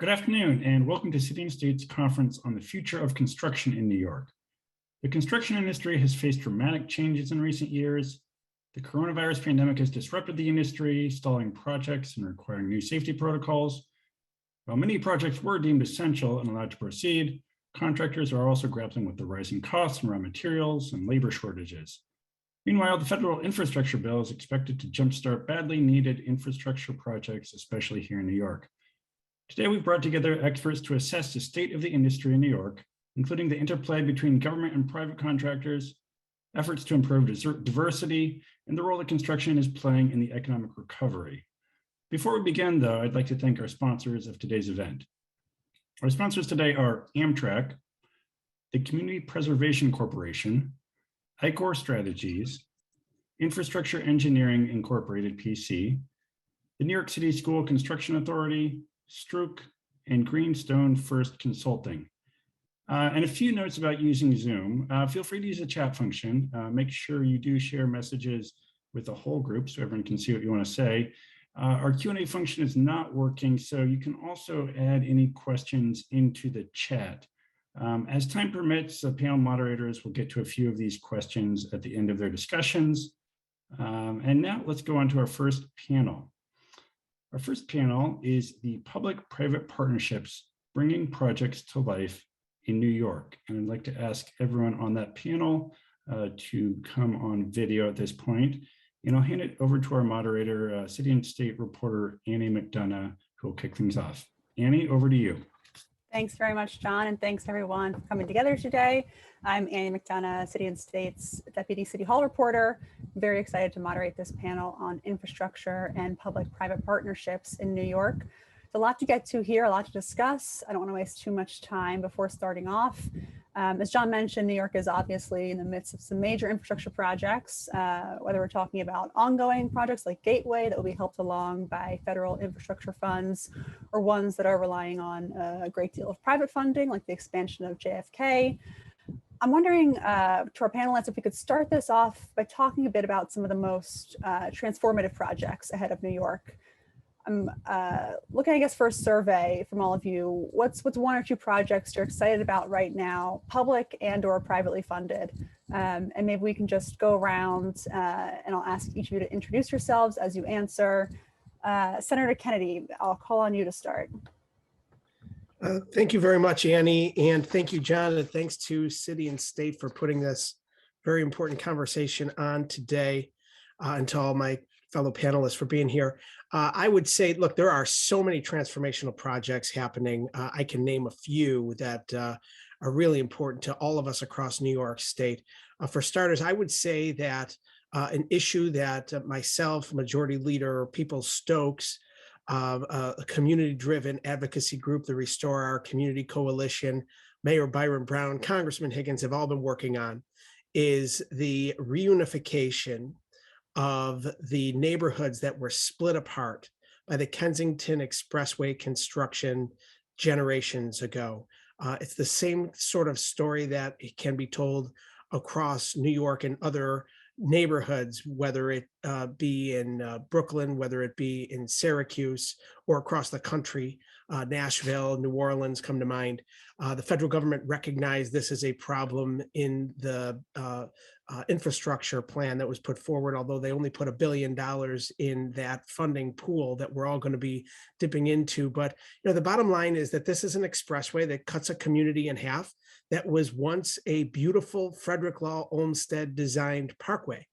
Good afternoon, and welcome to City and State's conference on the future of construction in New York. The construction industry has faced dramatic changes in recent years. The coronavirus pandemic has disrupted the industry, stalling projects and requiring new safety protocols. While many projects were deemed essential and allowed to proceed, contractors are also grappling with the rising costs in raw materials and labor shortages. Meanwhile, the federal infrastructure bill is expected to jumpstart badly needed infrastructure projects, especially here in New York. Today, we've brought together experts to assess the state of the industry in New York, including the interplay between government and private contractors, efforts to improve diversity, and the role that construction is playing in the economic recovery. Before we begin, though, I'd like to thank our sponsors of today's event. Our sponsors today are Amtrak, the Community Preservation Corporation, ICOR Strategies, Infrastructure Engineering Incorporated, PC, the New York City School Construction Authority, Strook, and Greenstone First Consulting. And a few notes about using Zoom. Feel free to use the chat function. Make sure you do share messages with the whole group so everyone can see what you want to say. Our Q&A function is not working, so you can also add any questions into the chat. As time permits, the panel moderators will get to a few of these questions at the end of their discussions. And now let's go on to our first panel. Our first panel is the public-private partnerships bringing projects to life in New York. And I'd like to ask everyone on that panel to come on video at this point. And I'll hand it over to our moderator, City and State reporter, Annie McDonough, who will kick things off. Annie, over to you. Thanks very much, John, and thanks everyone for coming together today. I'm Annie McDonough, City and State's Deputy City Hall reporter. I'm very excited to moderate this panel on infrastructure and public-private partnerships in New York. There's a lot to get to here, a lot to discuss. I don't want to waste too much time before starting off. As John mentioned, New York is obviously in the midst of some major infrastructure projects, whether we're talking about ongoing projects like Gateway that will be helped along by federal infrastructure funds, or ones that are relying on a great deal of private funding, like the expansion of JFK. I'm wondering to our panelists if we could start this off by talking a bit about some of the most transformative projects ahead of New York. I'm looking, I guess, for a survey from all of you. What's one or two projects you're excited about right now, public and or privately funded? And maybe we can just go around and I'll ask each of you to introduce yourselves as you answer. Senator Kennedy, I'll call on you to start. Thank you very much, Annie, and thank you, John, and thanks to City and State for putting this very important conversation on today, and to all my fellow panelists for being here. I would say, look, there are so many transformational projects happening. I can name a few that are really important to all of us across New York State. For starters, I would say that an issue that myself, Majority Leader Peoples-Stokes, a community-driven advocacy group, the Restore Our Community Coalition, Mayor Byron Brown, Congressman Higgins have all been working on, is the reunification of the neighborhoods that were split apart by the Kensington Expressway construction generations ago. It's the same sort of story that can be told across New York and other neighborhoods, whether it be in Brooklyn, whether it be in Syracuse, or across the country. Nashville, New Orleans come to mind. The federal government recognized this as a problem in the infrastructure plan that was put forward, although they only put $1 billion in that funding pool that we're all going to be dipping into. But the bottom line is that this is an expressway that cuts a community in half that was once a beautiful Frederick Law Olmsted designed parkway.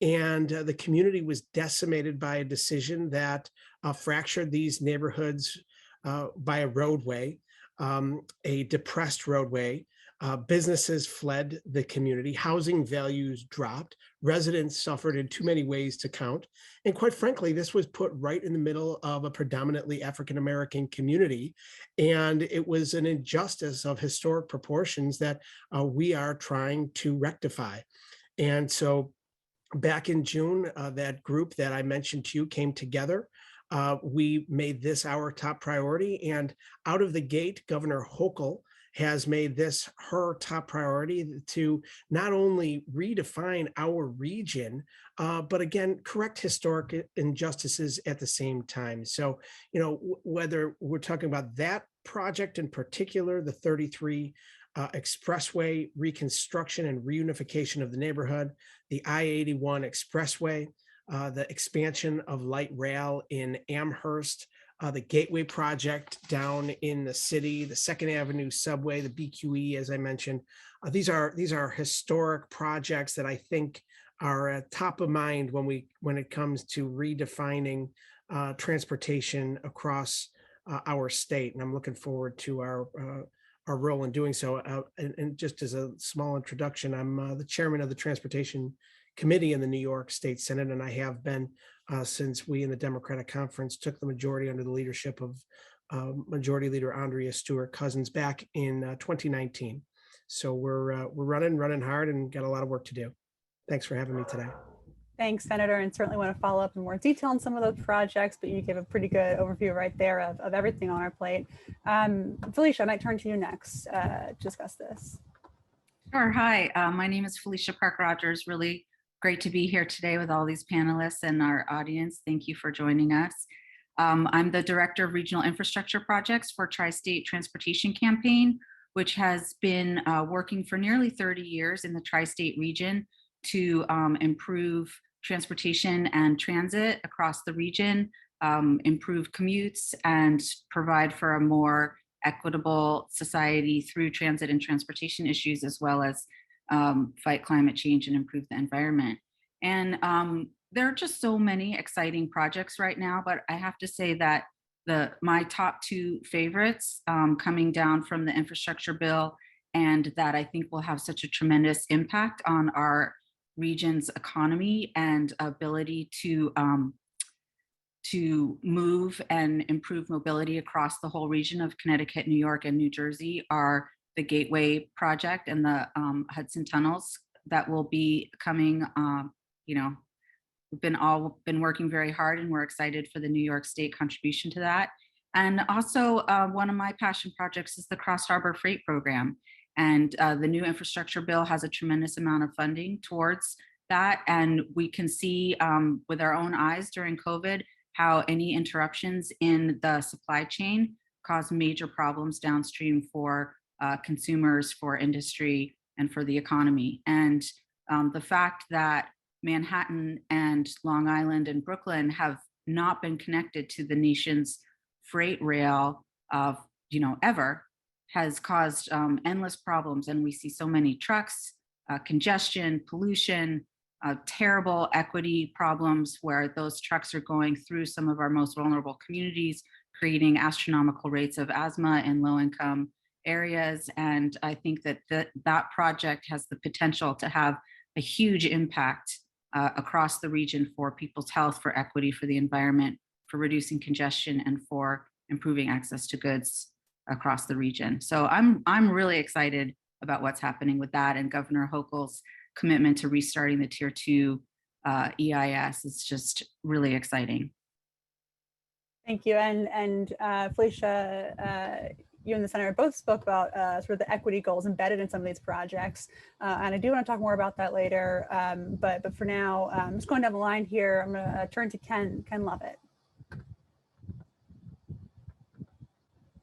And the community was decimated by a decision that fractured these neighborhoods by a roadway, a depressed roadway. Businesses fled the community, housing values dropped, residents suffered in too many ways to count. And quite frankly, this was put right in the middle of a predominantly African-American community. And it was an injustice of historic proportions that we are trying to rectify. And so back in June, that group that I mentioned to you came together. We made this our top priority, and out of the gate, Governor Hochul has made this her top priority to not only redefine our region, but again, correct historic injustices at the same time. So, whether we're talking about that project in particular, the 33 expressway reconstruction and reunification of the neighborhood, the I-81 expressway, the expansion of light rail in Amherst, the Gateway project down in the city, the 2nd Avenue subway, the BQE, as I mentioned. These are historic projects that I think are top of mind when it comes to redefining transportation across our state, and I'm looking forward to our role in doing so. And just as a small introduction, I'm the chairman of the Transportation Committee in the New York State Senate, and I have been since we in the Democratic Conference took the majority under the leadership of Majority Leader Andrea Stewart-Cousins back in 2019. So we're running hard and got a lot of work to do. Thanks for having me today. Thanks, Senator, and certainly want to follow up in more detail on some of those projects, but you gave a pretty good overview right there of everything on our plate. Felicia, I might turn to you next to discuss this. Sure. Hi, my name is Felicia Park-Rogers. Really great to be here today with all these panelists and our audience. Thank you for joining us. I'm the Director of Regional Infrastructure Projects for Tri-State Transportation Campaign, which has been working for nearly 30 years in the Tri-State region to improve transportation and transit across the region, improve commutes, and provide for a more equitable society through transit and transportation issues, as well as fight climate change and improve the environment. And there are just so many exciting projects right now, but I have to say that my top 2 favorites coming down from the infrastructure bill, and that I think will have such a tremendous impact on our region's economy and ability to move and improve mobility across the whole region of Connecticut, New York, and New Jersey are the Gateway project and the Hudson tunnels that will be coming. We've been working very hard, and we're excited for the New York State contribution to that. And also one of my passion projects is the Cross Harbor Freight Program. And the new infrastructure bill has a tremendous amount of funding towards that. And we can see with our own eyes during COVID how any interruptions in the supply chain cause major problems downstream for consumers, for industry, and for the economy. And the fact that Manhattan and Long Island and Brooklyn have not been connected to the nation's freight rail ever has caused endless problems. And we see so many trucks, congestion, pollution, terrible equity problems where those trucks are going through some of our most vulnerable communities, creating astronomical rates of asthma in low-income areas. And I think that that project has the potential to have a huge impact across the region for people's health, for equity, for the environment, for reducing congestion, and for improving access to goods across the region. So I'm really excited about what's happening with that, and Governor Hochul's commitment to restarting the Tier 2 EIS is just really exciting. Thank you. And Felicia, you and the Senator both spoke about sort of the equity goals embedded in some of these projects. And I do want to talk more about that later. But for now, I'm just going down the line here. I'm going to turn to Ken Lovett.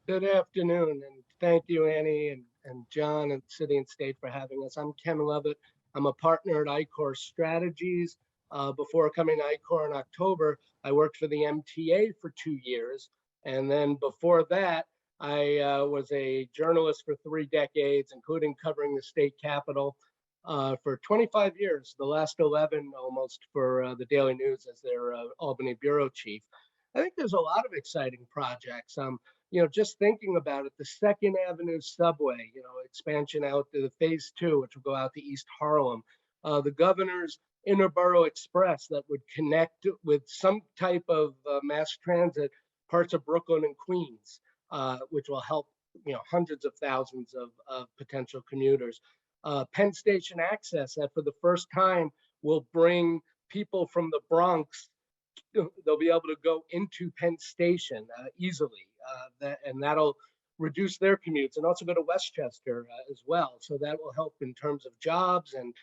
Good afternoon, and thank you, Annie and John and City and State for having us. I'm Ken Lovett. I'm a partner at ICOR Strategies. Before coming to ICOR in October, I worked for the MTA for 2 years. And then before that, I was a journalist for 3 decades, including covering the state capitol for 25 years, the last 11 almost for the Daily News as their Albany bureau chief. I think there's a lot of exciting projects. Just thinking about it, the 2nd Avenue subway, expansion out to the phase 2, which will go out to East Harlem, the governor's Interborough Express that would connect with some type of mass transit parts of Brooklyn and Queens, which will help, hundreds of thousands of potential commuters. Penn Station Access that for the first time will bring people from the Bronx. They'll be able to go into Penn Station easily, and that'll reduce their commutes and also go to Westchester as well. So that will help in terms of jobs and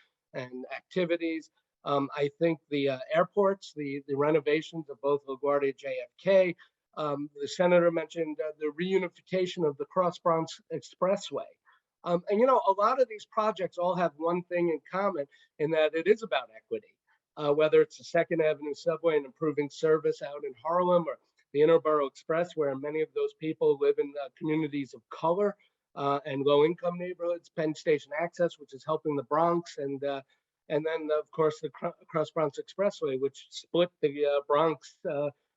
activities. I think the airports, the renovations of both LaGuardia and JFK, the senator mentioned the reunification of the Cross Bronx Expressway. And you know, a lot of these projects all have one thing in common, in that it is about equity. Whether it's the Second Avenue subway and improving service out in Harlem, or the Interborough Express, where many of those people live in communities of color and low-income neighborhoods, Penn Station Access, which is helping the Bronx, and then of course the Cross Bronx Expressway, which split the Bronx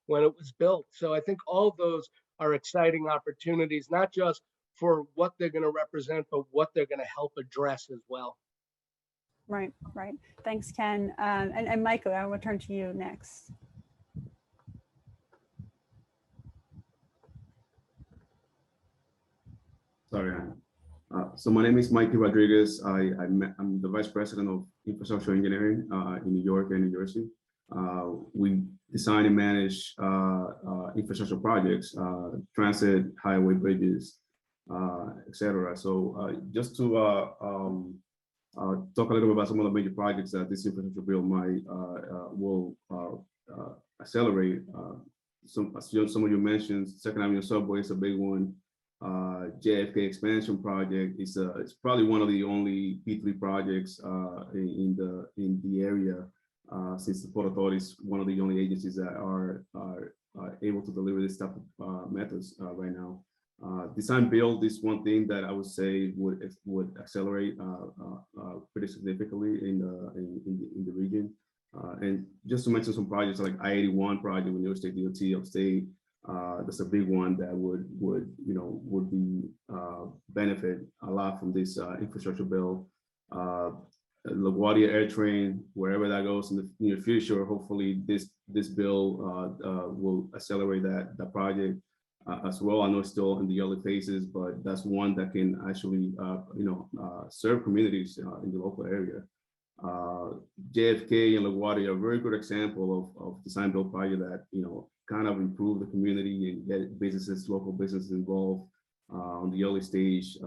when it was built. So I think all of those are exciting opportunities, not just for what they're going to represent, but what they're going to help address as well. Right, right. Thanks, Ken. And Michael, I will turn to you next. Sorry. So my name is Mikey Rodriguez. I'm the Vice President of Infrastructure Engineering in New York and New Jersey. We design and manage infrastructure projects, transit, highway, bridges, etc. So just to talk a little bit about some of the major projects that this infrastructure bill will accelerate. Some of you mentioned Second Avenue subway is a big one. JFK expansion project is it's probably one of the only P3 projects in the area, since the Port Authority is one of the only agencies that are able to deliver this type of methods right now. Design build is one thing that I would say would accelerate pretty significantly in the region. And just to mention some projects like I-81 project with New York State DOT upstate, that's a big one that would be benefit a lot from this infrastructure bill. LaGuardia Air Train, wherever that goes in the near future, hopefully this bill will accelerate that project as well. I know it's still in the early phases, but that's one that can actually serve communities in the local area. JFK and LaGuardia are a very good example of design build project that kind of improve the community and get local businesses involved on the early stage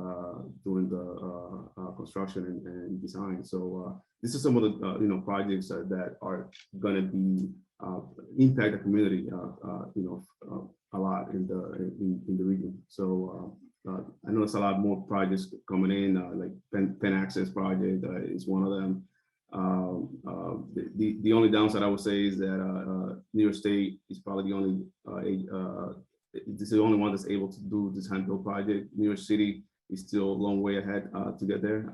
during the construction and design. So this is some of the projects that are going to be impact the community a lot in the region. So I know there's a lot more projects coming in, like Penn Access project is one of them. The only downside I would say is that New York State is probably the only this is the only one that's able to do this design build project. New York City is still a long way ahead to get there,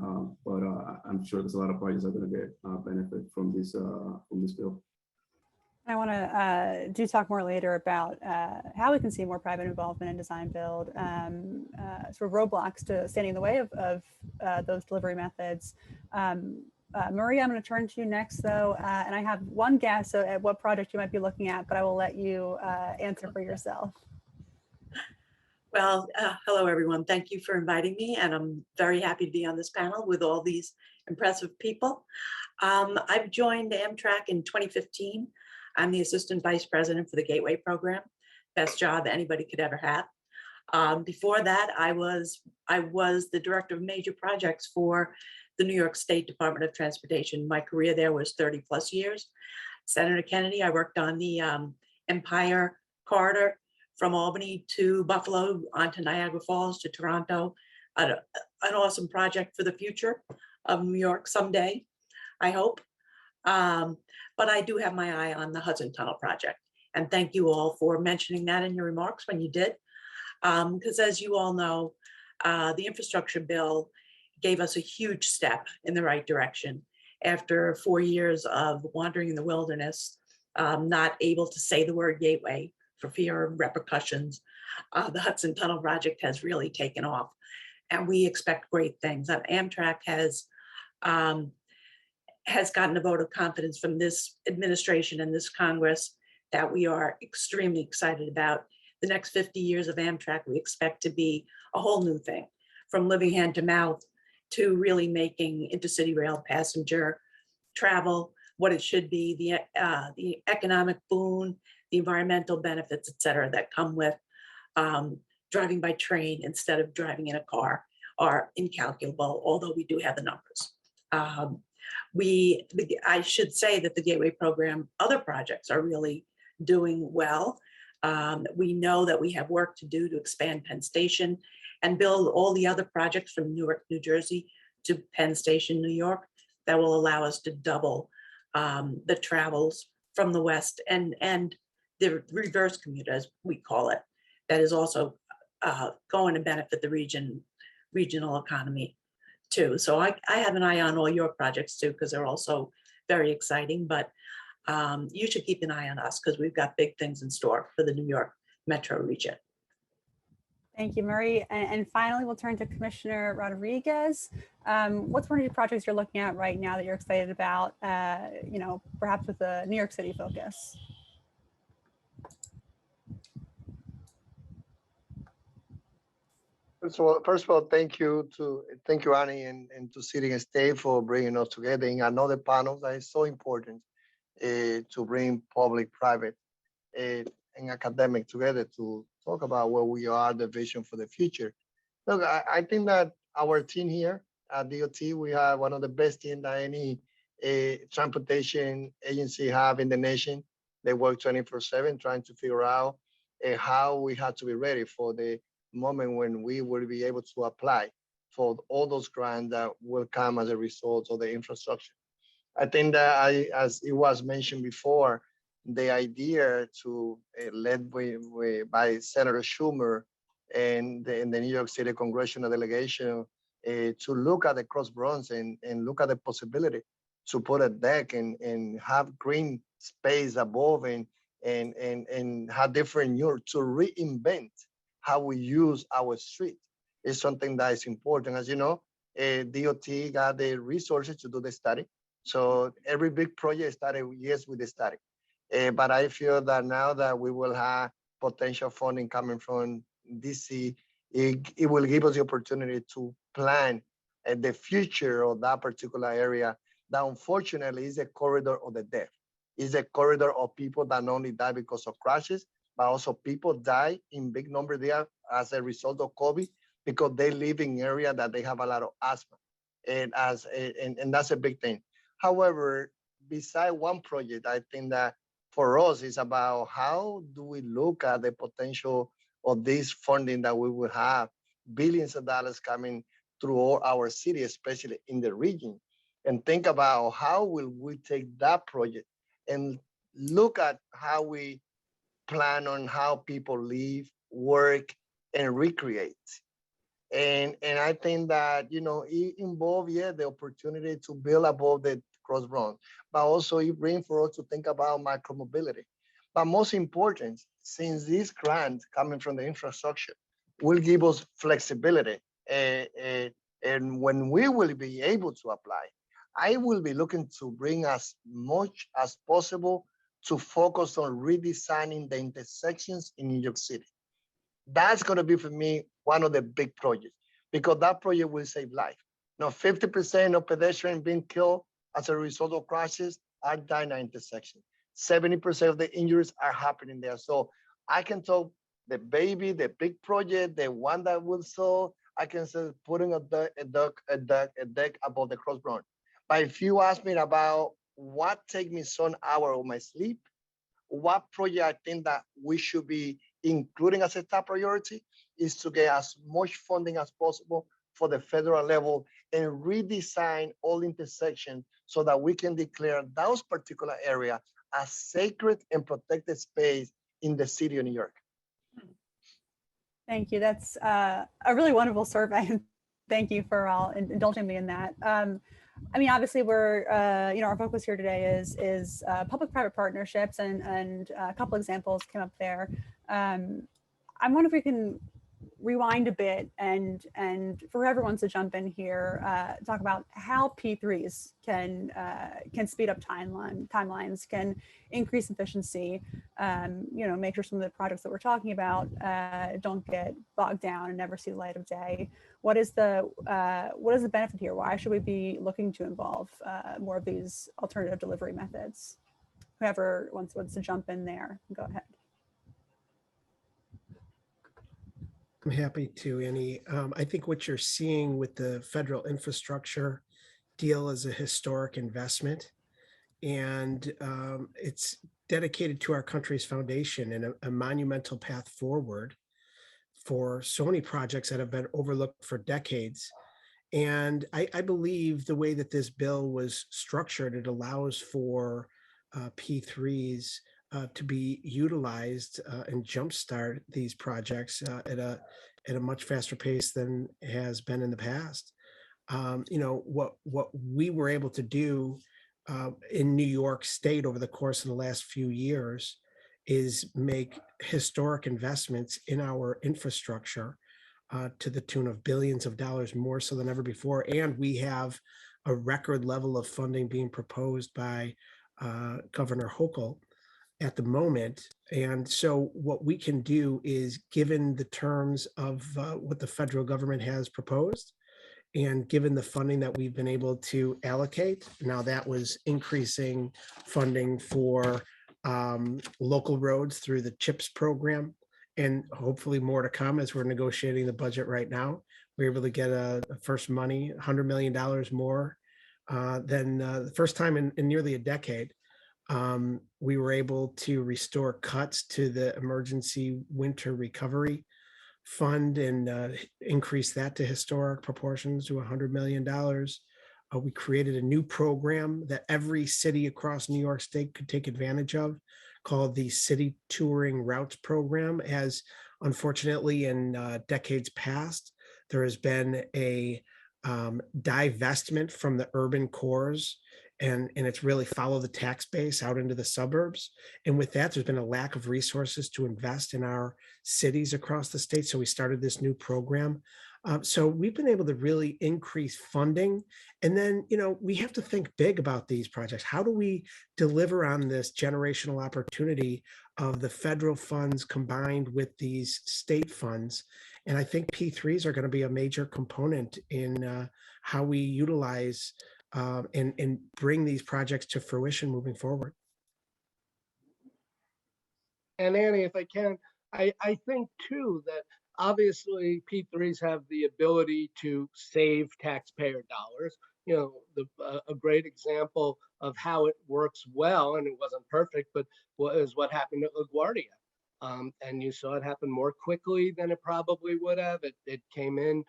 but I'm sure there's a lot of projects that are going to get benefit from this bill. I want to talk more later about how we can see more private involvement in design build, sort of roadblocks to standing in the way of those delivery methods. Maria, I'm going to turn to you next, though, and I have one guess at what project you might be looking at, but I will let you answer for yourself. Well, hello, everyone. Thank you for inviting me, and I'm very happy to be on this panel with all these impressive people. I've joined Amtrak in 2015. I'm the Assistant Vice President for the Gateway Program. Best job anybody could ever have. Before that, I was the Director of Major Projects for the New York State Department of Transportation. My career there was 30 plus years. Senator Kennedy, I worked on the Empire Corridor from Albany to Buffalo, onto Niagara Falls to Toronto. An awesome project for the future of New York someday, I hope. But I do have my eye on the Hudson Tunnel project. And thank you all for mentioning that in your remarks when you did. Because as you all know, the infrastructure bill gave us a huge step in the right direction. After 4 years of wandering in the wilderness, not able to say the word gateway for fear of repercussions, the Hudson Tunnel project has really taken off. And we expect great things. Amtrak has gotten a vote of confidence from this administration and this Congress that we are extremely excited about. The next 50 years of Amtrak, we expect to be a whole new thing, from living hand to mouth to really making intercity rail passenger travel what it should be, the economic boon, the environmental benefits, et cetera, that come with driving by train instead of driving in a car are incalculable, although we do have the numbers. I should say that the Gateway program, other projects are really doing well. We know that we have work to do to expand Penn Station and build all the other projects from Newark, New Jersey to Penn Station, New York, that will allow us to double the travels from the west and the reverse commute, as we call it, that is also going to benefit the regional economy too. So I have an eye on all your projects too, because they're also very exciting, but you should keep an eye on us because we've got big things in store for the New York metro region. Thank you, Marie. And finally, we'll turn to Commissioner Rodriguez. What's one of your projects you're looking at right now that you're excited about, perhaps with a New York City focus? First of all, thank you, Annie, and to City and State for bringing us together in another panel that is so important to bring public, private, and academic together to talk about where we are, the vision for the future. Look, I think that our team here at DOT, we have one of the best teams that any transportation agency have in the nation. They work 24/7 trying to figure out how we have to be ready for the moment when we will be able to apply for all those grants that will come as a result of the infrastructure. I think that as it was mentioned before, the idea to led by Senator Schumer and the New York City congressional delegation to look at the Cross Bronx and look at the possibility to put a deck and have green space above and have different to reinvent how we use our street is something that is important. As you know, DOT got the resources to do the study. So every big project started, yes, with the study. But I feel that now that we will have potential funding coming from DC, it will give us the opportunity to plan the future of that particular area that unfortunately is a corridor of the death. It's a corridor of people that not only die because of crashes, but also people die in big number there as a result of COVID because they live in area that they have a lot of asthma. And that's a big thing. However, beside one project, I think that for us it's about how do we look at the potential of this funding that we will have, billions of dollars coming through all our city, especially in the region, and think about how will we take that project and look at how we plan on how people live, work, and recreate. And I think that, it involves, the opportunity to build above the Cross Bronx, but also it brings for us to think about micromobility. But most important, since this grant coming from the infrastructure will give us flexibility, and when we will be able to apply, I will be looking to bring as much as possible to focus on redesigning the intersections in New York City. That's going to be for me one of the big projects because that project will save life. 50% of pedestrians being killed as a result of crashes are dying at intersection. 70% of the injuries are happening there. So I can talk the big project, the one that will solve. I can say putting a deck above the Cross Bronx. But if you ask me about what take me some hour of my sleep, what project I think that we should be including as a top priority is to get as much funding as possible for the federal level and redesign all intersections so that we can declare those particular areas as sacred and protected space in the city of New York. Thank you. That's a really wonderful survey. Thank you for all indulging me in that. Obviously, we're our focus here today is public-private partnerships, and a couple examples came up there. I wonder if we can rewind a bit and for everyone to jump in here, talk about how P3s can speed up timelines, can increase efficiency, make sure some of the projects that we're talking about don't get bogged down and never see the light of day. What is the benefit here? Why should we be looking to involve more of these alternative delivery methods? Whoever wants to jump in there, go ahead. I'm happy to, Annie. I think what you're seeing with the federal infrastructure deal is a historic investment, and it's dedicated to our country's foundation and a monumental path forward for so many projects that have been overlooked for decades. And I believe the way that this bill was structured, it allows for P3s to be utilized and jumpstart these projects at a much faster pace than has been in the past. What we were able to do in New York State over the course of the last few years is make historic investments in our infrastructure to the tune of billions of dollars, more so than ever before. And we have a record level of funding being proposed by Governor Hochul at the moment. And so what we can do is, given the terms of what the federal government has proposed, and given the funding that we've been able to allocate, now that was increasing funding for local roads through the CHIPS program, and hopefully more to come as we're negotiating the budget right now. We're able to get a first money, $100 million more than the first time in nearly a decade. We were able to restore cuts to the emergency winter recovery fund and increase that to historic proportions to $100 million. We created a new program that every city across New York State could take advantage of, called the City Touring Routes Program. As unfortunately in decades past, there has been a divestment from the urban cores, and it's really follow the tax base out into the suburbs. And with that, there's been a lack of resources to invest in our cities across the state. So we started this new program. So we've been able to really increase funding. And then, we have to think big about these projects. How do we deliver on this generational opportunity of the federal funds combined with these state funds? And I think P3s are going to be a major component in how we utilize and bring these projects to fruition moving forward. And Annie, if I can, I think too that obviously P3s have the ability to save taxpayer dollars. A great example of how it works well, and it wasn't perfect, but was what happened at LaGuardia. And you saw it happen more quickly than it probably would have. It came in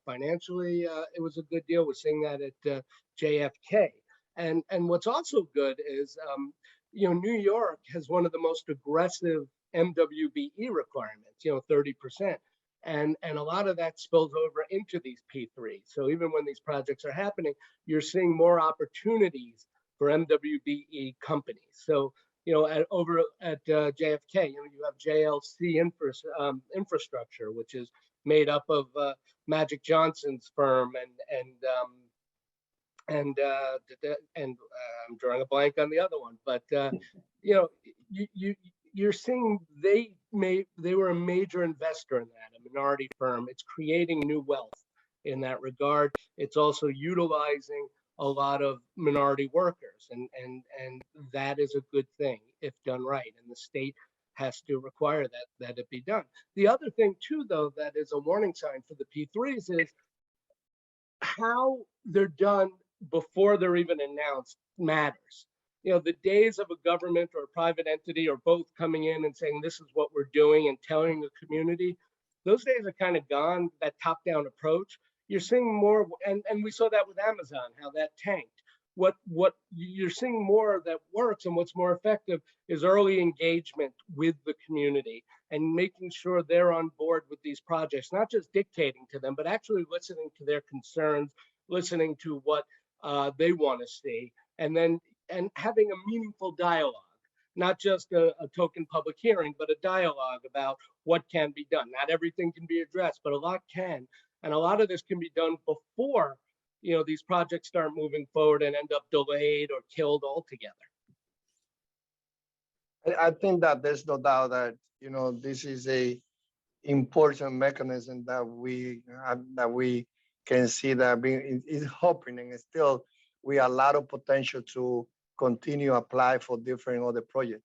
financially. It was a good deal. We're seeing that at JFK. And what's also good is, New York has one of the most aggressive MWBE requirements, 30%. And a lot of that spills over into these P3s. So even when these projects are happening, you're seeing more opportunities for MWBE companies. So, over at JFK, you have JLC infrastructure, which is made up of Magic Johnson's firm and I'm drawing a blank on the other one, but you're seeing they were a major investor in that, a minority firm. It's creating new wealth in that regard. It's also utilizing a lot of minority workers, and that is a good thing if done right. And the state has to require that it be done. The other thing too, though, that is a warning sign for the P3s is how they're done before they're even announced matters. The days of a government or a private entity or both coming in and saying, this is what we're doing and telling the community, those days are kind of gone, that top-down approach. You're seeing more, and we saw that with Amazon, how that tanked. What you're seeing more that works and what's more effective is early engagement with the community and making sure they're on board with these projects, not just dictating to them, but actually listening to their concerns, listening to what they want to see, and having a meaningful dialogue, not just a token public hearing, but a dialogue about what can be done. Not everything can be addressed, but a lot can. And a lot of this can be done before these projects start moving forward and end up delayed or killed altogether. I think that there's no doubt that this is a important mechanism that we can see that is happening, and still we have a lot of potential to continue apply for different other projects.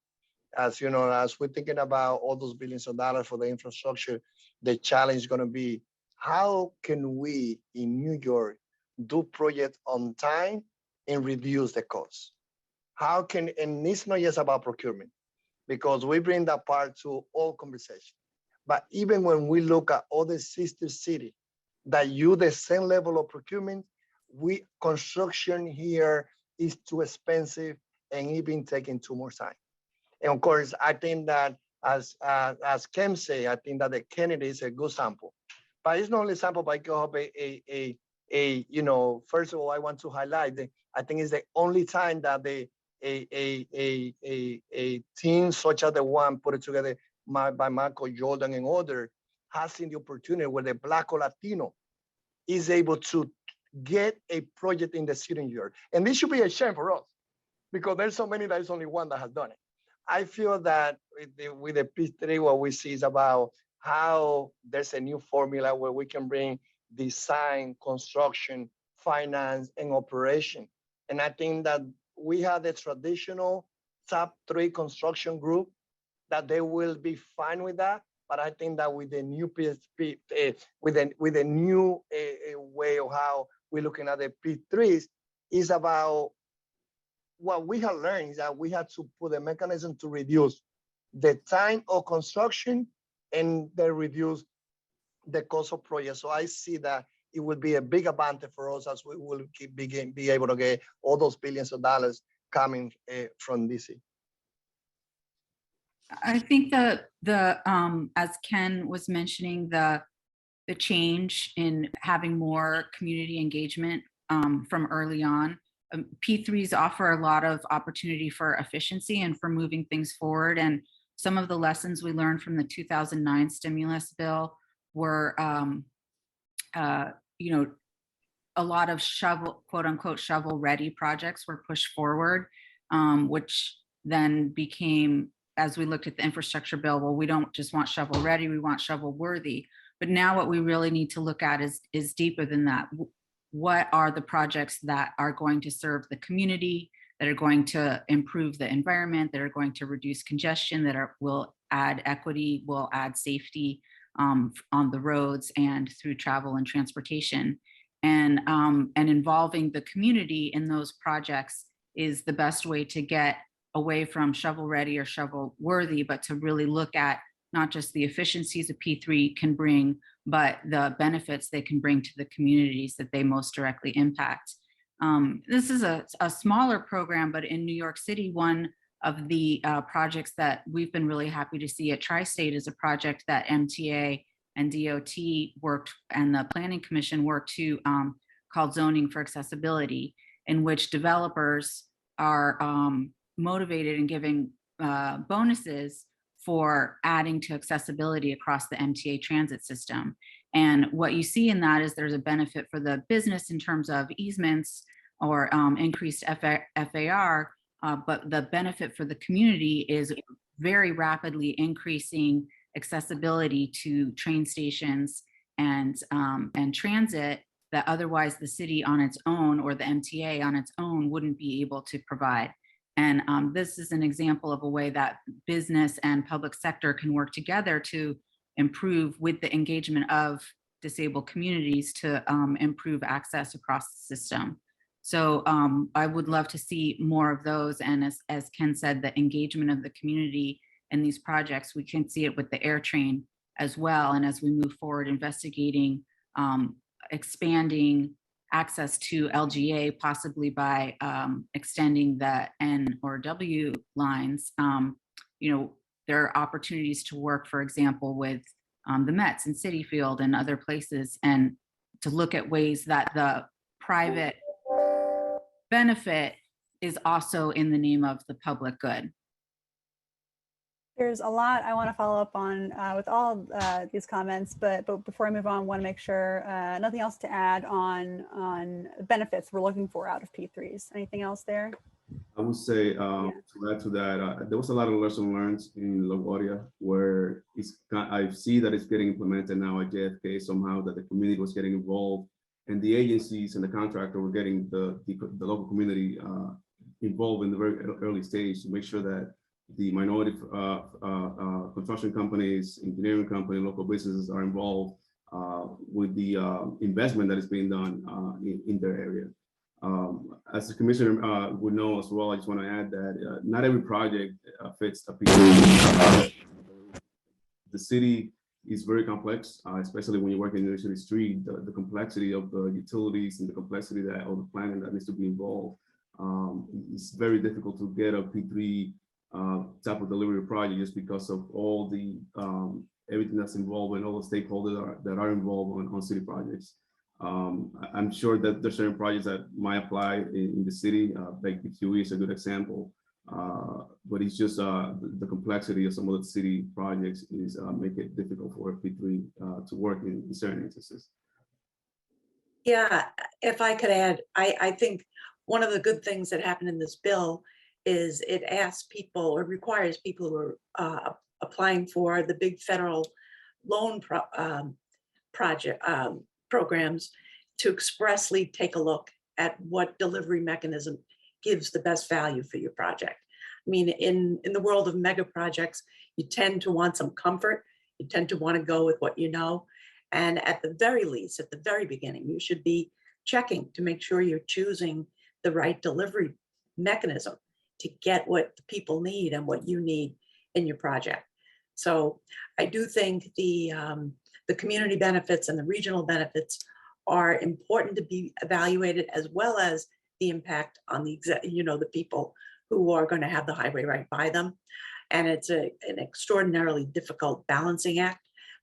as you know, as we're thinking about all those billions of dollars for the infrastructure, the challenge is going to be how can we in New York do projects on time and reduce the cost? How can, and it's not just about procurement, because we bring that part to all conversation. But even when we look at other sister cities that use the same level of procurement, construction here is too expensive and even taking too much time. And of course, I think that as Kem say, I think that the Kennedy is a good sample. But it's not only sample, but I can have you know, first of all, I want to highlight that I think it's the only time that a team such as the one put together by Michael Jordan and others has seen the opportunity where the Black or Latino is able to get a project in the city of New York. And this should be a shame for us because there's so many, there's only one that has done it. I feel that with the P3, what we see is about how there's a new formula where we can bring design, construction, finance, and operation. And I think that we have the traditional top 3 construction group that they will be fine with that. But I think that with the new PSP, with a new way of how we're looking at the P3s, is about what we have learned is that we have to put a mechanism to reduce the time of construction and then reduce the cost of projects. So I see that it will be a big advantage for us as we will be able to get all those billions of dollars coming from DC. I think the as Ken was mentioning, the change in having more community engagement from early on. P3s offer a lot of opportunity for efficiency and for moving things forward. And some of the lessons we learned from the 2009 stimulus bill were, you know, a lot of quote unquote, shovel ready projects were pushed forward, which then became, as we looked at the infrastructure bill, well, we don't just want shovel ready, we want shovel worthy. But now what we really need to look at is deeper than that. What are the projects that are going to serve the community, that are going to improve the environment, that are going to reduce congestion, that will add equity, will add safety on the roads and through travel and transportation. And involving the community in those projects is the best way to get away from shovel ready or shovel worthy, but to really look at not just the efficiencies a P3 can bring, but the benefits they can bring to the communities that they most directly impact. This is a smaller program, but in New York City, one of the projects that we've been really happy to see at Tri-State is a project that MTA and DOT worked and the Planning Commission worked to called Zoning for Accessibility, in which developers are motivated and giving bonuses for adding to accessibility across the MTA transit system. And what you see in that is there's a benefit for the business in terms of easements or increased FAR, but the benefit for the community is very rapidly increasing accessibility to train stations and transit that otherwise the city on its own or the MTA on its own wouldn't be able to provide. And this is an example of a way that business and public sector can work together to improve with the engagement of disabled communities to improve access across the system. So I would love to see more of those. And as Ken said, the engagement of the community in these projects, we can see it with the air train as well. And as we move forward investigating, expanding access to LGA, possibly by extending the N or W lines, you know, there are opportunities to work, for example, with the Mets and Citi Field and other places, and to look at ways that the private benefit is also in the name of the public good. There's a lot I want to follow up on with all these comments, but before I move on, I want to make sure nothing else to add on benefits we're looking for out of P3s. Anything else there? I would say to add to that, there was a lot of lessons learned in LaGuardia where I see that it's getting implemented now at JFK somehow, that the community was getting involved and the agencies and the contractor were getting the local community involved in the very early stage to make sure that the minority construction companies, engineering companies, local businesses are involved with the investment that is being done in their area. As the commissioner would know as well, I just want to add that not every project fits a P3. The city is very complex, especially when you work in the city street. The complexity of the utilities and the complexity that of the planning that needs to be involved. It's very difficult to get a P3 type of delivery project just because of all the everything that's involved and all the stakeholders that are involved on city projects. I'm sure that there's certain projects that might apply in the city. Like PQE is a good example, but it's just the complexity of some of the city projects is make it difficult for P3 to work in certain instances. Yeah, if I could add, I think one of the good things that happened in this bill is it asks people or requires people who are applying for the big federal loan programs to expressly take a look at what delivery mechanism gives the best value for your project. I mean, in the world of mega projects, you tend to want some comfort. You tend to want to go with what you know. And at the very least, at the very beginning, you should be checking to make sure you're choosing the right delivery mechanism to get what the people need and what you need in your project. So I do think the community benefits and the regional benefits are important to be evaluated, as well as the impact on the the people who are going to have the highway right by them. And it's an extraordinarily difficult balancing act,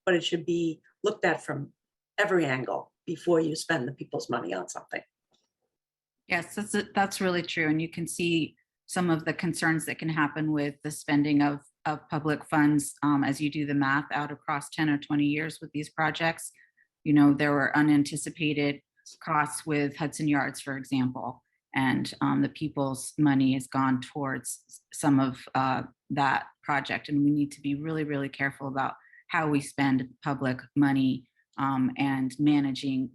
but it should be looked at from every angle before you spend the people's money on something. Yes, that's really true. And you can see some of the concerns that can happen with the spending of public funds as you do the math out across 10 or 20 years with these projects. You know, there were unanticipated costs with Hudson Yards, for example, and the people's money has gone towards some of that project. And we need to be really, really careful about how we spend public money and managing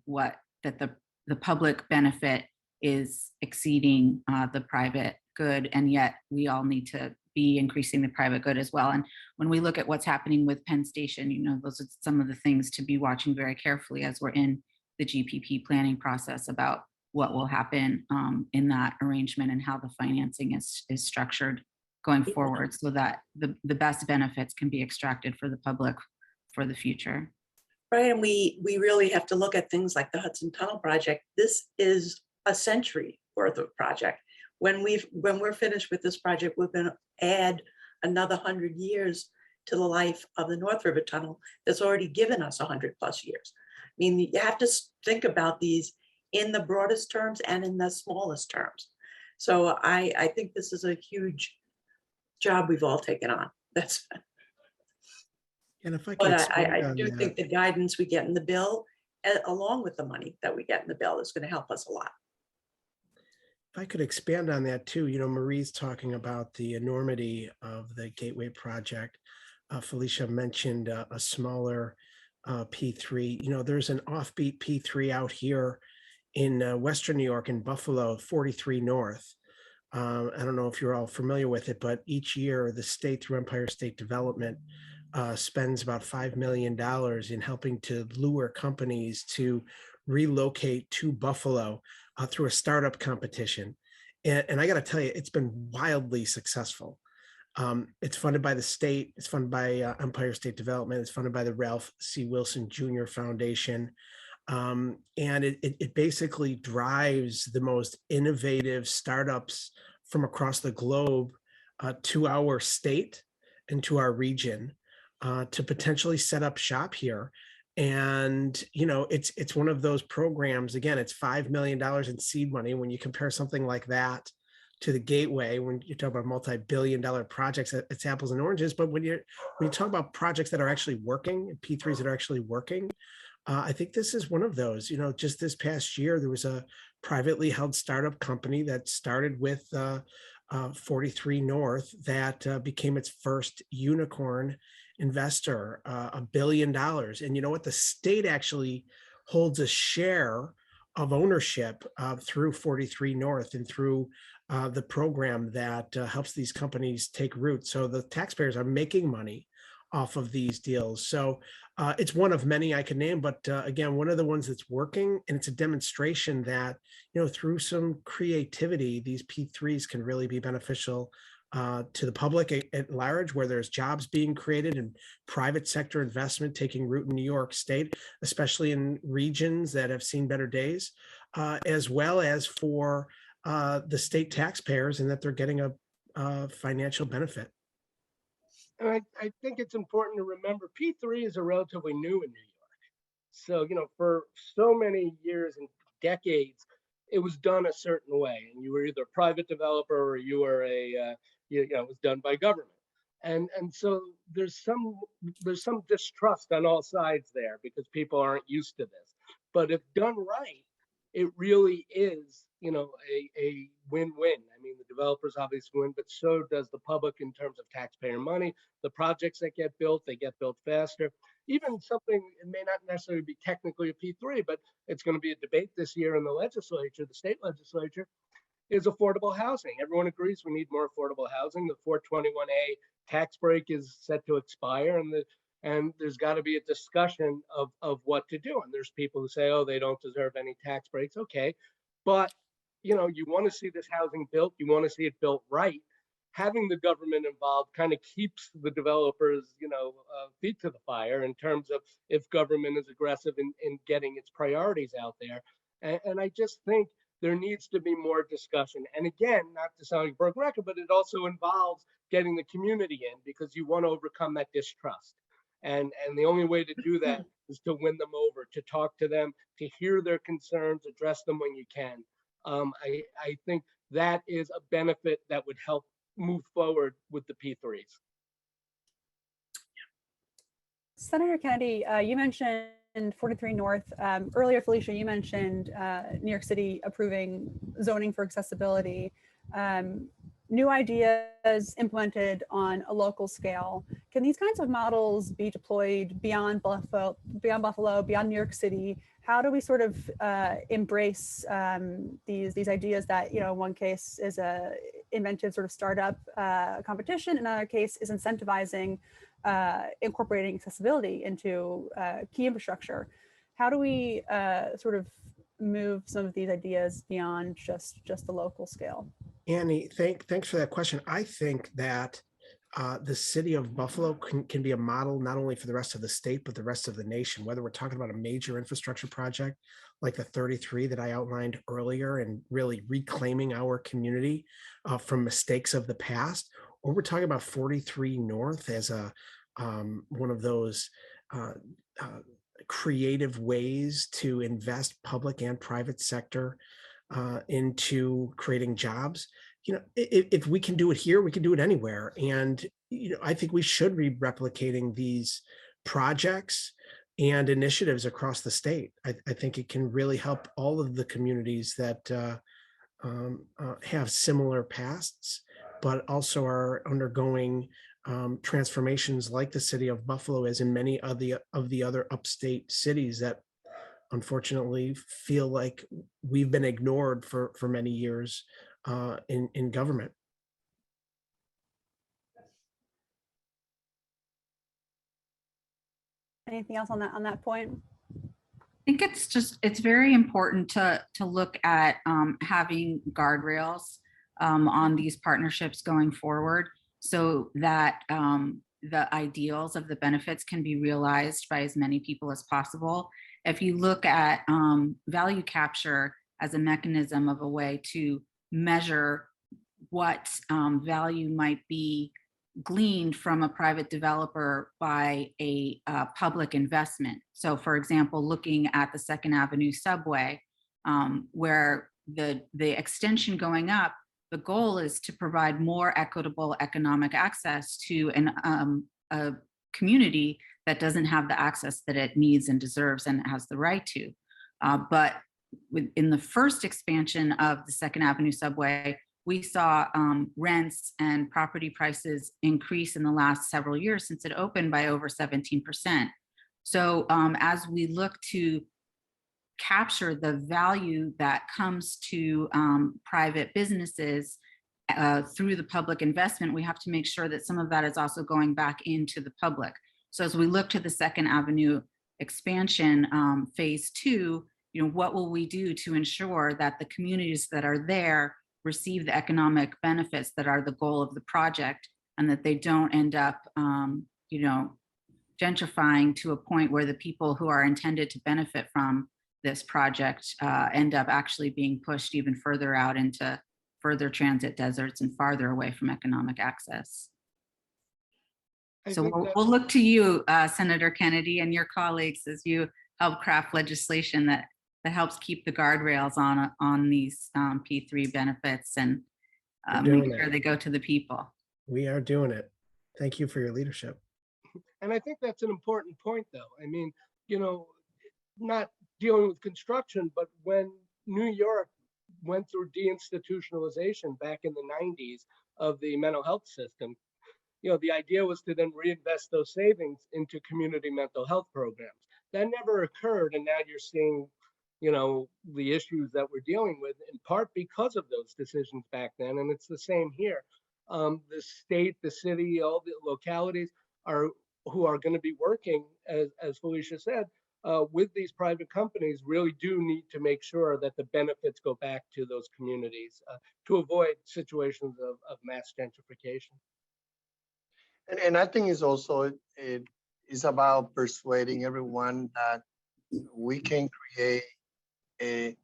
that the public benefit is exceeding the private good, and yet we all need to be increasing the private good as well. And when we look at what's happening with Penn Station, you know, those are some of the things to be watching very carefully as we're in the GPP planning process about what will happen in that arrangement and how the financing is structured going forward, so that the best benefits can be extracted for the public for the future. Right, and we really have to look at things like the Hudson Tunnel project. This is a century worth of project. When we're finished with this project, we're going to add another 100 years to the life of the North River Tunnel that's already given us 100+ years. I mean, you have to think about these in the broadest terms and in the smallest terms. So I think this is a huge job we've all taken on. That's. And if I But could I do think the guidance we get in the bill, along with the money that we get in the bill, is going to help us a lot. If I could expand on that too, you know, Marie's talking about the enormity of the Gateway project. Felicia mentioned a smaller P3. You know, there's an offbeat P3 out here in Western New York, in Buffalo, 43 North. I don't know if you're all familiar with it, but each year the state, through Empire State Development, spends about $5 million in helping to lure companies to relocate to Buffalo through a startup competition. And I got to tell you, it's been wildly successful. It's funded by the state, it's funded by Empire State Development, it's funded by the Ralph C. Wilson Jr. Foundation. And it basically drives the most innovative startups from across the globe to our state and to our region to potentially set up shop here. And, you know, it's one of those programs, again, it's $5 million in seed money. When you compare something like that to the Gateway, when you talk about multi-billion-dollar projects, it's apples and oranges. But when you talk about projects that are actually working, P3s that are actually working, I think this is one of those. You know, just this past year, there was a privately held startup company that started with 43 North that became its first unicorn investor, $1 billion. And you know what? The state actually holds a share of ownership through 43 North and through the program that helps these companies take root. So the taxpayers are making money off of these deals. So it's one of many I could name, but again, one of the ones that's working, and it's a demonstration that, through some creativity, these P3s can really be beneficial to the public at large, where there's jobs being created and private sector investment taking root in New York State, especially in regions that have seen better days, as well as for the state taxpayers, and that they're getting a financial benefit. And I think it's important to remember P3 is a relatively new in New York. So, for so many years and decades, it was done a certain way. And you were either a private developer or you were it was done by government. And so there's some distrust on all sides there because people aren't used to this. But if done right, it really is, a win-win. I mean, the developers obviously win, but so does the public in terms of taxpayer money. The projects that get built, they get built faster. Even something, it may not necessarily be technically a P3, but it's going to be a debate this year in the legislature, the state legislature, is affordable housing. Everyone agrees we need more affordable housing. The 421A tax break is set to expire, and there's got to be a discussion of what to do. And there's people who say, oh, they don't deserve any tax breaks. Okay, but you want to see this housing built. You want to see it built right. Having the government involved kind of keeps the developers, feet to the fire in terms of if government is aggressive in getting its priorities out there. And I just think there needs to be more discussion. And again, not to sound like a broken record, but it also involves getting the community in, because you want to overcome that distrust. And the only way to do that is to win them over, to talk to them, to hear their concerns, address them when you can. I think that is a benefit that would help move forward with the P3s. Senator Kennedy, you mentioned 43 North. Earlier, Felicia, you mentioned New York City approving zoning for accessibility. New ideas implemented on a local scale. Can these kinds of models be deployed beyond Buffalo, beyond New York City? How do we sort of embrace these ideas that, in one case is a inventive sort of startup competition, in another case is incentivizing incorporating accessibility into key infrastructure? How do we sort of move some of these ideas beyond just the local scale? Annie, thanks for that question. I think that the city of Buffalo can be a model not only for the rest of the state, but the rest of the nation, whether we're talking about a major infrastructure project like the 33 that I outlined earlier and really reclaiming our community from mistakes of the past, or we're talking about 43 North as one of those creative ways to invest public and private sector into creating jobs. If we can do it here, we can do it anywhere. And I think we should be replicating these projects and initiatives across the state. I think it can really help all of the communities that have similar pasts, but also are undergoing transformations like the city of Buffalo, as in many of the other upstate cities that unfortunately feel like we've been ignored for many years in government. Anything else on that point? I think it's very important to look at having guardrails on these partnerships going forward, so that the ideals of the benefits can be realized by as many people as possible. If you look at value capture as a mechanism of a way to measure what value might be gleaned from a private developer by a public investment. So for example, looking at the 2nd Avenue subway, where the extension going up, the goal is to provide more equitable economic access to a community that doesn't have the access that it needs and deserves and has the right to. But in the first expansion of the 2nd Avenue subway, we saw rents and property prices increase in the last several years since it opened by over 17%. So as we look to capture the value that comes to private businesses through the public investment, we have to make sure that some of that is also going back into the public. So as we look to the Second Avenue expansion phase 2, what will we do to ensure that the communities that are there receive the economic benefits that are the goal of the project, and that they don't end up, gentrifying to a point where the people who are intended to benefit from this project end up actually being pushed even further out into further transit deserts and farther away from economic access. So we'll look to you, Senator Kennedy, and your colleagues as you help craft legislation that helps keep the guardrails on these P3 benefits and make sure they go to the people. We are doing it. Thank you for your leadership. And I think that's an important point, though. I mean, not dealing with construction, but when New York went through deinstitutionalization back in the 90s of the mental health system, the idea was to then reinvest those savings into community mental health programs. That never occurred, and now you're seeing, the issues that we're dealing with in part because of those decisions back then, and it's the same here. The state, the city, all the localities who are going to be working, as Felicia said, with these private companies really do need to make sure that the benefits go back to those communities to avoid situations of mass gentrification. And I think it's also, it is about persuading everyone that we can create a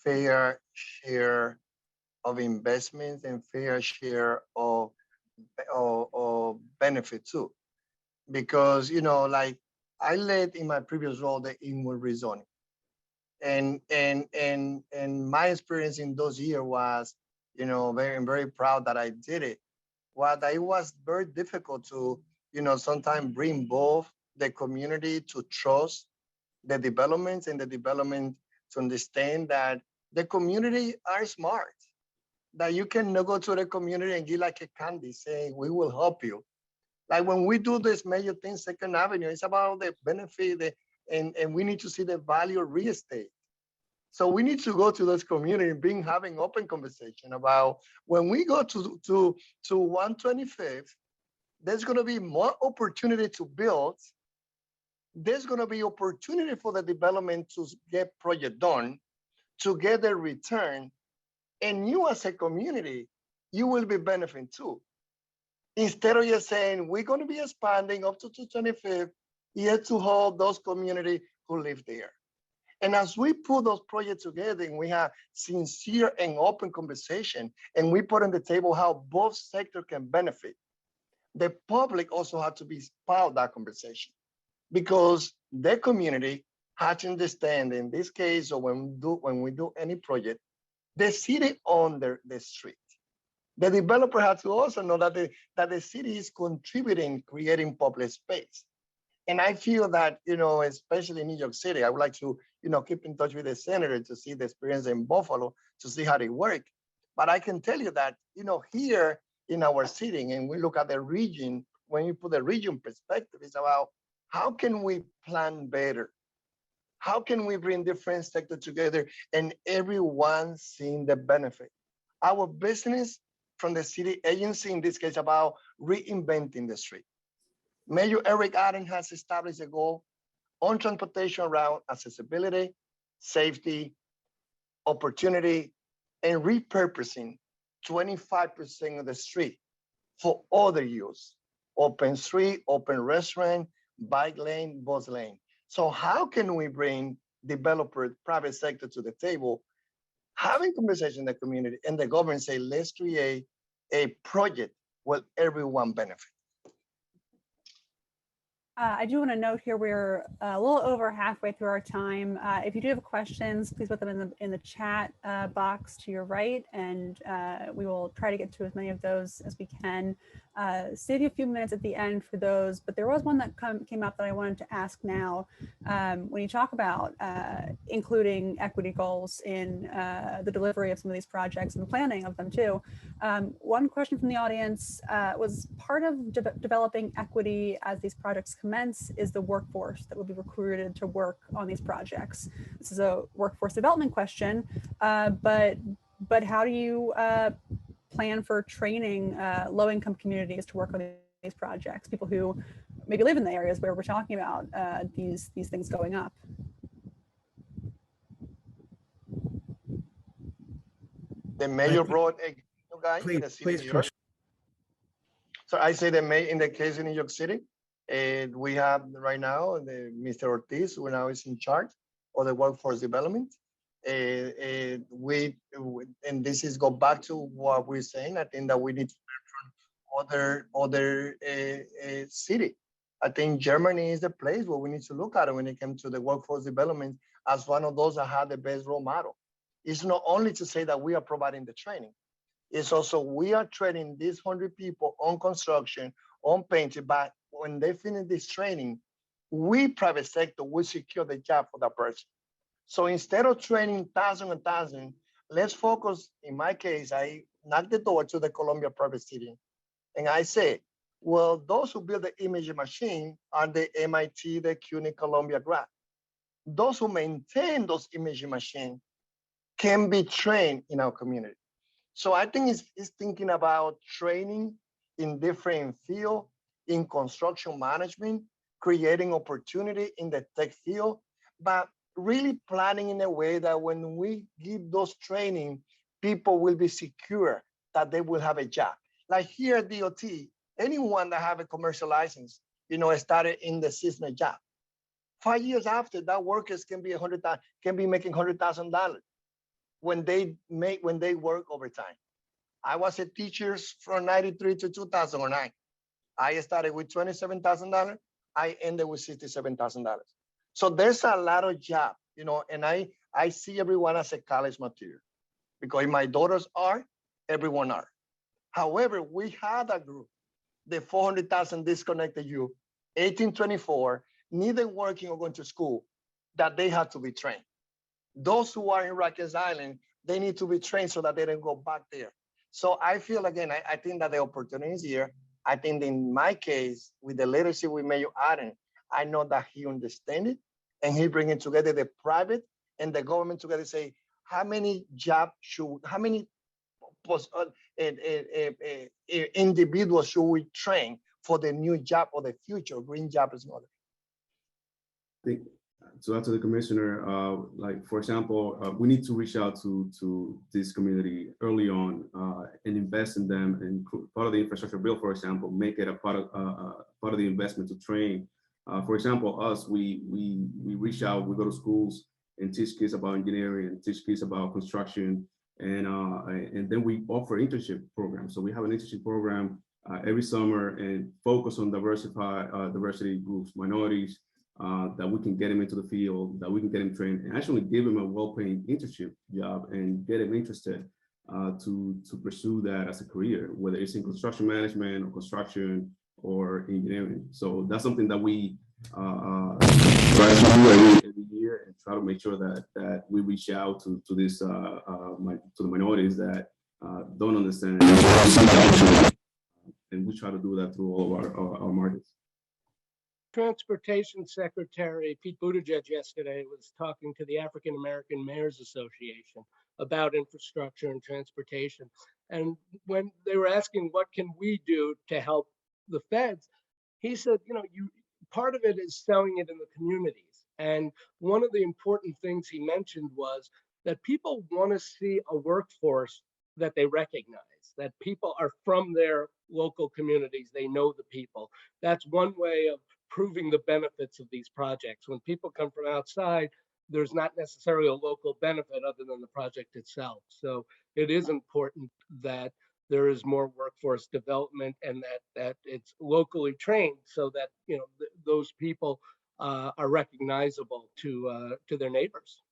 fair share of investments and fair share of benefit too. Because, like I led in my previous role, the inward rezoning. And my experience in those years was, very proud that I did it. What it was very difficult to, sometimes bring both the community to trust the developments and the development to understand that the community are smart, that you can go to the community and give like a candy saying, we will help you. Like when we do this major thing, Second Avenue, it's about the benefit and we need to see the value of real estate. So we need to go to those communities, having open conversation about when we go to 125th, there's going to be more opportunity to build. There's going to be opportunity for the development to get project done, to get a return. And you as a community, you will be benefiting too. Instead of just saying, we're going to be expanding up to 225th, yet to hold those communities who live there. And as we put those projects together and we have sincere and open conversation, and we put on the table how both sectors can benefit, the public also has to be part of that conversation, because the community has to understand in this case, or when we do any project, the city owns the street. The developer has to also know that the city is contributing, creating public space. And I feel that, especially in New York City, I would like to, keep in touch with the senator to see the experience in Buffalo, to see how they work. But I can tell you that, here in our city, and we look at the region, when you put the region perspective, it's about how can we plan better? How can we bring different sectors together and everyone seeing the benefit? Our business from the city agency, in this case, about reinventing the street. Mayor Eric Adams has established a goal on transportation around accessibility, safety, opportunity, and repurposing 25% of the street for other use. Open street, open restaurant, bike lane, bus lane. So how can we bring developers, private sector to the table, having conversation in the community and the government say, let's create a project where everyone benefits. I do want to note here we're a little over halfway through our time. If you do have questions, please put them in the chat box to your right, and we will try to get to as many of those as we can. Save you a few minutes at the end for those, but there was one that came up that I wanted to ask now. When you talk about including equity goals in the delivery of some of these projects and the planning of them too, one question from the audience was part of developing equity as these projects come commence is the workforce that will be recruited to work on these projects. This is a workforce development question, but how do you plan for training low-income communities to work on these projects, people who maybe live in the areas where we're talking about these things going up? The mayor brought a new guy in the city of New York. So I say in the case of New York City, we have right now Mr. Ortiz, who now is in charge of the workforce development. And this is go back to what we're saying. I think that we need to learn from other city. I think Germany is the place where we need to look at it when it comes to the workforce development as one of those that have the best role model. It's not only to say that we are providing the training. It's also we are training these 100 people on construction, on painting, but when they finish this training, we private sector will secure the job for that person. So instead of training thousands and thousands, let's focus. In my case, I knocked the door to the Columbia private city, and I say, well, those who build the imaging machine are the MIT, the CUNY, Columbia grad. Those who maintain those imaging machines can be trained in our community. So I think it's thinking about training in different fields, in construction management, creating opportunity in the tech field, but really planning in a way that when we give those training, people will be secure that they will have a job. Like here at DOT, anyone that have a commercial license, started in the seasonal job. 5 years after, that workers can be making $100,000 when they work overtime. I was a teacher from 93 to 2009. I started with $27,000. I ended with $67,000. So there's a lot of job, and I see everyone as a college material because my daughters are, everyone are. However, we had a group, the 400,000 disconnected youth, 1824, neither working or going to school, that they had to be trained. Those who are in Rikers Island, they need to be trained so that they don't go back there. So I feel, again, I think that the opportunity is here. I think in my case, with the leadership with Mayor Aaron, I know that he understands it, and he bringing together the private and the government together, say, how many individuals should we train for the new job or the future green job is not. I think to answer the commissioner, for example, we need to reach out to this community early on and invest in them. And part of the infrastructure bill, for example, make it a part of the investment to train. For example, us, we reach out, we go to schools and teach kids about engineering and teach kids about construction, and then we offer internship programs. So we have an internship program every summer and focus on diversity groups, minorities, that we can get him into the field, that we can get him trained, and actually give him a well-paid internship job and get him interested to pursue that as a career, whether it's in construction management or construction or engineering. So that's something that we try to do every year and try to make sure that we reach out to this to the minorities that don't understand, and we try to do that through all of our markets. Transportation Secretary Pete Buttigieg yesterday was talking to the African American Mayors Association about infrastructure and transportation. And when they were asking what can we do to help the feds, he said, part of it is selling it in the communities. And one of the important things he mentioned was that people want to see a workforce that they recognize, that people are from their local communities, they know the people. That's one way of proving the benefits of these projects. When people come from outside, there's not necessarily a local benefit other than the project itself. So it is important that there is more workforce development and that it's locally trained so that those people are recognizable to their neighbors.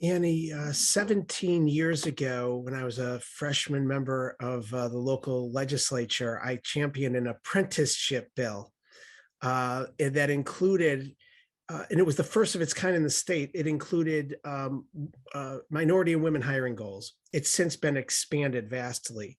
Annie, 17 years ago, when I was a freshman member of the local legislature, I championed an apprenticeship bill that included, and it was the first of its kind in the state, it included minority and women hiring goals. It's since been expanded vastly.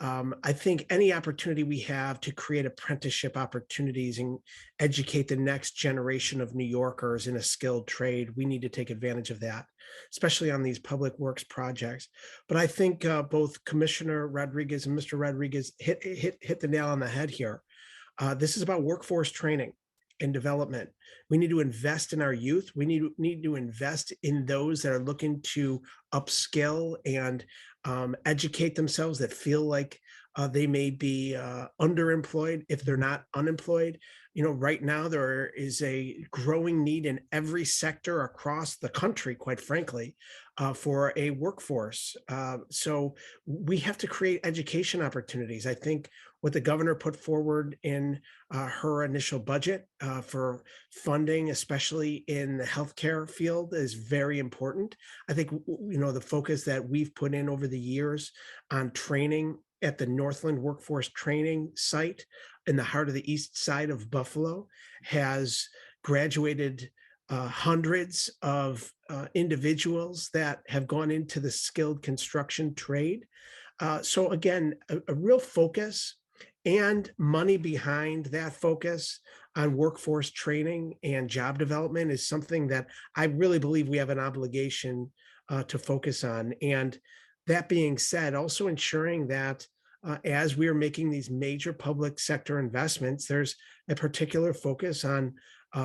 I think any opportunity we have to create apprenticeship opportunities and educate the next generation of New Yorkers in a skilled trade, we need to take advantage of that, especially on these public works projects. But I think both Commissioner Rodriguez and Mr. Rodriguez hit the nail on the head here. This is about workforce training and development. We need to invest in our youth. We need to invest in those that are looking to upskill and educate themselves, that feel like they may be underemployed if they're not unemployed. You know, right now there is a growing need in every sector across the country, quite frankly, for a workforce. So we have to create education opportunities. I think what the governor put forward in her initial budget for funding, especially in the healthcare field, is very important. I think, you know, the focus that we've put in over the years on training at the Northland Workforce Training Site in the heart of the east side of Buffalo has graduated hundreds of individuals that have gone into the skilled construction trade. So again, a real focus and money behind that focus on workforce training and job development is something that I really believe we have an obligation to focus on. And that being said, also ensuring that as we are making these major public sector investments, there's a particular focus on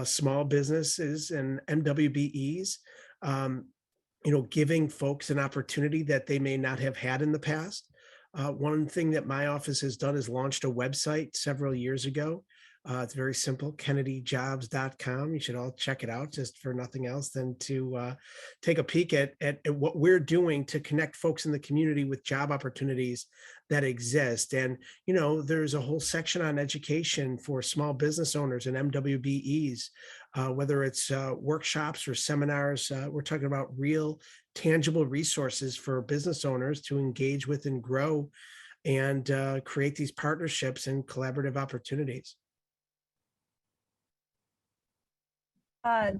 small businesses and MWBEs, you know, giving folks an opportunity that they may not have had in the past. One thing that my office has done is launched a website several years ago. It's very simple, kennedyjobs.com. You should all check it out, just for nothing else than to take a peek at what we're doing to connect folks in the community with job opportunities that exist. And, you know, there's a whole section on education for small business owners and MWBEs, whether it's workshops or seminars. We're talking about real tangible resources for business owners to engage with and grow and create these partnerships and collaborative opportunities.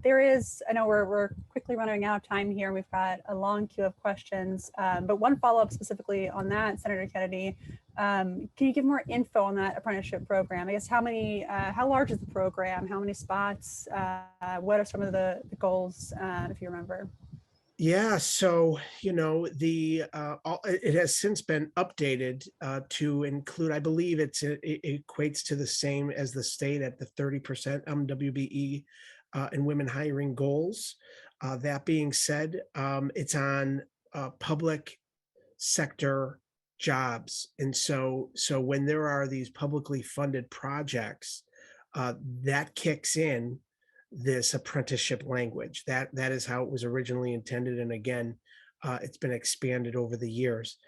There is, I know we're quickly running out of time here. We've got a long queue of questions, but one follow-up specifically on that, Senator Kennedy, can you give more info on that apprenticeship program? I guess how large is the program? How many spots? What are some of the goals, if you remember? Yeah, so, you know, it has since been updated to include, I believe it equates to the same as the state at the 30% MWBE and women hiring goals. That being said, it's on public sector jobs. And so when there are these publicly funded projects, that kicks in this apprenticeship language. That is how it was originally intended. And again, it's been expanded over the years.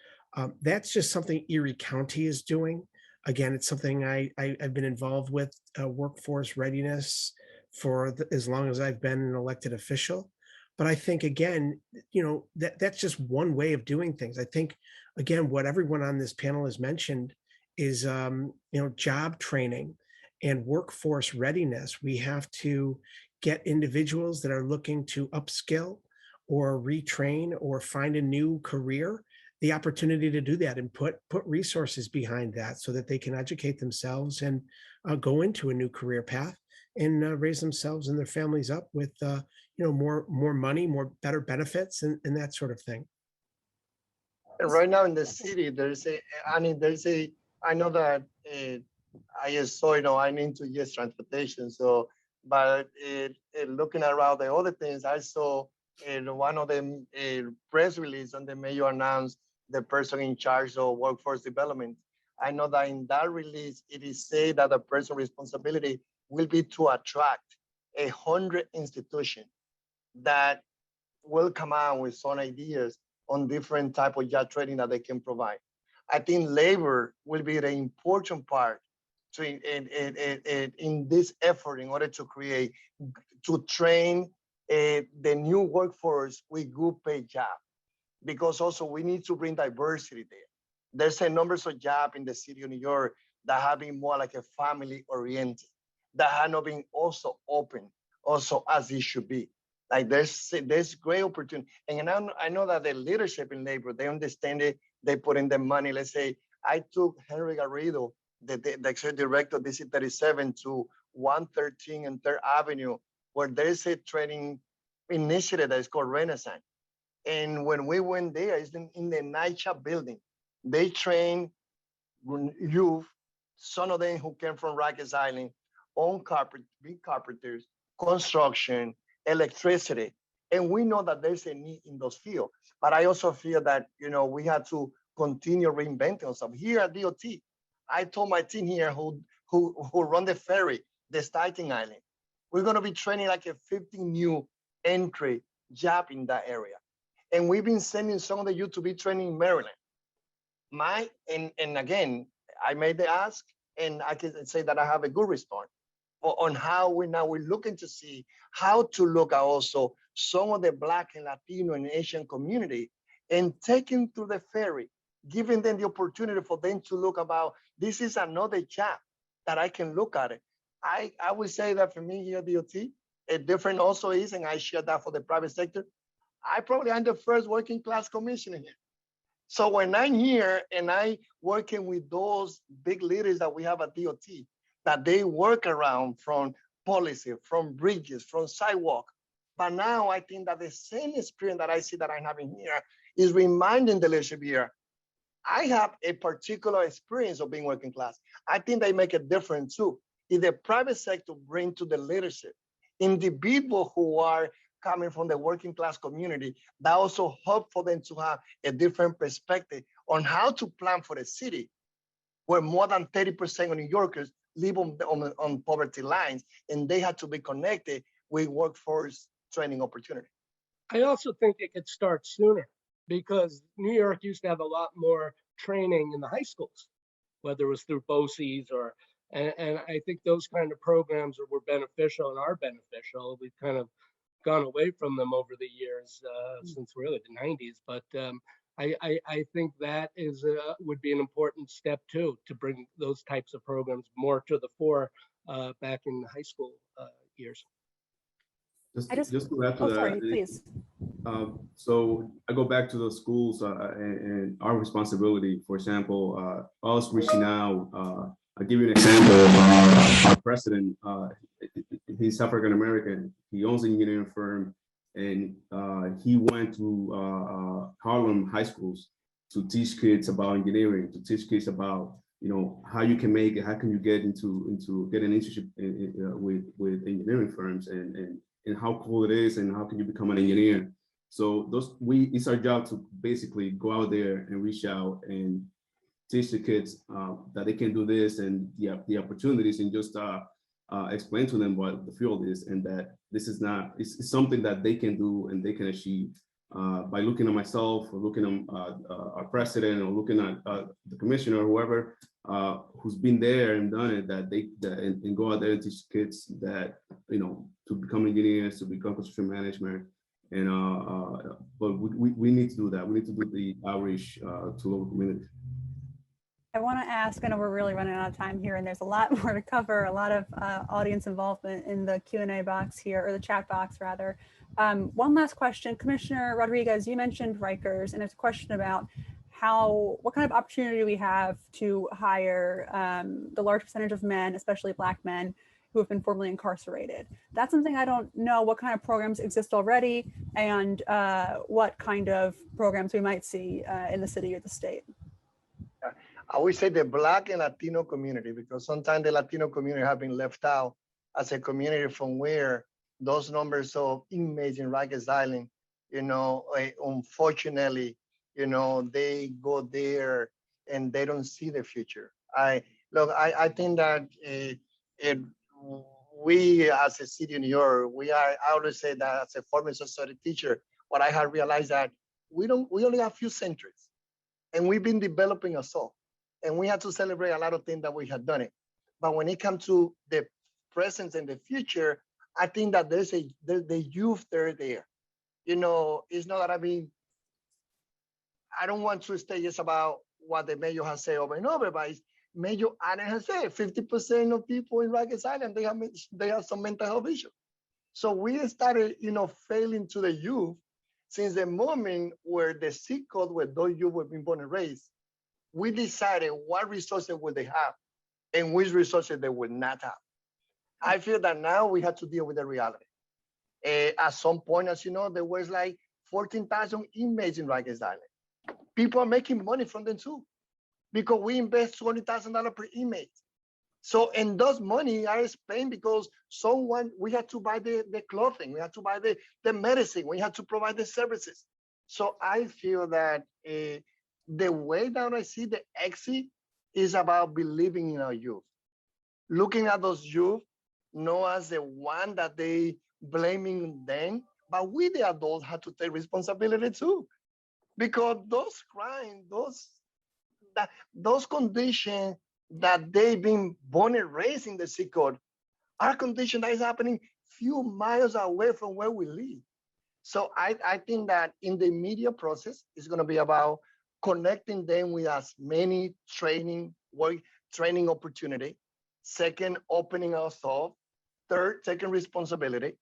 That's just something Erie County is doing. Again, it's something I've been involved with, workforce readiness for as long as I've been an elected official. But I think, again, you know, that's just one way of doing things. I think, again, what everyone on this panel has mentioned is, you know, job training and workforce readiness. We have to get individuals that are looking to upskill or retrain or find a new career the opportunity to do that and put resources behind that so that they can educate themselves and go into a new career path and raise themselves and their families up with you know, more money, better benefits and that sort of thing. And right now in the city, I know that I just saw, you know, I'm into just transportation. So, but looking around the other things, I saw one of them press release on the mayor announced the person in charge of workforce development. I know that in that release, it is said that the person responsibility will be to attract 100 institutions that will come out with some ideas on different type of job training that they can provide. I think labor will be the important part in this effort in order to train the new workforce with good paid job. Because also we need to bring diversity there. There's a numbers of jobs in the city of New York that have been more like a family oriented, that have not been also open also as it should be. Like there's great opportunity. And I know that the leadership in labor, they understand it, they put in the money. Let's say I took Henry Garrido, the executive director of DC 37, to 113 and 3rd Avenue, where there's a training initiative that is called Renaissance. And when we went there, it's in the night shop building. They train youth, some of them who came from Rikers Island, on big carpenters, construction, electricity. And we know that there's a need in those fields. But I also feel that, we have to continue reinventing ourselves. Here at DOT, I told my team here who run the ferry, the Staten Island, we're going to be training like a 50 new entry job in that area. And we've been sending some of the youth to be training in Maryland. And again, I made the ask, and I can say that I have a good response on how we're looking to see how to look at also some of the Black and Latino and Asian community and taking through the ferry, giving them the opportunity for them to look about, this is another job that I can look at it. I would say that for me here at DOT, a different also is, and I share that for the private sector, I probably am the first working class commissioner here. So when I'm here and I working with those big leaders that we have at DOT, that they work around from policy, from bridges, from sidewalk. But now I think that the same experience that I see that I'm having here is reminding the leadership here, I have a particular experience of being working class. I think they make a difference too. If the private sector bring to the leadership individuals who are coming from the working class community, that also help for them to have a different perspective on how to plan for the city, where more than 30% of New Yorkers live on poverty lines, and they have to be connected with workforce training opportunity. I also think it could start sooner, because New York used to have a lot more training in the high schools, whether it was through BOCES and I think those kind of programs were beneficial and are beneficial. We've kind of gone away from them over the years since really the 90s, but I think that would be an important step too, to bring those types of programs more to the fore back in the high school years. Just to add to that, sorry, please. So I go back to the schools and our responsibility. For example, us reaching out. I'll give you an example. Our president, he's African American. He owns an engineering firm, and he went to Harlem high schools to teach kids about engineering, to teach kids about how you can make it, how can you get into get an internship with engineering firms, and how cool it is, and how can you become an engineer. So it's our job to basically go out there and reach out and teach the kids that they can do this and the opportunities, and just explain to them what the field is, and that this is not, it's something that they can do and they can achieve by looking at myself, or looking at our president, or looking at the commissioner, whoever who's been there and done it, and go out there and teach kids that, to become engineers, to become construction management. And but we need to do that. We need to do the outreach to local communities. I want to ask, I know we're really running out of time here, and there's a lot more to cover, a lot of audience involvement in the Q&A box here, or the chat box rather. One last question, Commissioner Rodriguez, you mentioned Rikers, and it's a question about what kind of opportunity we have to hire the large percentage of men, especially Black men, who have been formerly incarcerated. That's something I don't know what kind of programs exist already, and what kind of programs we might see in the city or the state. I would say the Black and Latino community, because sometimes the Latino community have been left out as a community from where those numbers of inmates in Rikers Island, unfortunately, they go there and they don't see the future. I think that we as a city of New York, I always say that as a former society teacher, what I have realized that we only have a few centuries, and we've been developing ourselves. And we have to celebrate a lot of things that we have done it. But when it comes to the present and the future, I think that there's the youth there. It's not that I don't want to stay just about what the mayor has said over and over, but Mayor Allen has said 50% of people in Rikers Island, they have some mental health issues. So we started, failing to the youth since the moment where the zip code where those youth were being born and raised we decided what resources will they have and which resources they will not have. I feel that now we have to deal with the reality. At some point, as you know, there was like 14,000 inmates in Rikers Island. People are making money from them too, because we invest $20,000 per inmate. So, and those money are spent because we had to buy the clothing, we had to buy the medicine, we had to provide the services. So I feel that the way that I see the exit is about believing in our youth. Looking at those youth, not as the one that they blaming them, but we the adults have to take responsibility too. Because those crimes, those conditions that they've been born and raised in the city code are conditions that is happening few miles away from where we live. So I think that in the media process, it's going to be about connecting them with as many training opportunity. Second, opening ourselves. Third, taking responsibility.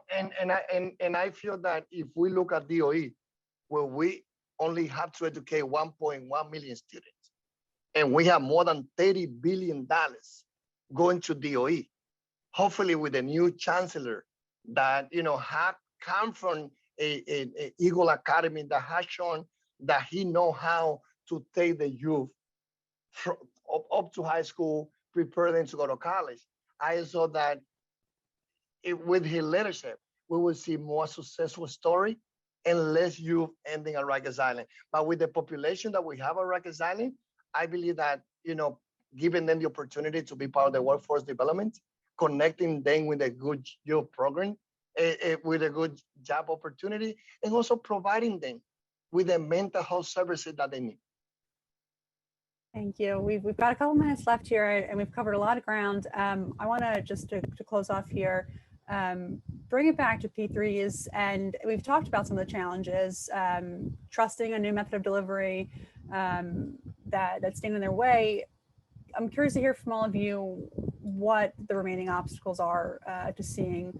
And I feel that if we look at DOE, where we only have to educate 1.1 million students, and we have more than $30 billion going to DOE, hopefully with a new chancellor that have come from a Eagle Academy that has shown that he know how to take the youth up to high school, prepare them to go to college. I saw that with his leadership, we will see more successful story and less youth ending at Rikers Island. But with the population that we have at Rikers Island, I believe that, giving them the opportunity to be part of the workforce development, connecting them with a good youth program, with a good job opportunity, and also providing them with the mental health services that they need. Thank you. We've got a couple minutes left here, and we've covered a lot of ground. I want to just to close off here, bring it back to P3s, and we've talked about some of the challenges, trusting a new method of delivery that's standing in their way. I'm curious to hear from all of you what the remaining obstacles are to seeing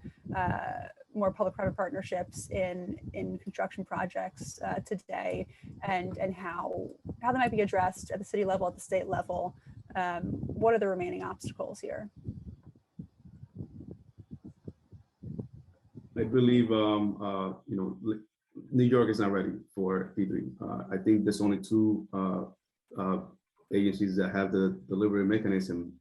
more public-private partnerships in construction projects today, and how they might be addressed at the city level, at the state level. What are the remaining obstacles here? I believe New York is not ready for P3. I think there's only two agencies that have the delivery mechanism,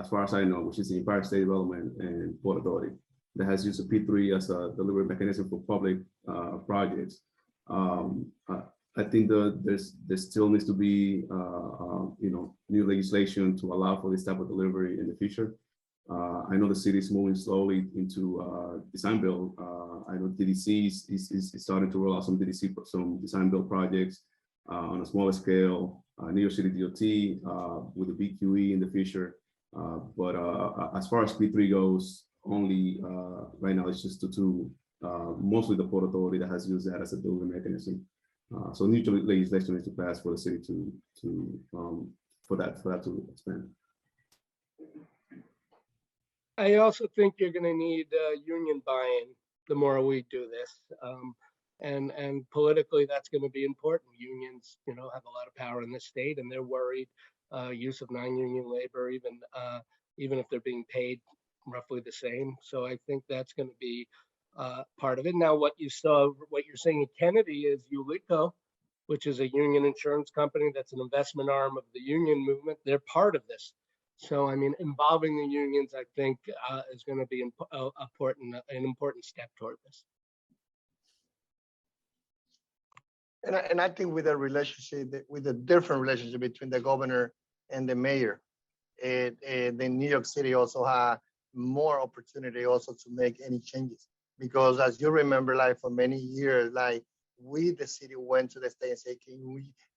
as far as I know, which is the Empire State Development and Port Authority, that has used a P3 as a delivery mechanism for public projects. I think there still needs to be new legislation to allow for this type of delivery in the future. I know the city is moving slowly into design build. I know DDC is starting to roll out some design build projects on a smaller scale. New York City DOT with the BQE in the future. But as far as P3 goes, only right now it's just the two, mostly the Port Authority that has used that as a delivery mechanism. So new legislation needs to pass for the city for that to expand. I also think you're going to need union buy-in the more we do this. And politically, that's going to be important. Unions, have a lot of power in the state, and they're worried use of non-union labor, even if they're being paid roughly the same. So I think that's going to be part of it. Now, what you're seeing in Kennedy is ULICO, which is a union insurance company that's an investment arm of the union movement. They're part of this. So, I mean, involving the unions, I think, is going to be an important step toward this. And I think with a different relationship between the governor and the mayor, the New York City also had more opportunity also to make any changes. Because as you remember, like for many years, like the city went to the state and said,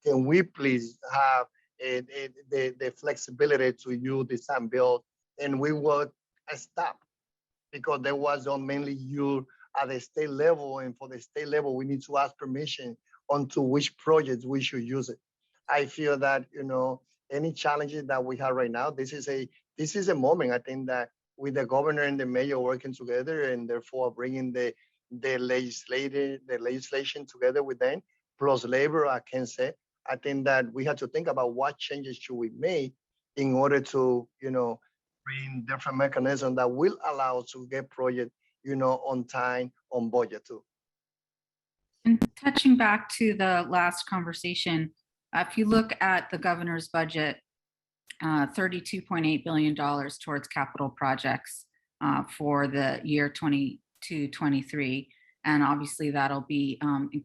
can we please have the flexibility to use design build, and we will stop because there was mainly used at the state level, and for the state level we need to ask permission onto which projects we should use it. I feel that any challenges that we have right now, this is a moment. I think that with the governor and the mayor working together, and therefore bringing the legislation together with them plus labor, I can say I think that we have to think about what changes should we make in order to, bring different mechanisms that will allow us to get project, on time, on budget too. And touching back to the last conversation, if you look at the governor's budget, $32.8 billion towards capital projects for the year 22-23. And obviously that'll be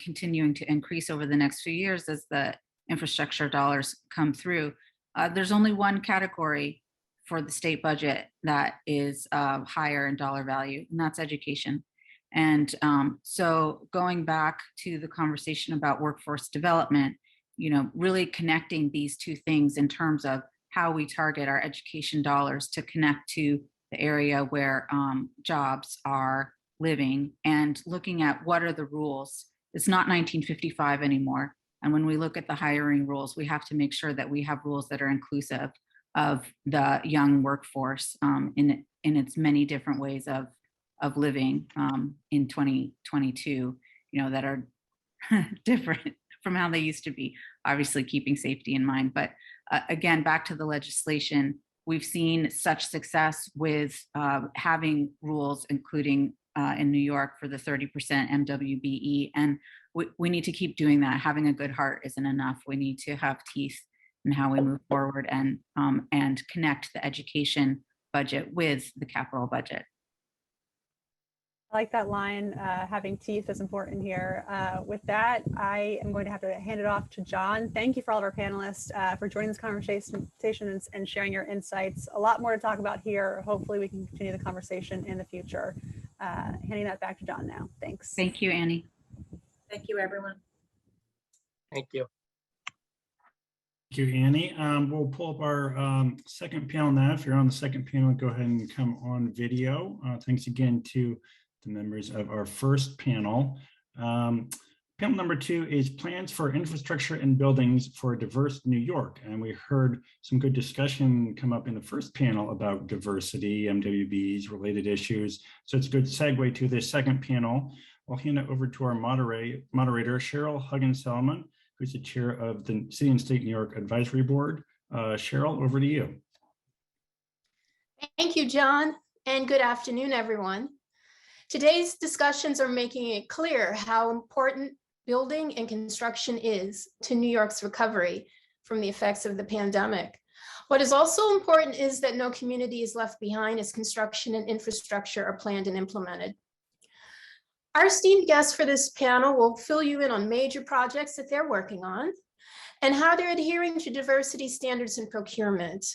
continuing to increase over the next few years as the infrastructure dollars come through. There's only one category for the state budget that is higher in dollar value, and that's education. And so going back to the conversation about workforce development, really connecting these two things in terms of how we target our education dollars to connect to the area where jobs are living, and looking at what are the rules. It's not 1955 anymore. And when we look at the hiring rules, we have to make sure that we have rules that are inclusive of the young workforce in its many different ways of living in 2022, that are different from how they used to be, obviously keeping safety in mind. But again, back to the legislation, we've seen such success with having rules, including in New York for the 30% MWBE. And we need to keep doing that. Having a good heart isn't enough. We need to have teeth in how we move forward and connect the education budget with the capital budget. I like that line, having teeth is important here. With that, I am going to have to hand it off to John. Thank you for all of our panelists for joining this conversation and sharing your insights. A lot more to talk about here. Hopefully we can continue the conversation in the future. Handing that back to John now. Thanks. Thank you, Annie. Thank you, everyone. Thank you. Thank you, Annie. We'll pull up our second panel now. If you're on the second panel, go ahead and come on video. Thanks again to the members of our first panel. Panel number 2 is plans for infrastructure and buildings for a diverse New York. And we heard some good discussion come up in the first panel about diversity, MWBs, related issues. So it's a good segue to this second panel. I'll hand it over to our moderator, Cheryl Huggins-Selman, who's the chair of the City and State New York Advisory Board. Cheryl, over to you. Thank you, John, and good afternoon, everyone. Today's discussions are making it clear how important building and construction is to New York's recovery from the effects of the pandemic. What is also important is that no community is left behind as construction and infrastructure are planned and implemented. Our esteemed guests for this panel will fill you in on major projects that they're working on and how they're adhering to diversity standards in procurement.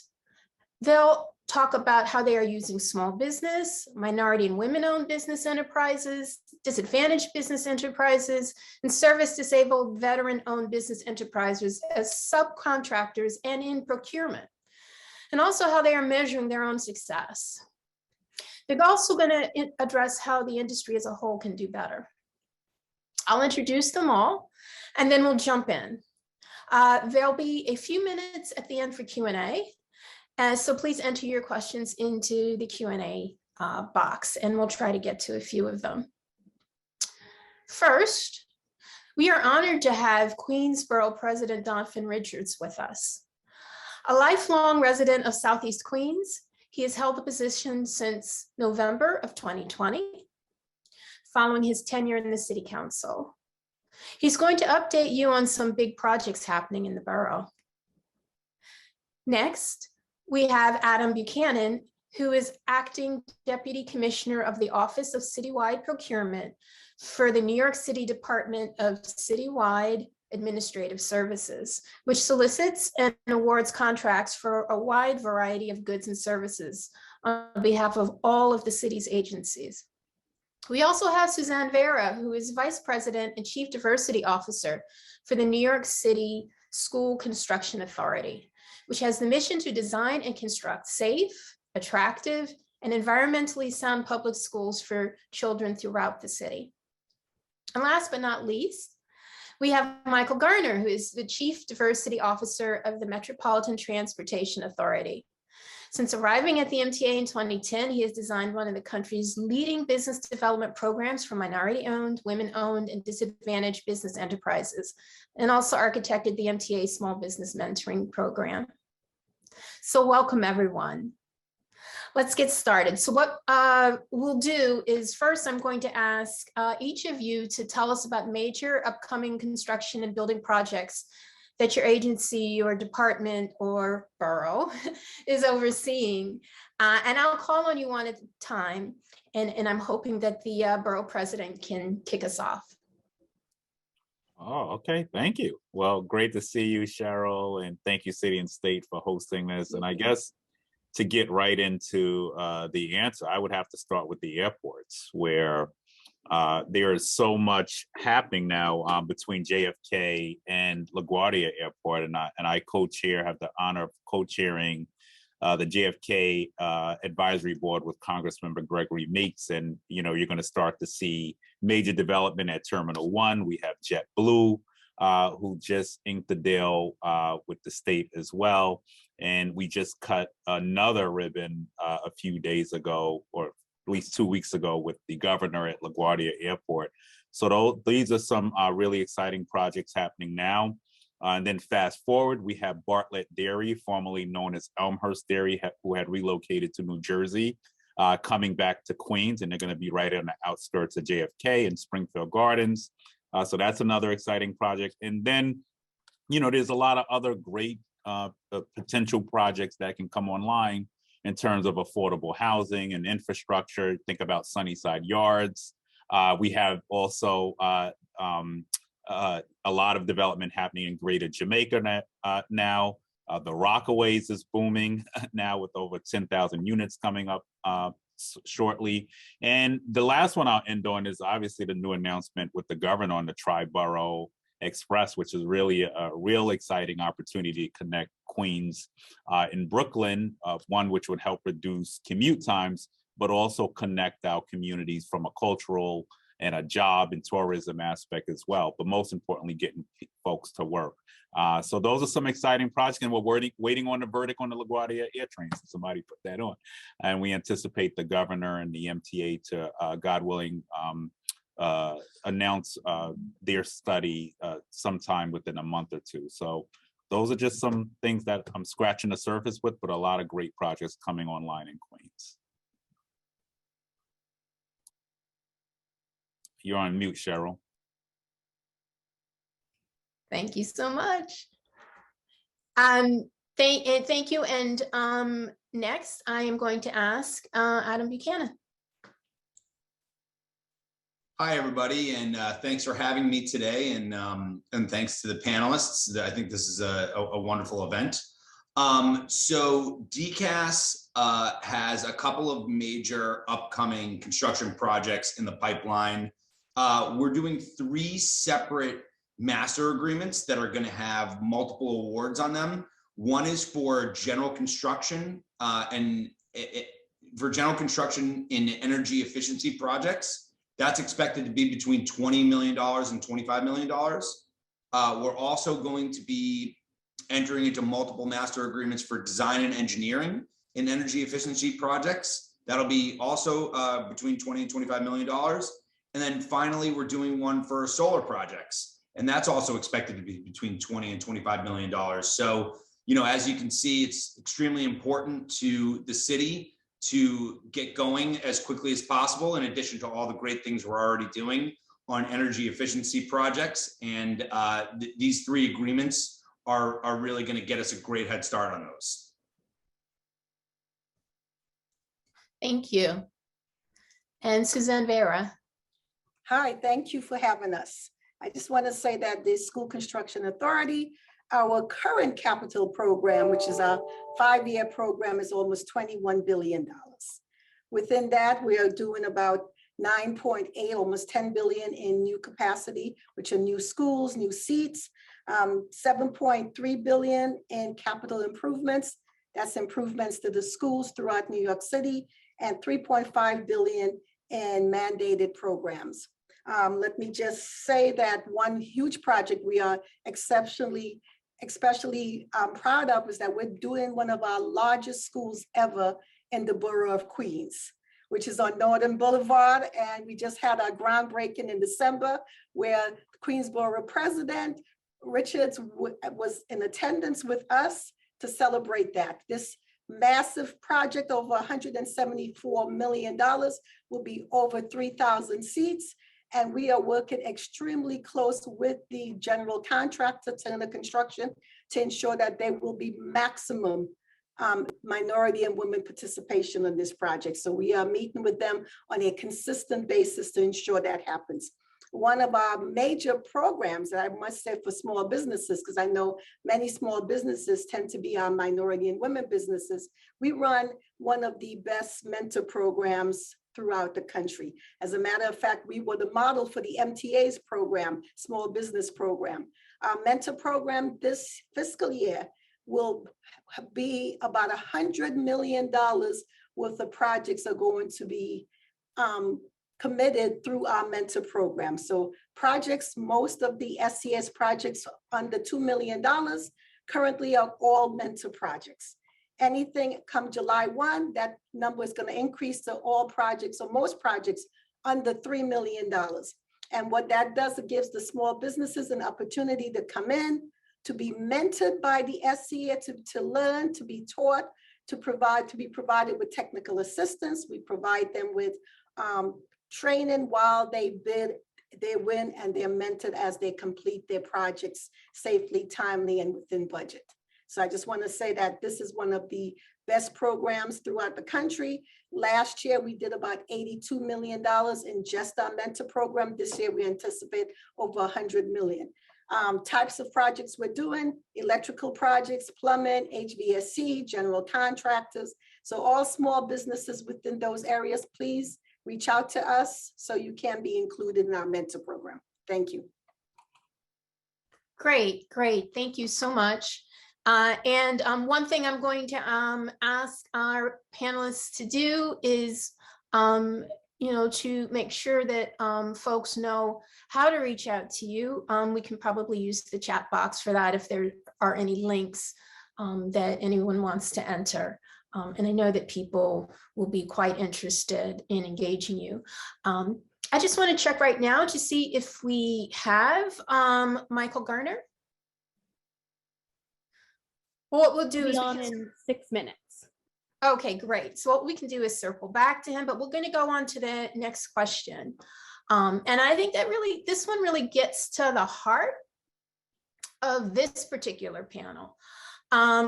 They'll talk about how they are using small business, minority and women-owned business enterprises, disadvantaged business enterprises, and service-disabled veteran-owned business enterprises as subcontractors and in procurement, and also how they are measuring their own success. They're also going to address how the industry as a whole can do better. I'll introduce them all, and then we'll jump in. There'll be a few minutes at the end for Q&A. So please enter your questions into the Q&A box, and we'll try to get to a few of them. First, we are honored to have Queensborough President Donphan Richards with us. A lifelong resident of Southeast Queens, he has held the position since November of 2020, following his tenure in the City Council. He's going to update you on some big projects happening in the borough. Next, we have Adam Buchanan, who is Acting Deputy Commissioner of the Office of Citywide Procurement for the New York City Department of Citywide Administrative Services, which solicits and awards contracts for a wide variety of goods and services on behalf of all of the city's agencies. We also have Suzanne Vera, who is Vice President and Chief Diversity Officer for the New York City School Construction Authority, which has the mission to design and construct safe, attractive, and environmentally sound public schools for children throughout the city. And last but not least, we have Michael Garner, who is the Chief Diversity Officer of the Metropolitan Transportation Authority. Since arriving at the MTA in 2010, he has designed one of the country's leading business development programs for minority-owned, women-owned, and disadvantaged business enterprises, and also architected the MTA Small Business Mentoring Program. So welcome, everyone. Let's get started. So what we'll do is first, I'm going to ask each of you to tell us about major upcoming construction and building projects that your agency, your department, or borough is overseeing. And I'll call on you one at a time. And I'm hoping that the borough president can kick us off. Oh, okay. Thank you. Well, great to see you, Cheryl, and thank you, City and State, for hosting this. And I guess to get right into the answer, I would have to start with the airports, where there is so much happening now between JFK and LaGuardia Airport, and I co-chair, have the honor of co-chairing the JFK advisory board with Congressmember Gregory Meeks, and you're going to start to see major development at Terminal 1. We have JetBlue, who just inked the deal with the state as well, and we just cut another ribbon a few days ago, or at least 2 weeks ago, with the governor at LaGuardia Airport. So these are some really exciting projects happening now. And then fast forward, we have Bartlett Dairy, formerly known as Elmhurst Dairy, who had relocated to New Jersey, coming back to Queens, and they're going to be right on the outskirts of JFK and Springfield Gardens. So that's another exciting project. And then, there's a lot of other great potential projects that can come online in terms of affordable housing and infrastructure. Think about Sunnyside Yards. We have also a lot of development happening in Greater Jamaica now. The Rockaways is booming now with over 10,000 units coming up shortly. And the last one I'll end on is obviously the new announcement with the governor on the Tri-Borough Express, which is really a real exciting opportunity to connect Queens in Brooklyn, one which would help reduce commute times, but also connect our communities from a cultural and a job and tourism aspect as well, but most importantly, getting folks to work. So those are some exciting projects, and we're waiting on the verdict on the LaGuardia Air Train, so somebody put that on. And we anticipate the governor and the MTA to, God willing, announce their study sometime within a month or two. So those are just some things that I'm scratching the surface with, but a lot of great projects coming online in Queens. You're on mute, Cheryl. Thank you so much. Thank you. And next, I am going to ask Adam Buchanan. Hi, everybody, and thanks for having me today, and thanks to the panelists. I think this is a wonderful event. So DCAS has a couple of major upcoming construction projects in the pipeline. We're doing 3 separate master agreements that are going to have multiple awards on them. One is for general construction for general construction in energy efficiency projects. That's expected to be between $20 million and $25 million. We're also going to be entering into multiple master agreements for design and engineering in energy efficiency projects. That'll be also between $20 and $25 million. And then finally, we're doing one for solar projects. And that's also expected to be between $20 and $25 million. So, as you can see, it's extremely important to the city to get going as quickly as possible, in addition to all the great things we're already doing on energy efficiency projects. And these 3 agreements are really going to get us a great head start on those. Thank you. And Suzanne Vera. Hi, thank you for having us. I just want to say that the School Construction Authority, our current capital program, which is a 5-year program, is almost $21 billion. Within that, we are doing about 9.8, almost 10 billion in new capacity, which are new schools, new seats, 7.3 billion in capital improvements. That's improvements to the schools throughout New York City, and 3.5 billion in mandated programs. Let me just say that one huge project we are exceptionally especially proud of is that we're doing one of our largest schools ever in the borough of Queens, which is on Northern Boulevard. And we just had our groundbreaking in December, where Queensborough President Richards was in attendance with us to celebrate that. This massive project, over $174 million, will be over 3,000 seats. And we are working extremely close with the general contractor to the construction to ensure that there will be maximum minority and women participation in this project. So we are meeting with them on a consistent basis to ensure that happens. One of our major programs that I must say for small businesses, because I know many small businesses tend to be our minority and women businesses, we run one of the best mentor programs throughout the country. As a matter of fact, we were the model for the MTA's program, small business program. Our mentor program this fiscal year will be about $100 million worth of projects are going to be committed through our mentor program. So projects, most of the SCS projects under $2 million currently are all mentor projects. Anything come July 1, that number is going to increase to all projects or most projects under $3 million. And what that does, it gives the small businesses an opportunity to come in, to be mentored by the SCA, to learn, to be taught, to be provided with technical assistance. We provide them with training while they bid, they win, and they're mentored as they complete their projects safely, timely, and within budget. So I just want to say that this is one of the best programs throughout the country. Last year, we did about $82 million in just our mentor program. This year, we anticipate over $100 million. Types of projects we're doing: electrical projects, plumbing, HVAC, general contractors. So all small businesses within those areas, please reach out to us so you can be included in our mentor program. Thank you. Great, great. Thank you so much. And one thing I'm going to ask our panelists to do is, to make sure that folks know how to reach out to you. We can probably use the chat box for that if there are any links that anyone wants to enter. And I know that people will be quite interested in engaging you. I just want to check right now to see if we have Michael Garner. What we'll do is on in 6 minutes. Okay, great. So what we can do is circle back to him, but we're going to go on to the next question. And I think that this one really gets to the heart of this particular panel,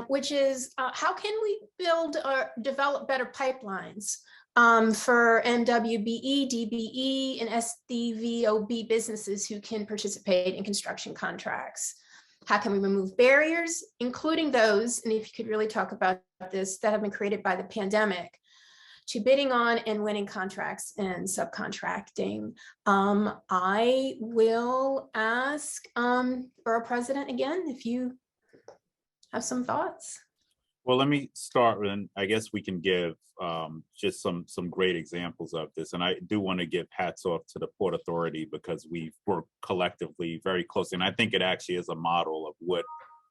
which is how can we build or develop better pipelines for MWBE, DBE, and SDVOB businesses who can participate in construction contracts? How can we remove barriers, including those, and if you could really talk about this, that have been created by the pandemic, to bidding on and winning contracts and subcontracting? I will ask Borough President again, if you have some thoughts. Well, let me start, and I guess we can give just some great examples of this. And I do want to give hats off to the Port Authority because we've worked collectively very closely. And I think it actually is a model of what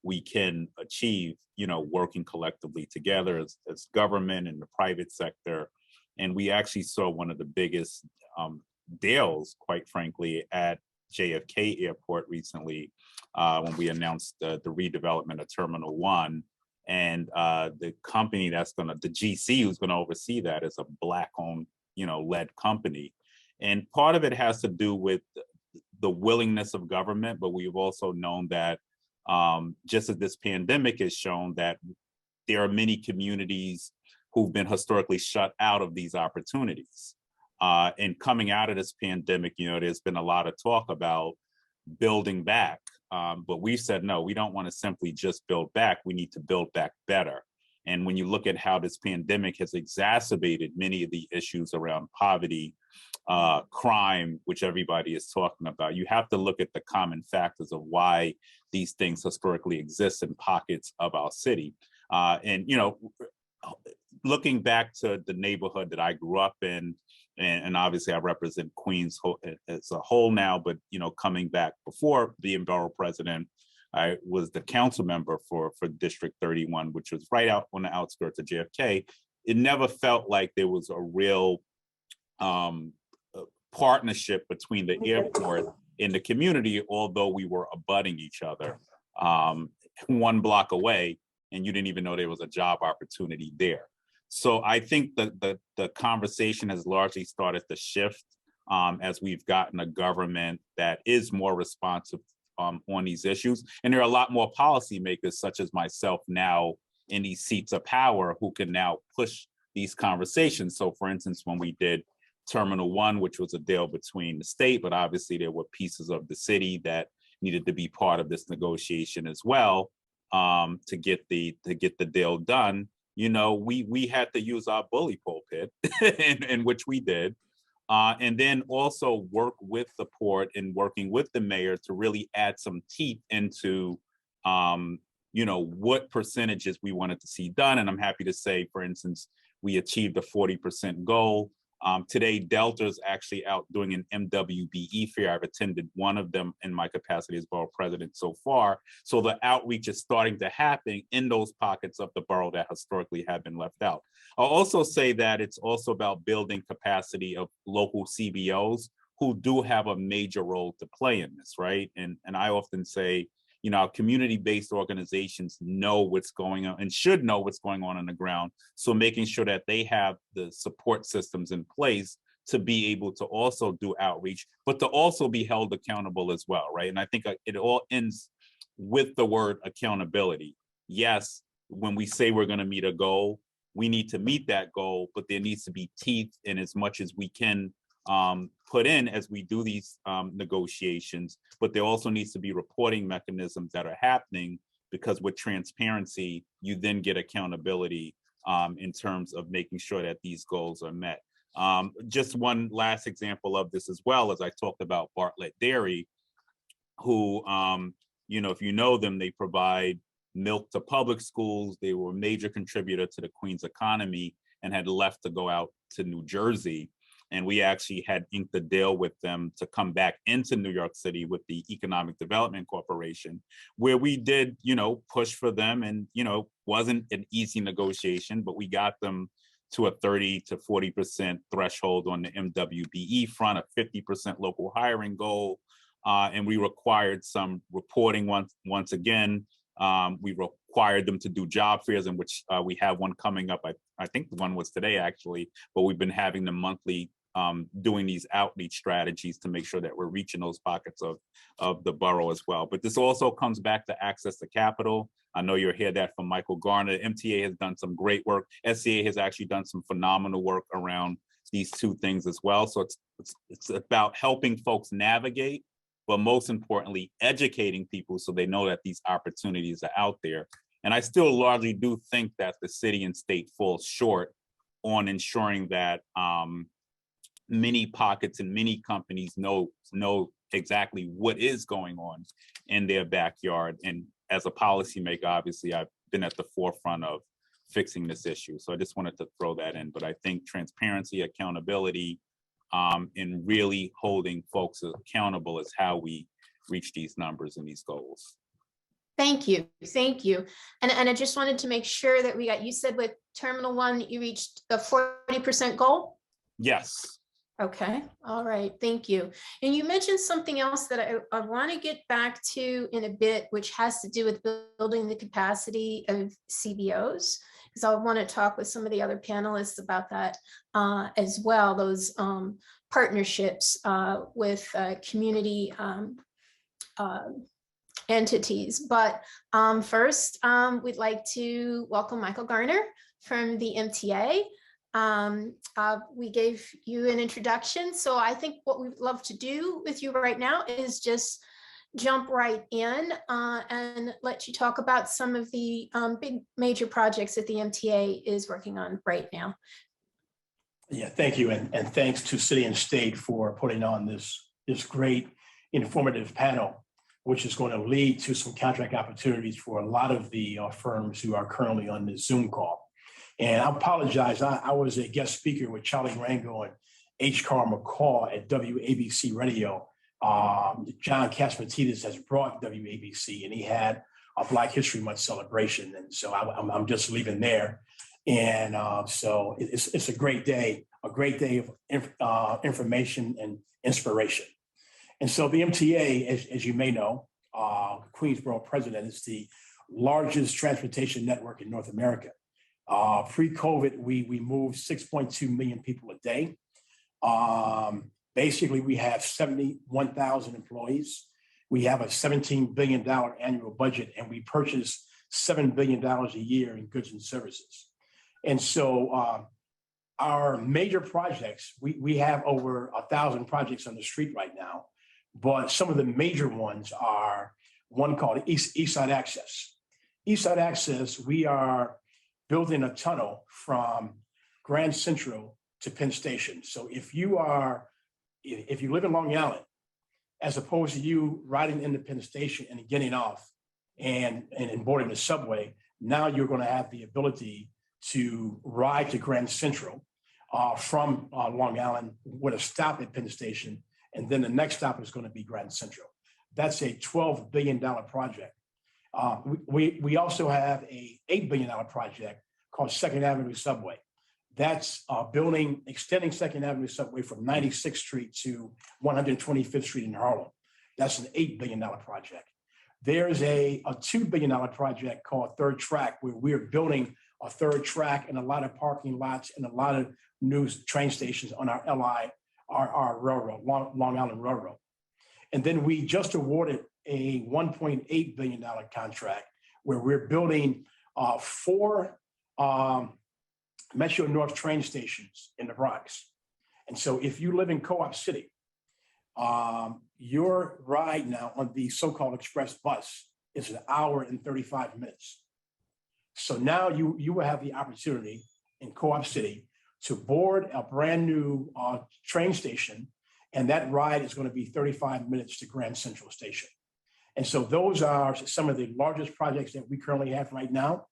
we can achieve, working collectively together as government and the private sector. And we actually saw one of the biggest deals, quite frankly, at JFK Airport recently when we announced the redevelopment of Terminal 1. And the company the GC who's going to oversee that is a Black-owned, led company. And part of it has to do with the willingness of government, but we've also known that just as this pandemic has shown that there are many communities who've been historically shut out of these opportunities. And coming out of this pandemic, there's been a lot of talk about building back. But we've said, no, we don't want to simply just build back. We need to build back better. And when you look at how this pandemic has exacerbated many of the issues around poverty, crime, which everybody is talking about, you have to look at the common factors of why these things historically exist in pockets of our city. And looking back to the neighborhood that I grew up in, and obviously I represent Queens as a whole now, but coming back before being borough president, I was the council member for District 31, which was right out on the outskirts of JFK. It never felt like there was a real partnership between the airport and the community, although we were abutting each other 1 block away, and you didn't even know there was a job opportunity there. So I think that the conversation has largely started to shift as we've gotten a government that is more responsive on these issues. And there are a lot more policymakers such as myself now in these seats of power who can now push these conversations. So for instance, when we did Terminal 1, which was a deal between the state, but obviously there were pieces of the city that needed to be part of this negotiation as well to get the deal done. You know, we had to use our bully pulpit, in which we did, and then also work with the port and working with the mayor to really add some teeth into, you know, what percentages we wanted to see done. And I'm happy to say, for instance, we achieved a 40% goal. Today, Delta is actually out doing an MWBE fair. I've attended one of them in my capacity as borough president so far. So the outreach is starting to happen in those pockets of the borough that historically have been left out. I'll also say that it's also about building capacity of local CBOs who do have a major role to play in this, right? And I often say, you know, our community-based organizations know what's going on and should know what's going on the ground. So making sure that they have the support systems in place to be able to also do outreach, but to also be held accountable as well, right? And I think it all ends with the word accountability. Yes, when we say we're gonna meet a goal, we need to meet that goal, but there needs to be teeth in as much as we can put in as we do these negotiations, but there also needs to be reporting mechanisms that are happening, because with transparency, you then get accountability in terms of making sure that these goals are met. Just one last example of this as well, as I talked about Bartlett Dairy, who, you know, if you know them, they provide milk to public schools. They were a major contributor to the Queens economy and had left to go out to New Jersey. And we actually had inked a deal with them to come back into New York City with the Economic Development Corporation, where we did, you know, push for them. And, you know, wasn't an easy negotiation, but we got them to a 30 to 40% threshold on the MWBE front, a 50% local hiring goal. And we required some reporting once again. We required them to do job fairs, in which we have one coming up. I think the one was today actually, but we've been having them monthly doing these outreach strategies to make sure that we're reaching those pockets of the borough as well. But this also comes back to access to capital. I know you'll hear that from Michael Garner. MTA has done some great work. SCA has actually done some phenomenal work around these two things as well. So it's about helping folks navigate, but most importantly, educating people so they know that these opportunities are out there. And I still largely do think that the city and state falls short on ensuring that many pockets and many companies know exactly what is going on in their backyard. And as a policymaker, obviously, I've been at the forefront of fixing this issue. So I just wanted to throw that in. But I think transparency, accountability, and really holding folks accountable is how we reach these numbers and these goals. Thank you. Thank you. And I just wanted to make sure that you said with Terminal 1, you reached the 40% goal? Yes. Okay. All right. Thank you. And you mentioned something else that I want to get back to in a bit, which has to do with building the capacity of CBOs, because I want to talk with some of the other panelists about that as well, those partnerships with community entities. But first, we'd like to welcome Michael Garner from the MTA. We gave you an introduction, so I think what we'd love to do with you right now is just jump right in and let you talk about some of the big major projects that the MTA is working on right now. Yeah, thank you, and thanks to City and State for putting on this great informative panel, which is going to lead to some contract opportunities for a lot of the firms who are currently on the Zoom call. And I apologize, I was a guest speaker with Charlie Rango and H. Carl McCall at WABC Radio John Catsimatidis has brought WABC, and he had a Black History Month celebration. And so I'm just leaving there. And so it's a great day of information and inspiration. And so the MTA, as you may know, Queensboro President, is the largest transportation network in North America. Pre-COVID, we moved 6.2 million people a day. Basically, we have 71,000 employees. We have a $17 billion annual budget, and we purchase $7 billion a year in goods and services. And so our major projects, we have over 1,000 projects on the street right now, but some of the major ones are one called East Side Access. East Side Access, we are building a tunnel from Grand Central to Penn Station. So if you live in Long Island, as opposed to you riding into Penn Station and getting off and boarding the subway, now you're going to have the ability to ride to Grand Central from Long Island with a stop at Penn Station, and then the next stop is going to be Grand Central. That's a $12 billion project. We also have a $8 billion project called Second Avenue Subway. That's extending Second Avenue Subway from 96th Street to 125th Street in Harlem. That's an $8 billion project. There's a $2 billion project called Third Track, where we're building a third track and a lot of parking lots and a lot of new train stations on our railroad, Long Island Railroad. And then we just awarded a $1.8 billion contract where we're building 4 Metro North train stations in the Bronx. And so if you live in Co-op City, your ride now on the so-called express bus is 1 hour and 35 minutes. So now you will have the opportunity in Co-op City to board a brand new train station, and that ride is going to be 35 minutes to Grand Central Station. And so those are some of the largest projects that we currently have right now.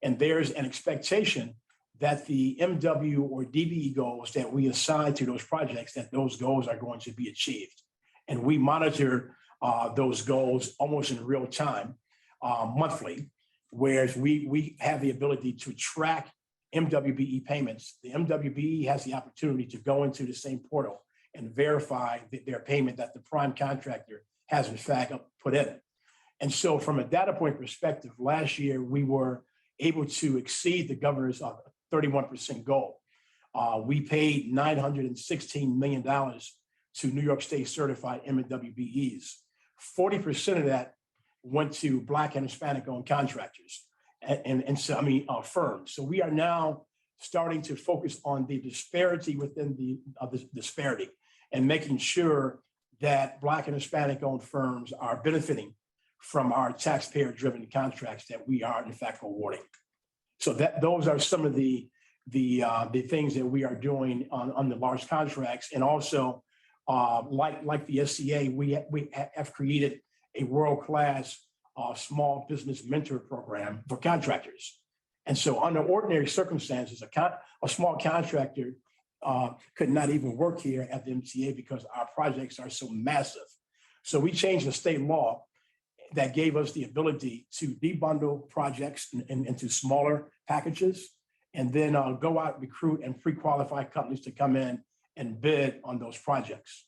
And there's an expectation that the MW or DBE goals that we assign to those projects, that those goals are going to be achieved. And we monitor those goals almost in real time, monthly, whereas we have the ability to track MWBE payments. The MWBE has the opportunity to go into the same portal and verify their payment that the prime contractor has in fact put in. And so from a data point perspective, last year we were able to exceed the governor's 31% goal. We paid $916 million to New York State certified MWBEs. 40% of that went to Black and Hispanic owned contractors and firms. So we are now starting to focus on the disparity within the disparity and making sure that Black and Hispanic owned firms are benefiting from our taxpayer driven contracts that we are in fact awarding. So those are some of the things that we are doing on the large contracts. And also like the SCA, we have created a world-class small business mentor program for contractors. And so under ordinary circumstances, a small contractor could not even work here at the MTA because our projects are so massive. So we changed the state law that gave us the ability to debundle projects into smaller packages and then go out, recruit and pre-qualify companies to come in and bid on those projects.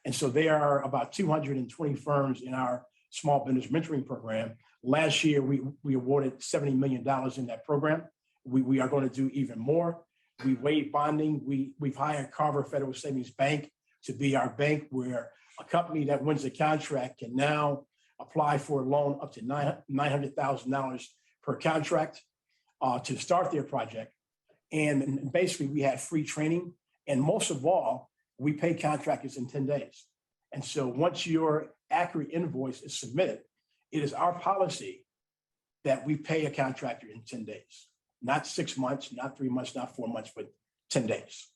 And so there are about 220 firms in our small business mentoring program. Last year, we awarded $70 million in that program. We are going to do even more. We waived bonding. We've hired Carver Federal Savings Bank to be our bank, where a company that wins the contract can now apply for a loan up to $900,000 per contract to start their project. And basically, we have free training. And most of all, we pay contractors in 10 days. And so once your accurate invoice is submitted, it is our policy that we pay a contractor in 10 days, not 6 months, not 3 months, not 4 months, but 10 days.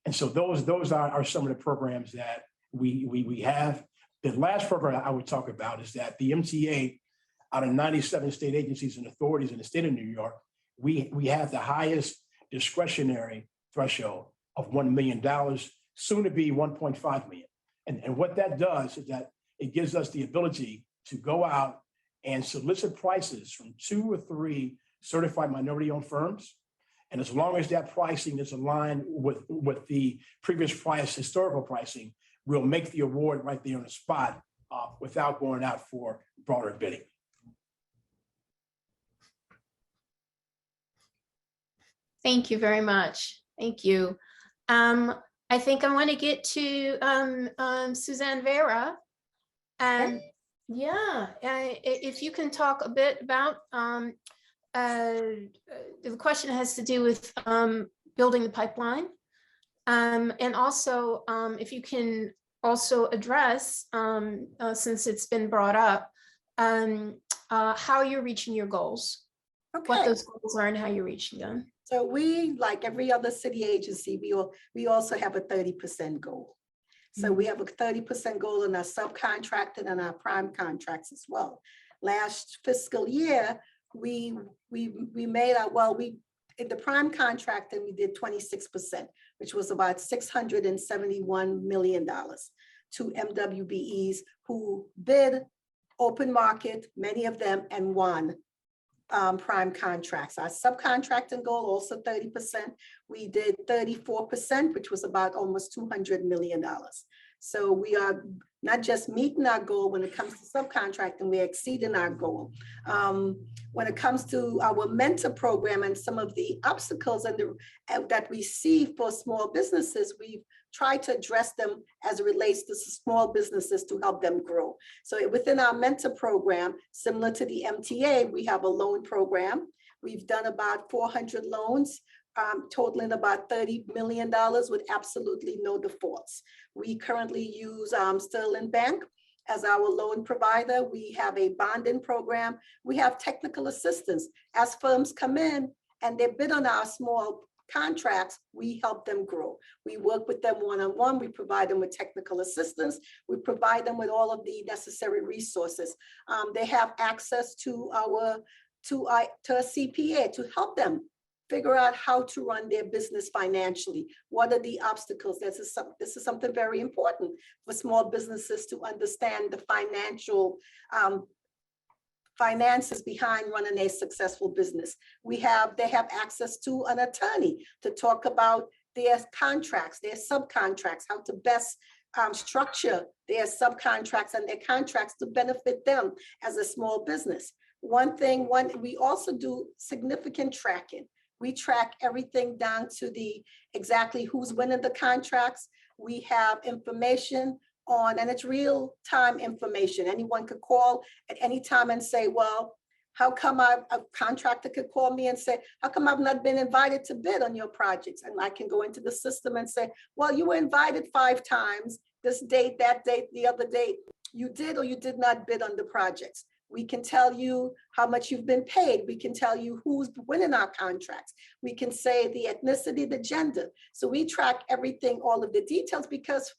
And so those are some of the programs that we have. The last program I would talk about is that the MTA, out of 97 state agencies and authorities in the state of New York, we have the highest discretionary threshold of $1 million, soon to be $1.5 million. And what that does is that it gives us the ability to go out and solicit prices from 2 or 3 certified minority-owned firms. And as long as that pricing is aligned with the previous price, historical pricing, we'll make the award right there on the spot without going out for broader bidding. Thank you very much. Thank you. I think I want to get to Suzanne Vera. And yeah, if you can talk a bit about, the question has to do with building the pipeline. And also, if you can also address, since it's been brought up, how you're reaching your goals, what those goals are and how you're reaching them. So we, like every other city agency, we also have a 30% goal. So we have a 30% goal in our subcontracted and our prime contracts as well. Last fiscal year, we made our, in the prime contract, and we did 26%, which was about $671 million to MWBEs who bid open market, many of them, and won prime contracts. Our subcontracting goal, also 30%. We did 34%, which was about almost $200 million. So we are not just meeting our goal when it comes to subcontracting, we're exceeding our goal. When it comes to our mentor program and some of the obstacles that we see for small businesses, we've tried to address them as it relates to small businesses to help them grow. So within our mentor program, similar to the MTA, we have a loan program. We've done about 400 loans, totaling about $30 million with absolutely no defaults. We currently use Sterling Bank as our loan provider. We have a bonding program. We have technical assistance. As firms come in and they bid on our small contracts, we help them grow. We work with them one-on-one. We provide them with technical assistance. We provide them with all of the necessary resources. They have access to a CPA to help them figure out how to run their business financially. What are the obstacles? This is something very important for small businesses to understand the finances behind running a successful business. They have access to an attorney to talk about their contracts, their subcontracts, how to best structure their subcontracts and their contracts to benefit them as a small business. We also do significant tracking. We track everything down to exactly who's winning the contracts. We have information on, and it's real-time information. Anyone could call at any time and say, well, how come a contractor could call me and say, how come I've not been invited to bid on your projects? And I can go into the system and say, well, you were invited 5 times, this date, that date, the other date. You did or you did not bid on the projects. We can tell you how much you've been paid. We can tell you who's winning our contracts. We can say the ethnicity, the gender. So we track everything, all of the details, because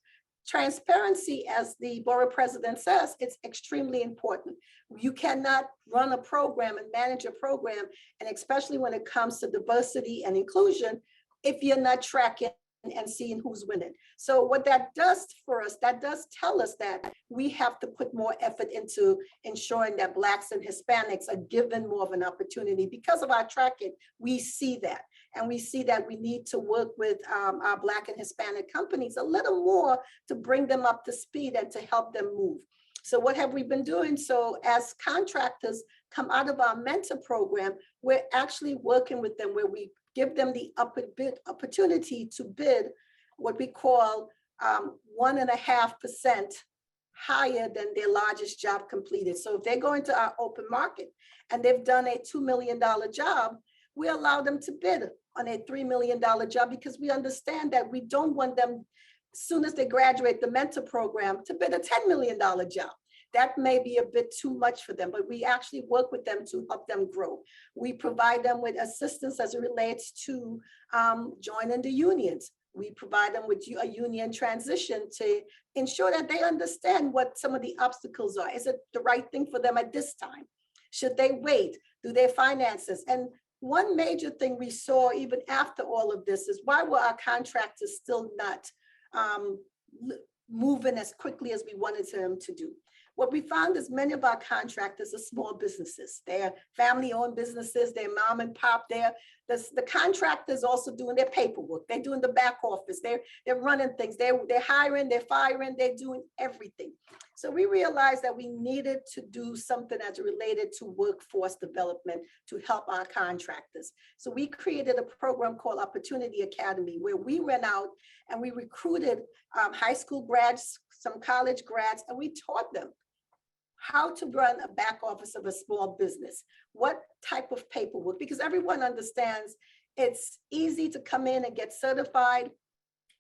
transparency, as the borough president says, it's extremely important. You cannot run a program and manage a program, and especially when it comes to diversity and inclusion, if you're not tracking and seeing who's winning. So what that does for us, that does tell us that we have to put more effort into ensuring that Blacks and Hispanics are given more of an opportunity. Because of our tracking, we see that. And we see that we need to work with our Black and Hispanic companies a little more to bring them up to speed and to help them move. So what have we been doing? So as contractors come out of our mentor program, we're actually working with them where we give them the opportunity to bid what we call 1.5% higher than their largest job completed. So if they go into our open market and they've done a $2 million job, we allow them to bid on a $3 million job, because we understand that we don't want them, as soon as they graduate the mentor program, to bid a $10 million job. That may be a bit too much for them, but we actually work with them to help them grow. We provide them with assistance as it relates to joining the unions. We provide them with a union transition to ensure that they understand what some of the obstacles are. Is it the right thing for them at this time? Should they wait? Do their finances? And one major thing we saw even after all of this is, why were our contractors still not moving as quickly as we wanted them to do. What we found is many of our contractors are small businesses. They're family-owned businesses, they're mom and pop. The contractors also doing their paperwork. They're doing the back office. They're running things. They're hiring, they're firing, they're doing everything. So we realized that we needed to do something as related to workforce development to help our contractors. So we created a program called Opportunity Academy, where we went out and we recruited high school grads, some college grads, and we taught them how to run a back office of a small business, what type of paperwork, because everyone understands it's easy to come in and get certified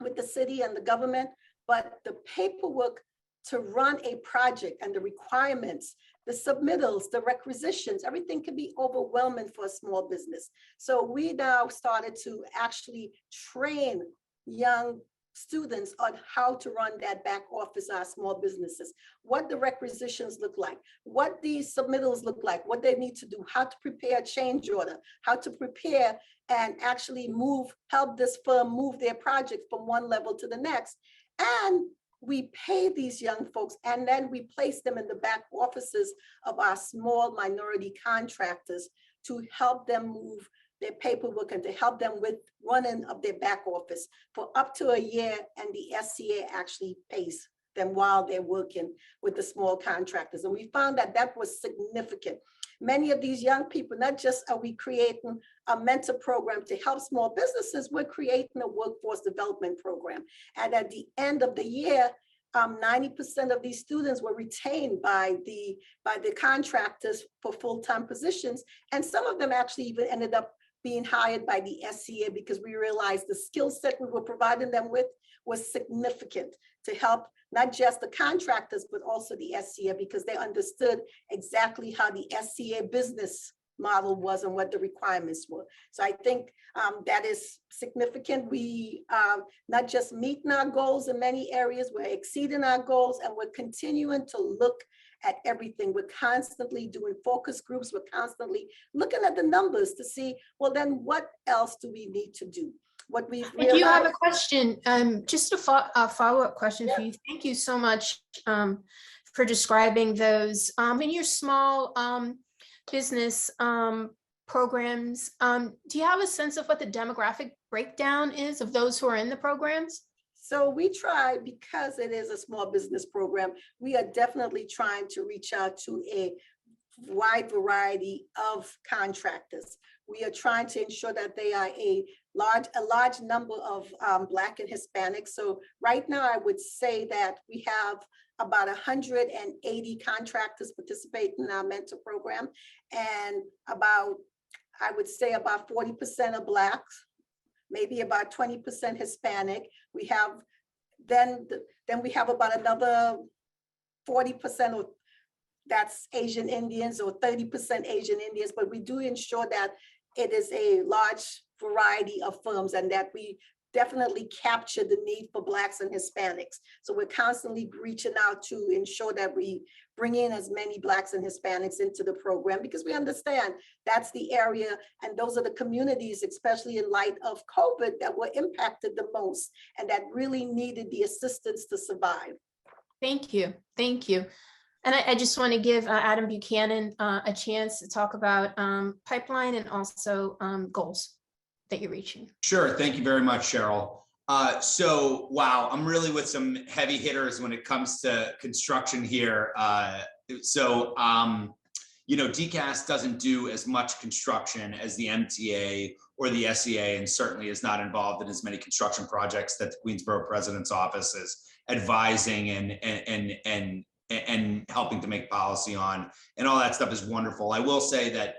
with the city and the government, but the paperwork to run a project and the requirements, the submittals, the requisitions, everything can be overwhelming for a small business. So we now started to actually train young students on how to run that back office, our small businesses, what the requisitions look like, what these submittals look like, what they need to do, how to prepare a change order, how to prepare and actually help this firm move their project from one level to the next. And we pay these young folks, and then we place them in the back offices of our small minority contractors to help them move their paperwork and to help them with running of their back office for up to a year, and the SCA actually pays them while they're working with the small contractors. And we found that that was significant. Many of these young people, not just are we creating a mentor program to help small businesses, we're creating a workforce development program. And at the end of the year, 90% of these students were retained by the contractors for full-time positions. And some of them actually even ended up being hired by the SCA because we realized the skill set we were providing them with was significant to help not just the contractors, but also the SCA, because they understood exactly how the SCA business model was and what the requirements were. So I think that is significant. We not just meeting our goals in many areas, we're exceeding our goals, and we're continuing to look at everything. We're constantly doing focus groups. We're constantly looking at the numbers to see, well, then what else do we need to do? What we've realized. I do have a question, just a follow-up question for you. Thank you so much for describing those. In your small business programs, do you have a sense of what the demographic breakdown is of those who are in the programs? So we try, because it is a small business program, we are definitely trying to reach out to a wide variety of contractors. We are trying to ensure that they are a large number of Black and Hispanic. So right now, I would say that we have about 180 contractors participating in our mentor program, and I would say about 40% are Blacks, maybe about 20% Hispanic. We have then we have about another 40% of that's Asian Indians, or 30% Asian Indians, but we do ensure that it is a large variety of firms and that we definitely capture the need for Blacks and Hispanics. So we're constantly reaching out to ensure that we bring in as many Blacks and Hispanics into the program, because we understand that's the area and those are the communities, especially in light of COVID, that were impacted the most and that really needed the assistance to survive. Thank you. Thank you. And I just want to give Adam Buchanan a chance to talk about pipeline and also goals that you're reaching. Sure. Thank you very much, Cheryl. So, wow, I'm really with some heavy hitters when it comes to construction here. DCAS doesn't do as much construction as the MTA or the SEA, and certainly is not involved in as many construction projects that the Queensborough President's Office is advising and helping to make policy on, and all that stuff is wonderful. I will say that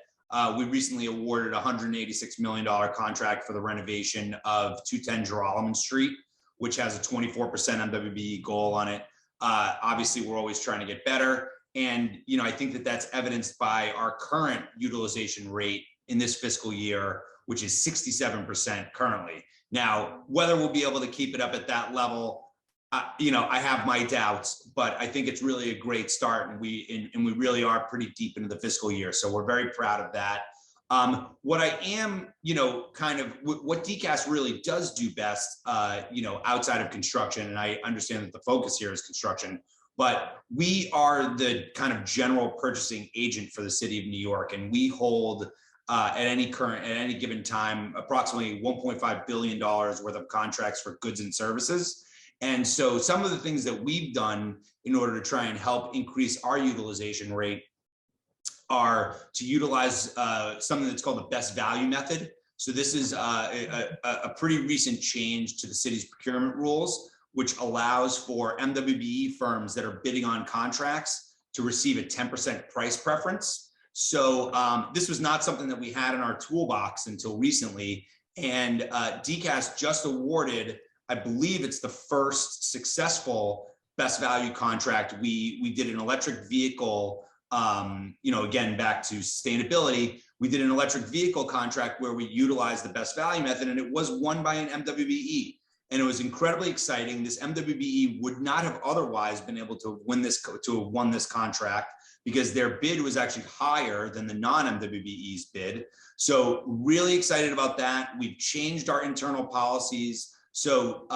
we recently awarded a $186 million contract for the renovation of 210 Geralman Street, which has a 24% MWBE goal on it. Obviously, we're always trying to get better. And, I think that that's evidenced by our current utilization rate in this fiscal year, which is 67% currently. Now, whether we'll be able to keep it up at that level, I have my doubts, but I think it's really a great start, and we really are pretty deep into the fiscal year. So we're very proud of that. What I am, kind of what DCAS really does do best, outside of construction, and I understand that the focus here is construction, but we are the kind of general purchasing agent for the city of New York, and we hold at any given time approximately $1.5 billion worth of contracts for goods and services. And so some of the things that we've done in order to try and help increase our utilization rate are to utilize something that's called the best value method. So this is a pretty recent change to the city's procurement rules, which allows for MWBE firms that are bidding on contracts to receive a 10% price preference. So this was not something that we had in our toolbox until recently. And DCAS just awarded, I believe it's the first successful best value contract. We did an electric vehicle, again, back to sustainability. We did an electric vehicle contract where we utilized the best value method, and it was won by an MWBE. And it was incredibly exciting. This MWBE would not have otherwise been able to have won this contract because their bid was actually higher than the non-MWBE's bid. So really excited about that. We've changed our internal policies. So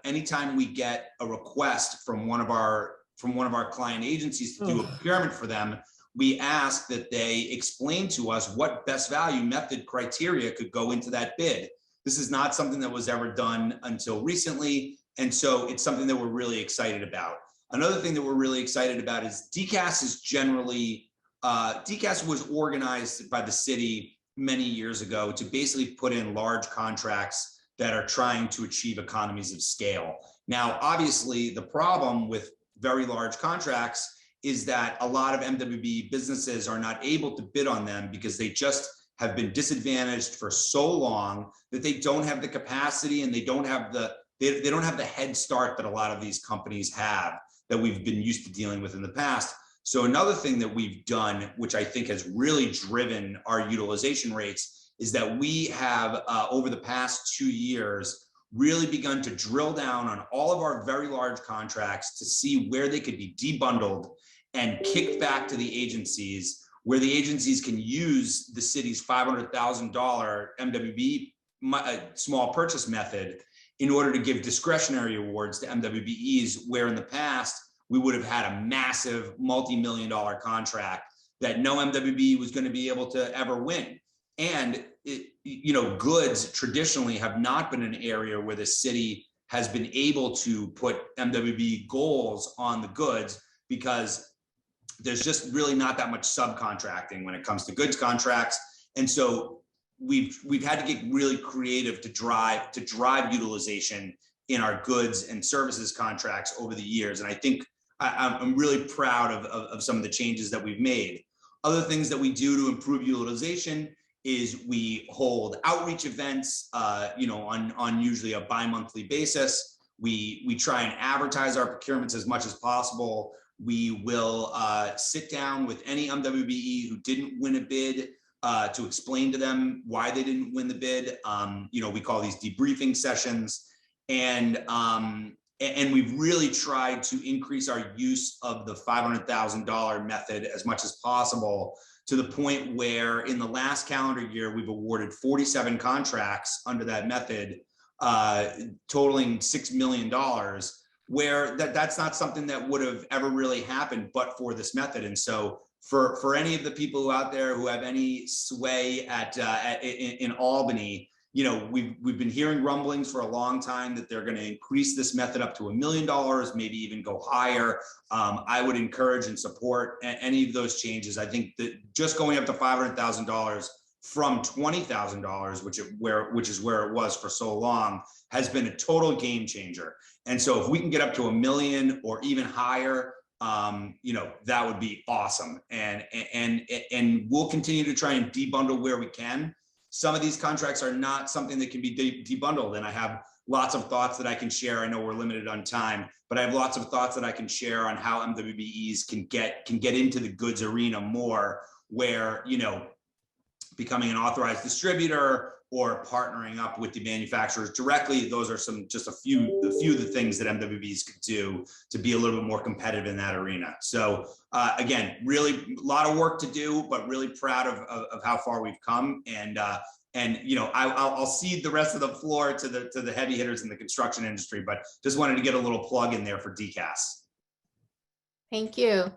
anytime we get a request from one of our client agencies to do a procurement for them, we ask that they explain to us what best value method criteria could go into that bid. This is not something that was ever done until recently. And so it's something that we're really excited about. Another thing that we're really excited about is DCAS is generally, DCAS was organized by the city many years ago to basically put in large contracts that are trying to achieve economies of scale. Now, obviously, the problem with very large contracts is that a lot of MWB businesses are not able to bid on them because they just have been disadvantaged for so long that they don't have the capacity and they don't have the head start that a lot of these companies have that we've been used to dealing with in the past. So another thing that we've done, which I think has really driven our utilization rates, is that we have over the past 2 years really begun to drill down on all of our very large contracts to see where they could be debundled and kicked back to the agencies, where the agencies can use the city's $500,000 MWB small purchase method in order to give discretionary awards to MWBEs, where in the past we would have had a massive multi-million-dollar contract that no MWBE was going to be able to ever win. And goods traditionally have not been an area where the city has been able to put MWBE goals on the goods because there's just really not that much subcontracting when it comes to goods contracts. And so we've had to get really creative to drive utilization in our goods and services contracts over the years. And I think I'm really proud of some of the changes that we've made. Other things that we do to improve utilization is we hold outreach events, on usually a bi-monthly basis. We try and advertise our procurements as much as possible. We will sit down with any MWBE who didn't win a bid to explain to them why they didn't win the bid. We call these debriefing sessions, and we've really tried to increase our use of the $500,000 method as much as possible, to the point where in the last calendar year, we've awarded 47 contracts under that method, totaling $6 million, where that's not something that would have ever really happened but for this method. And so for any of the people out there who have any sway in Albany, we've been hearing rumblings for a long time that they're going to increase this method up to $1 million, maybe even go higher. I would encourage and support any of those changes. I think that just going up to $500,000 from $20,000, which is where it was for so long, has been a total game changer. And so if we can get up to $1 million or even higher, that would be awesome. And we'll continue to try and debundle where we can. Some of these contracts are not something that can be debundled, and I have lots of thoughts that I can share. I know we're limited on time, but I have lots of thoughts that I can share on how MWBEs can get into the goods arena more, where becoming an authorized distributor or partnering up with the manufacturers directly. Those are just a few of the things that MWBs could do to be a little bit more competitive in that arena. So again, really a lot of work to do, but really proud of how far we've come. And you know, I'll cede the rest of the floor to the heavy hitters in the construction industry, but just wanted to get a little plug in there for DCAS. Thank you.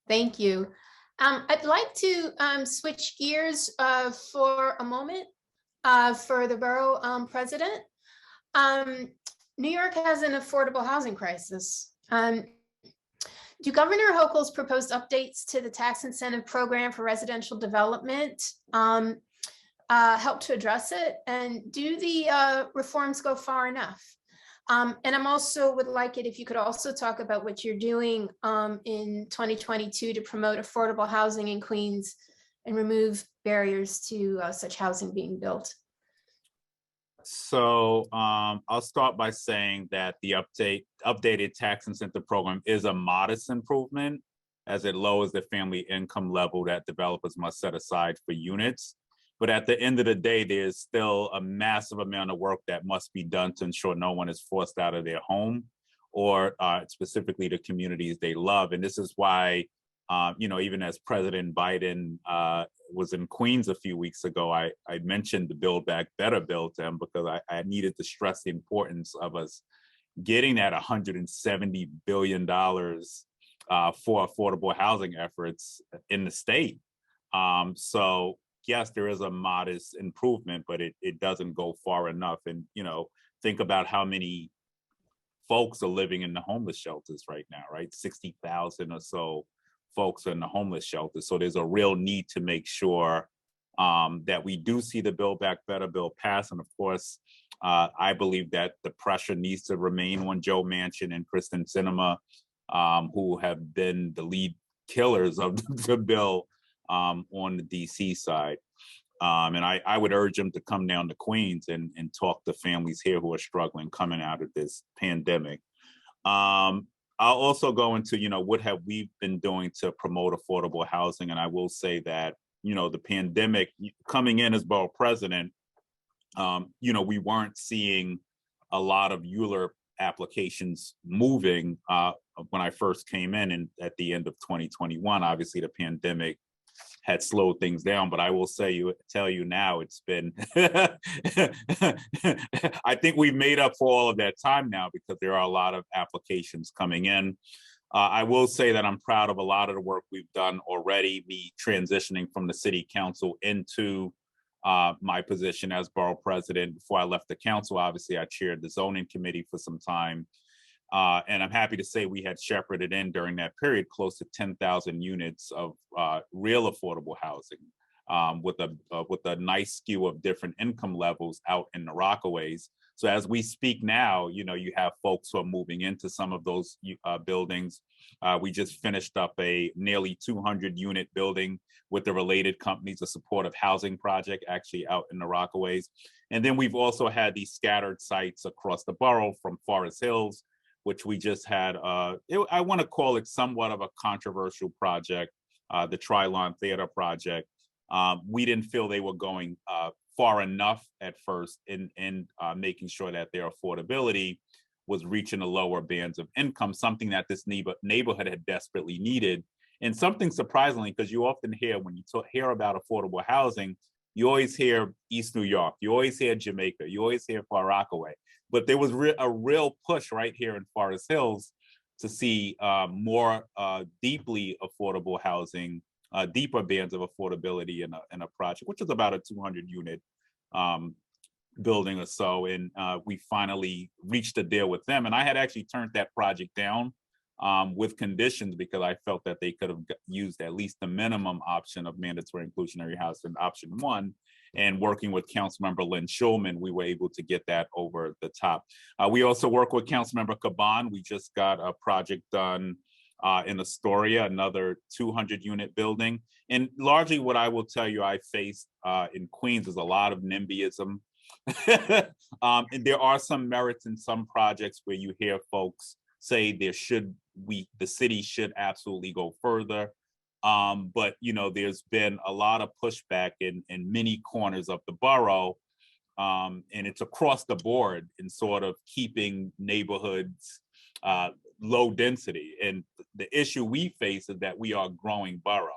Thank you. I'd like to switch gears for a moment for the borough president. New York has an affordable housing crisis. Do Governor Hochul's proposed updates to the tax incentive program for residential development help to address it? And do the reforms go far enough? And I'm also would like it if you could also talk about what you're doing in 2022 to promote affordable housing in Queens and remove barriers to such housing being built. So I'll start by saying that the updated tax incentive program is a modest improvement, as it lowers the family income level that developers must set aside for units. But at the end of the day, there's still a massive amount of work that must be done to ensure no one is forced out of their home, or specifically the communities they love. And this is why, you know, even as President Biden was in Queens a few weeks ago, I mentioned the Build Back Better bill to him, because I needed to stress the importance of us getting that $170 billion for affordable housing efforts in the state. So yes, there is a modest improvement, but it doesn't go far enough. And, you know, think about how many folks are living in the homeless shelters right now, right? 60,000 or so folks are in the homeless shelters. So there's a real need to make sure that we do see the Build Back Better bill pass. And of course, I believe that the pressure needs to remain on Joe Manchin and Kristen Sinema, who have been the lead killers of the bill on the DC side. And I would urge them to come down to Queens and talk to families here who are struggling coming out of this pandemic. I'll also go into, you know, what have we been doing to promote affordable housing? And I will say that, you know, the pandemic coming in as borough president, you know, we weren't seeing a lot of ULURP applications moving when I first came in, and at the end of 2021. Obviously, the pandemic had slowed things down, but I will tell you now, it's been, I think we've made up for all of that time now, because there are a lot of applications coming in. I will say that I'm proud of a lot of the work we've done already, me transitioning from the city council into my position as borough president. Before I left the council, obviously I chaired the zoning committee for some time. And I'm happy to say we had shepherded in during that period close to 10,000 units of real affordable housing, with a nice skew of different income levels out in the Rockaways. So as we speak now, you know, you have folks who are moving into some of those buildings. We just finished up a nearly 200 unit building with the related companies, a supportive housing project actually out in the Rockaways. And then we've also had these scattered sites across the borough, from Forest Hills, which we just had, I want to call it somewhat of a controversial project, the Trilon Theater project. We didn't feel they were going far enough at first in making sure that their affordability was reaching the lower bands of income, something that this neighborhood had desperately needed. And something surprisingly, because you often hear, when you hear about affordable housing, you always hear East New York, you always hear Jamaica, you always hear Far Rockaway. But there was a real push right here in Forest Hills to see more deeply affordable housing, deeper bands of affordability in a project, which is about a 200 unit building or so. And we finally reached a deal with them. And I had actually turned that project down with conditions, because I felt that they could have used at least the minimum option of mandatory inclusionary housing, option one. And working with Councilmember Lynn Schulman, we were able to get that over the top. We also work with Councilmember Kavanagh. We just got a project done in Astoria, another 200 unit building. And largely what I will tell you I faced in Queens is a lot of NIMBYism. And there are some merits in some projects where you hear folks say the city should absolutely go further. But, there's been a lot of pushback in many corners of the borough. And it's across the board in sort of keeping neighborhoods low density. And the issue we face is that we are a growing borough.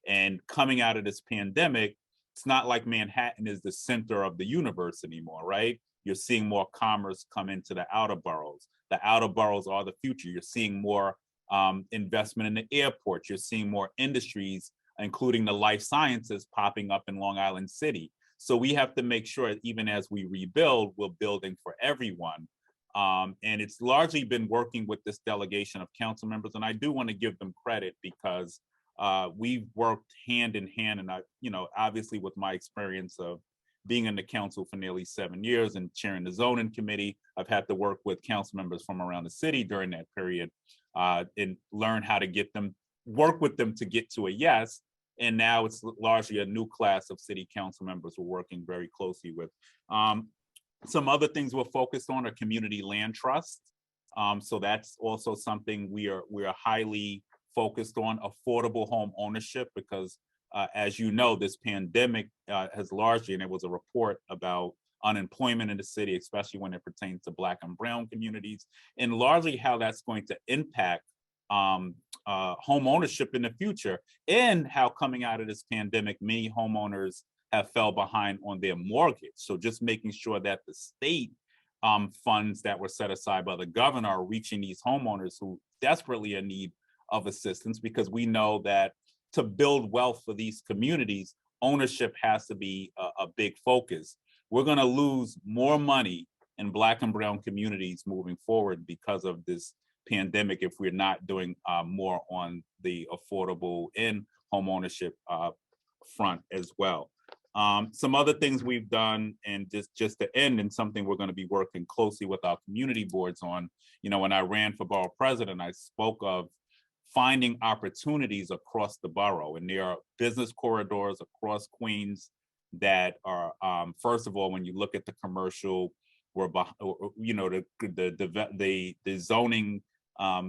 And coming out of this pandemic, it's not like Manhattan is the center of the universe anymore, right? You're seeing more commerce come into the outer boroughs. The outer boroughs are the future. You're seeing more investment in the airports. You're seeing more industries, including the life sciences, popping up in Long Island City. So we have to make sure, even as we rebuild, we're building for everyone. And it's largely been working with this delegation of council members. And I do want to give them credit because we've worked hand in hand. And obviously with my experience of being in the council for nearly 7 years and chairing the zoning committee, I've had to work with council members from around the city during that period and learn how to work with them to get to a yes. And now it's largely a new class of city council members we're working very closely with. Some other things we're focused on are community land trusts. So that's also something we are highly focused on, affordable home ownership, because as you know, this pandemic has largely, and it was a report about unemployment in the city, especially when it pertains to Black and brown communities, and largely how that's going to impact home ownership in the future, and how coming out of this pandemic, many homeowners have fell behind on their mortgage. So just making sure that the state funds that were set aside by the governor are reaching these homeowners who desperately in need of assistance, because we know that to build wealth for these communities, ownership has to be a big focus. We're going to lose more money in Black and brown communities moving forward because of this pandemic if we're not doing more on the affordable and home ownership front as well. Some other things we've done, and just to end, and something we're going to be working closely with our community boards on, when I ran for borough president, I spoke of finding opportunities across the borough, and there are business corridors across Queens that are, first of all, when you look at the commercial, the zoning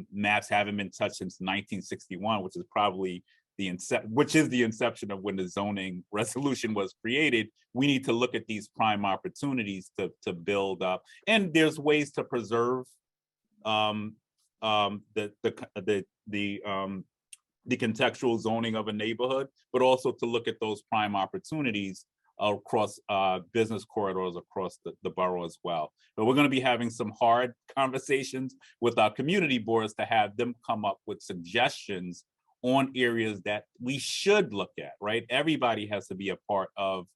maps haven't been touched since 1961, which is probably the inception of when the zoning resolution was created. We need to look at these prime opportunities to build up, and there's ways to preserve the contextual zoning of a neighborhood, but also to look at those prime opportunities across business corridors across the borough as well. But we're going to be having some hard conversations with our community boards to have them come up with suggestions on areas that we should look at, right? Everybody has to be a part of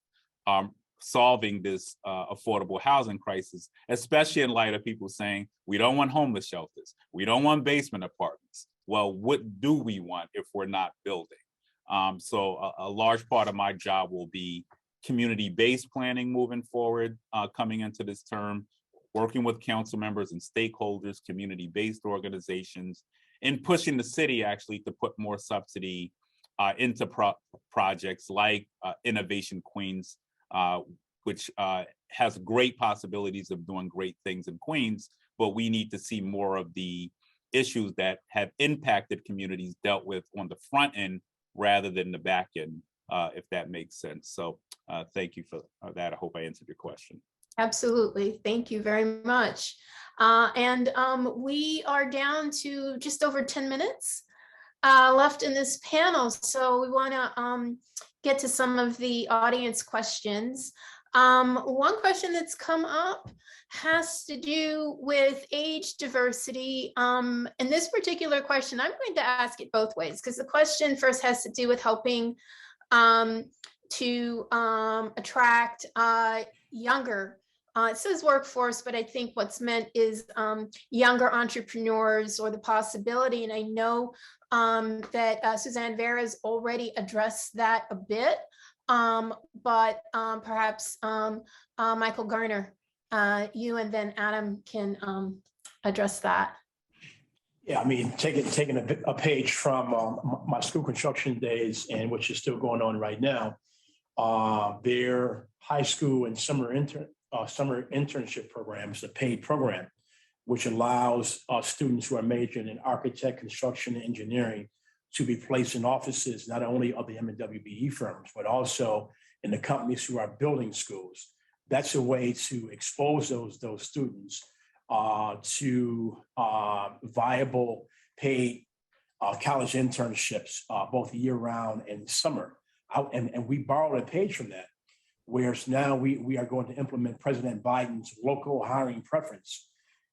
solving this affordable housing crisis, especially in light of people saying, we don't want homeless shelters, we don't want basement apartments. Well, what do we want if we're not building? So a large part of my job will be community-based planning moving forward, coming into this term, working with council members and stakeholders, community-based organizations, and pushing the city actually to put more subsidy into projects like Innovation Queens, which has great possibilities of doing great things in Queens, but we need to see more of the issues that have impacted communities dealt with on the front end rather than the back end, if that makes sense. So thank you for that. I hope I answered your question. Absolutely. Thank you very much. We are down to just over 10 minutes left in this panel. So we want to get to some of the audience questions. One question that's come up has to do with age diversity. And this particular question, I'm going to ask it both ways, because the question first has to do with helping to attract younger, it says workforce, but I think what's meant is younger entrepreneurs, or the possibility. And I know that Suzanne Vera's already addressed that a bit, but perhaps Michael Garner, you and then Adam can address that. Yeah, I mean, taking a page from my school construction days, and which is still going on right now, their high school and summer internship program is a paid program, which allows students who are majoring in architect, construction, and engineering to be placed in offices, not only of the MWBE firms, but also in the companies who are building schools. That's a way to expose those students to viable paid college internships, both year round and summer. And we borrowed a page from that, whereas now we are going to implement President Biden's local hiring preference.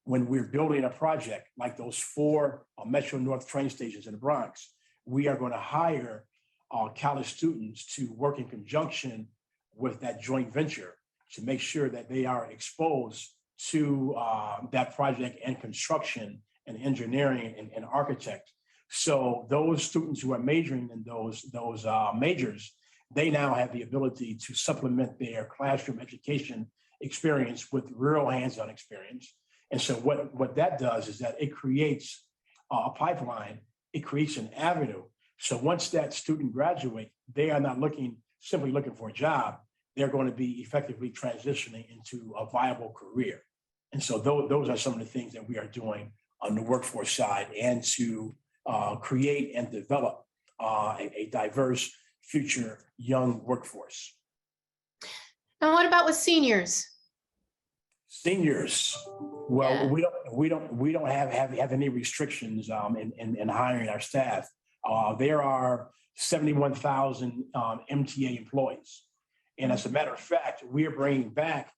When we're building a project like those 4 Metro North train stations in the Bronx, we are going to hire college students to work in conjunction with that joint venture to make sure that they are exposed to that project and construction and engineering and architect. So those students who are majoring in those majors, they now have the ability to supplement their classroom education experience with real hands-on experience. And so what that does is that it creates a pipeline, it creates an avenue. So once that student graduates, they are not simply looking for a job, they're going to be effectively transitioning into a viable career. And so those are some of the things that we are doing on the workforce side, and to create and develop a diverse future young workforce. And what about with seniors? Seniors, well, Yeah. we don't have any restrictions in hiring our staff. There are 71,000 MTA employees, and as a matter of fact, we are bringing back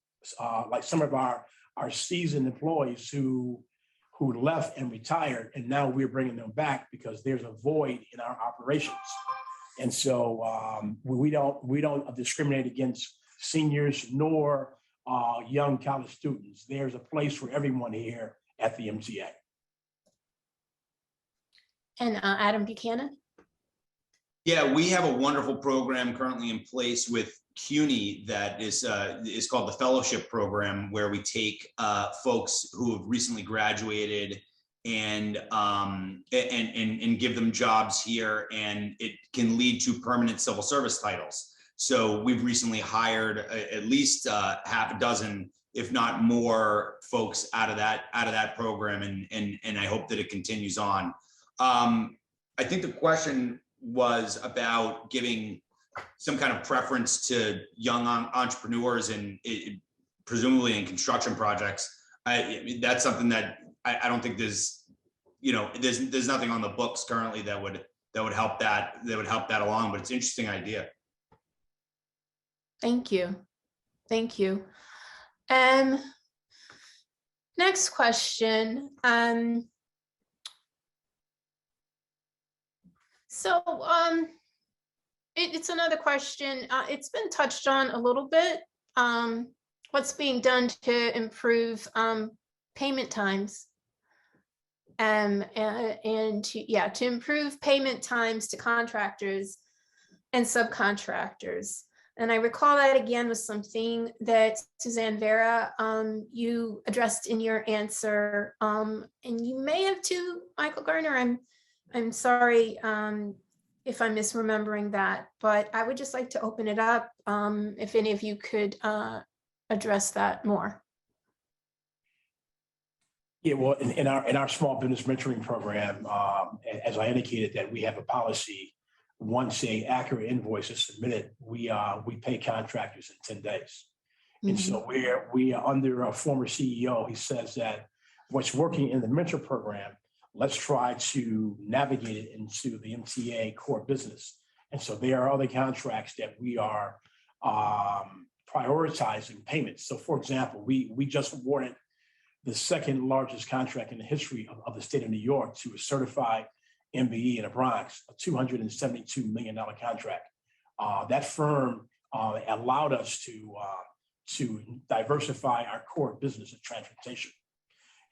like some of our seasoned employees who left and retired, and now we're bringing them back because there's a void in our operations. And so we don't discriminate against seniors nor young college students. There's a place for everyone here at the MTA. And Adam Buchanan? Yeah, we have a wonderful program currently in place with CUNY that is called the Fellowship Program, where we take folks who have recently graduated and give them jobs here, and it can lead to permanent civil service titles. So we've recently hired at least half a dozen, if not more, folks out of that program, and I hope that it continues on. I think the question was about giving some kind of preference to young entrepreneurs and presumably in construction projects. That's something that I don't think there's nothing on the books currently that would help that along, but it's an interesting idea. Thank you. Next question. It's another question. It's been touched on a little bit. What's being done to improve payment times, and to improve payment times to contractors and subcontractors. And I recall that again was something that Suzanne Vera, you addressed in your answer, and you may have too, Michael Garner. I'm sorry if I'm misremembering that, but I would just like to open it up if any of you could address that more. Yeah, well, in our small business mentoring program, as I indicated, that we have a policy. Once an accurate invoice is submitted, we pay contractors in 10 days. Mm-hmm. And so we are under a former CEO. He says that what's working in the mentor program, let's try to navigate it into the MTA core business. And so there are other contracts that we are prioritizing payments. So for example, we just awarded the second largest contract in the history of the state of New York to a certified MBE in the Bronx, a $272 million contract. That firm allowed us to diversify our core business of transportation.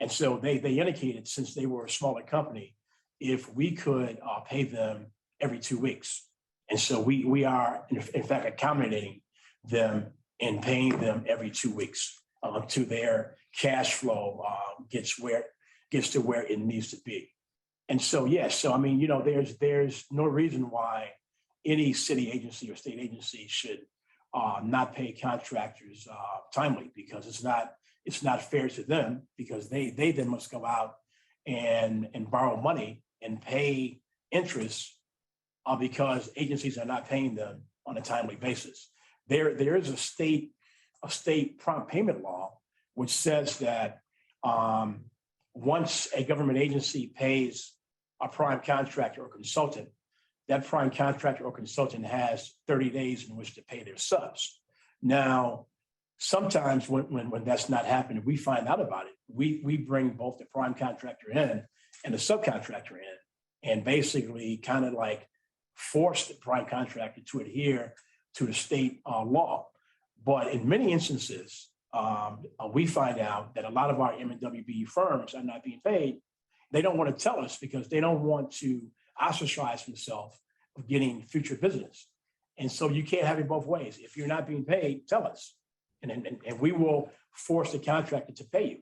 And so they indicated, since they were a smaller company, if we could pay them every 2 weeks. And so we are, in fact, accommodating them and paying them every 2 weeks to their cash flow gets to where it needs to be. And so, yes, so I mean, there's no reason why any city agency or state agency should not pay contractors timely, because it's not fair to them, because they then must go out and borrow money and pay interest because agencies are not paying them on a timely basis. There is a state prompt payment law which says that once a government agency pays a prime contractor or consultant, that prime contractor or consultant has 30 days in which to pay their subs. Now, sometimes when that's not happening, we find out about it. We bring both the prime contractor in and the subcontractor in, and basically kind of like force the prime contractor to adhere to the state law. But in many instances, we find out that a lot of our M&WB firms are not being paid. They don't want to tell us because they don't want to ostracize themselves of getting future business. And so you can't have it both ways. If you're not being paid, tell us. And we will force the contractor to pay you.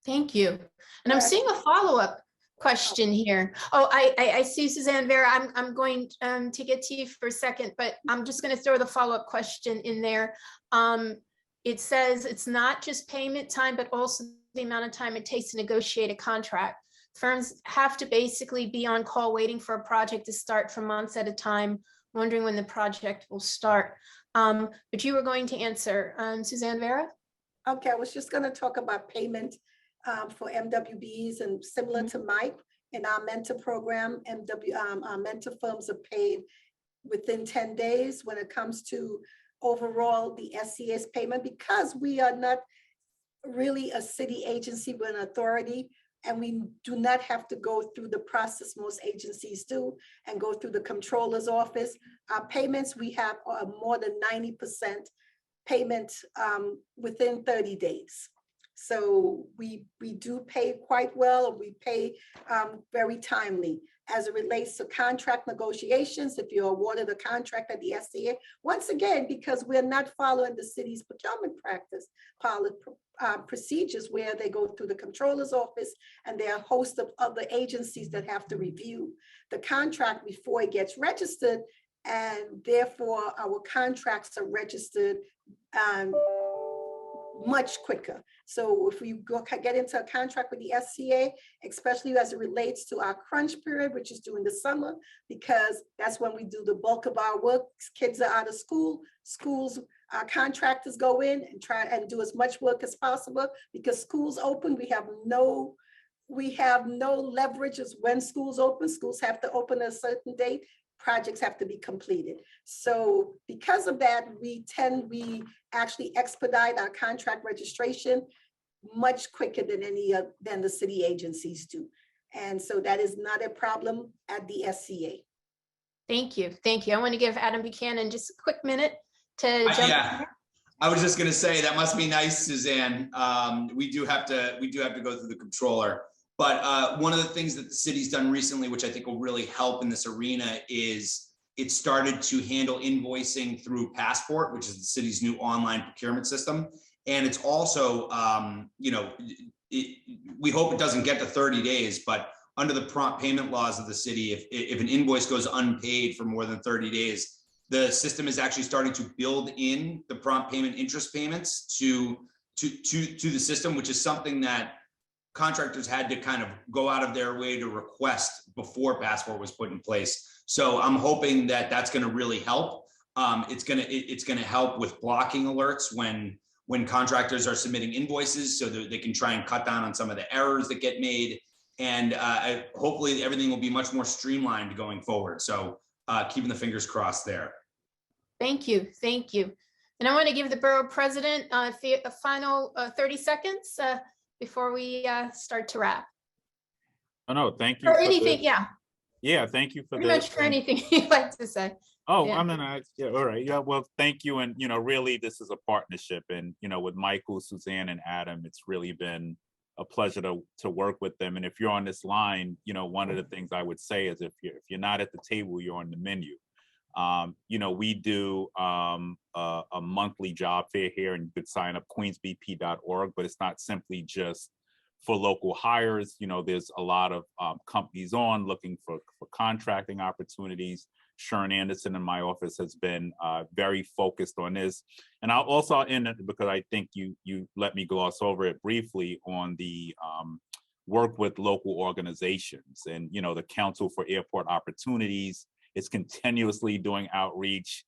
Thank you. And I'm seeing a follow-up question here. Oh, I see Suzanne Vera. I'm going to get to you for a second, but I'm just going to throw the follow-up question in there. It says it's not just payment time, but also the amount of time it takes to negotiate a contract. Firms have to basically be on call waiting for a project to start for months at a time, wondering when the project will start. But you were going to answer, Suzanne Vera? Okay, I was just going to talk about payment for MWBs, and similar to Mike, in our mentor program, our mentor firms are paid within 10 days when it comes to overall the SCA's payment, because we are not really a city agency, we're an authority, and we do not have to go through the process most agencies do and go through the controller's office. Our payments, we have more than 90% payment within 30 days. So we do pay quite well, and we pay very timely. As it relates to contract negotiations, if you're awarded a contract at the SCA, once again, because we're not following the city's procurement practice procedures, where they go through the controller's office, and there are a host of other agencies that have to review the contract before it gets registered, and therefore our contracts are registered much quicker. So if we get into a contract with the SCA, especially as it relates to our crunch period, which is during the summer, because that's when we do the bulk of our work. Kids are out of school, our contractors go in and try and do as much work as possible, because schools open, we have no leverage as when schools open. Schools have to open at a certain date. Projects have to be completed. So because of that, we actually expedite our contract registration much quicker than the city agencies do. And so that is not a problem at the SCA. Thank you. Thank you. I want to give Adam Buchanan just a quick minute to jump. Yeah, I was just going to say that must be nice, Suzanne. We do have to go through the controller. But one of the things that the city's done recently, which I think will really help in this arena, is it started to handle invoicing through Passport, which is the city's new online procurement system. And it's also, we hope it doesn't get to 30 days, but under the prompt payment laws of the city, if an invoice goes unpaid for more than 30 days, the system is actually starting to build in the prompt payment interest payments to the system, which is something that contractors had to kind of go out of their way to request before Passport was put in place. So I'm hoping that that's going to really help. It's going to help with blocking alerts when contractors are submitting invoices, so that they can try and cut down on some of the errors that get made. And hopefully everything will be much more streamlined going forward. So keeping the fingers crossed there. Thank you. Thank you. And I want to give the borough president a final 30 seconds before we start to wrap. Oh, no, thank you. Or anything, yeah. Yeah, thank you for Pretty much for anything you'd like to say. Oh, Yeah. yeah, all right. Yeah, well, thank you. And, really, this is a partnership. And, with Michael, Suzanne, and Adam, it's really been a pleasure to work with them. And if you're on this line, one of the things I would say is if you're not at the table, you're on the menu. We do a monthly job fair here, and you could sign up queensbp.org, but it's not simply just for local hires. There's a lot of companies on looking for contracting opportunities. Sharon Anderson in my office has been very focused on this. And I'll also end it because I think you let me gloss over it briefly on the work with local organizations. And, the Council for Airport Opportunities is continuously doing outreach.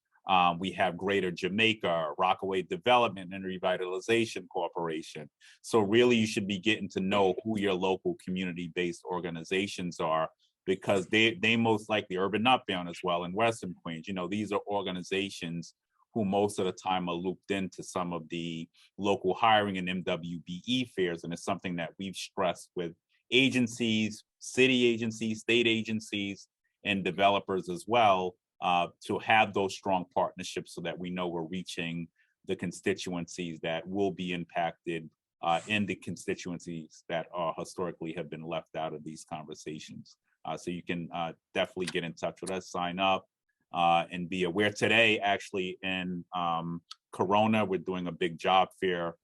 We have Greater Jamaica, Rockaway Development and Revitalization Corporation. So really you should be getting to know who your local community-based organizations are, because they most likely, Urban Upbound as well in Western Queens, these are organizations who most of the time are looped into some of the local hiring and MWBE fairs. And it's something that we've stressed with agencies, city agencies, state agencies, and developers as well, to have those strong partnerships so that we know we're reaching the constituencies that will be impacted and the constituencies that historically have been left out of these conversations. So you can definitely get in touch with us, sign up, and be aware. Today, actually in Corona, we're doing a big job fair,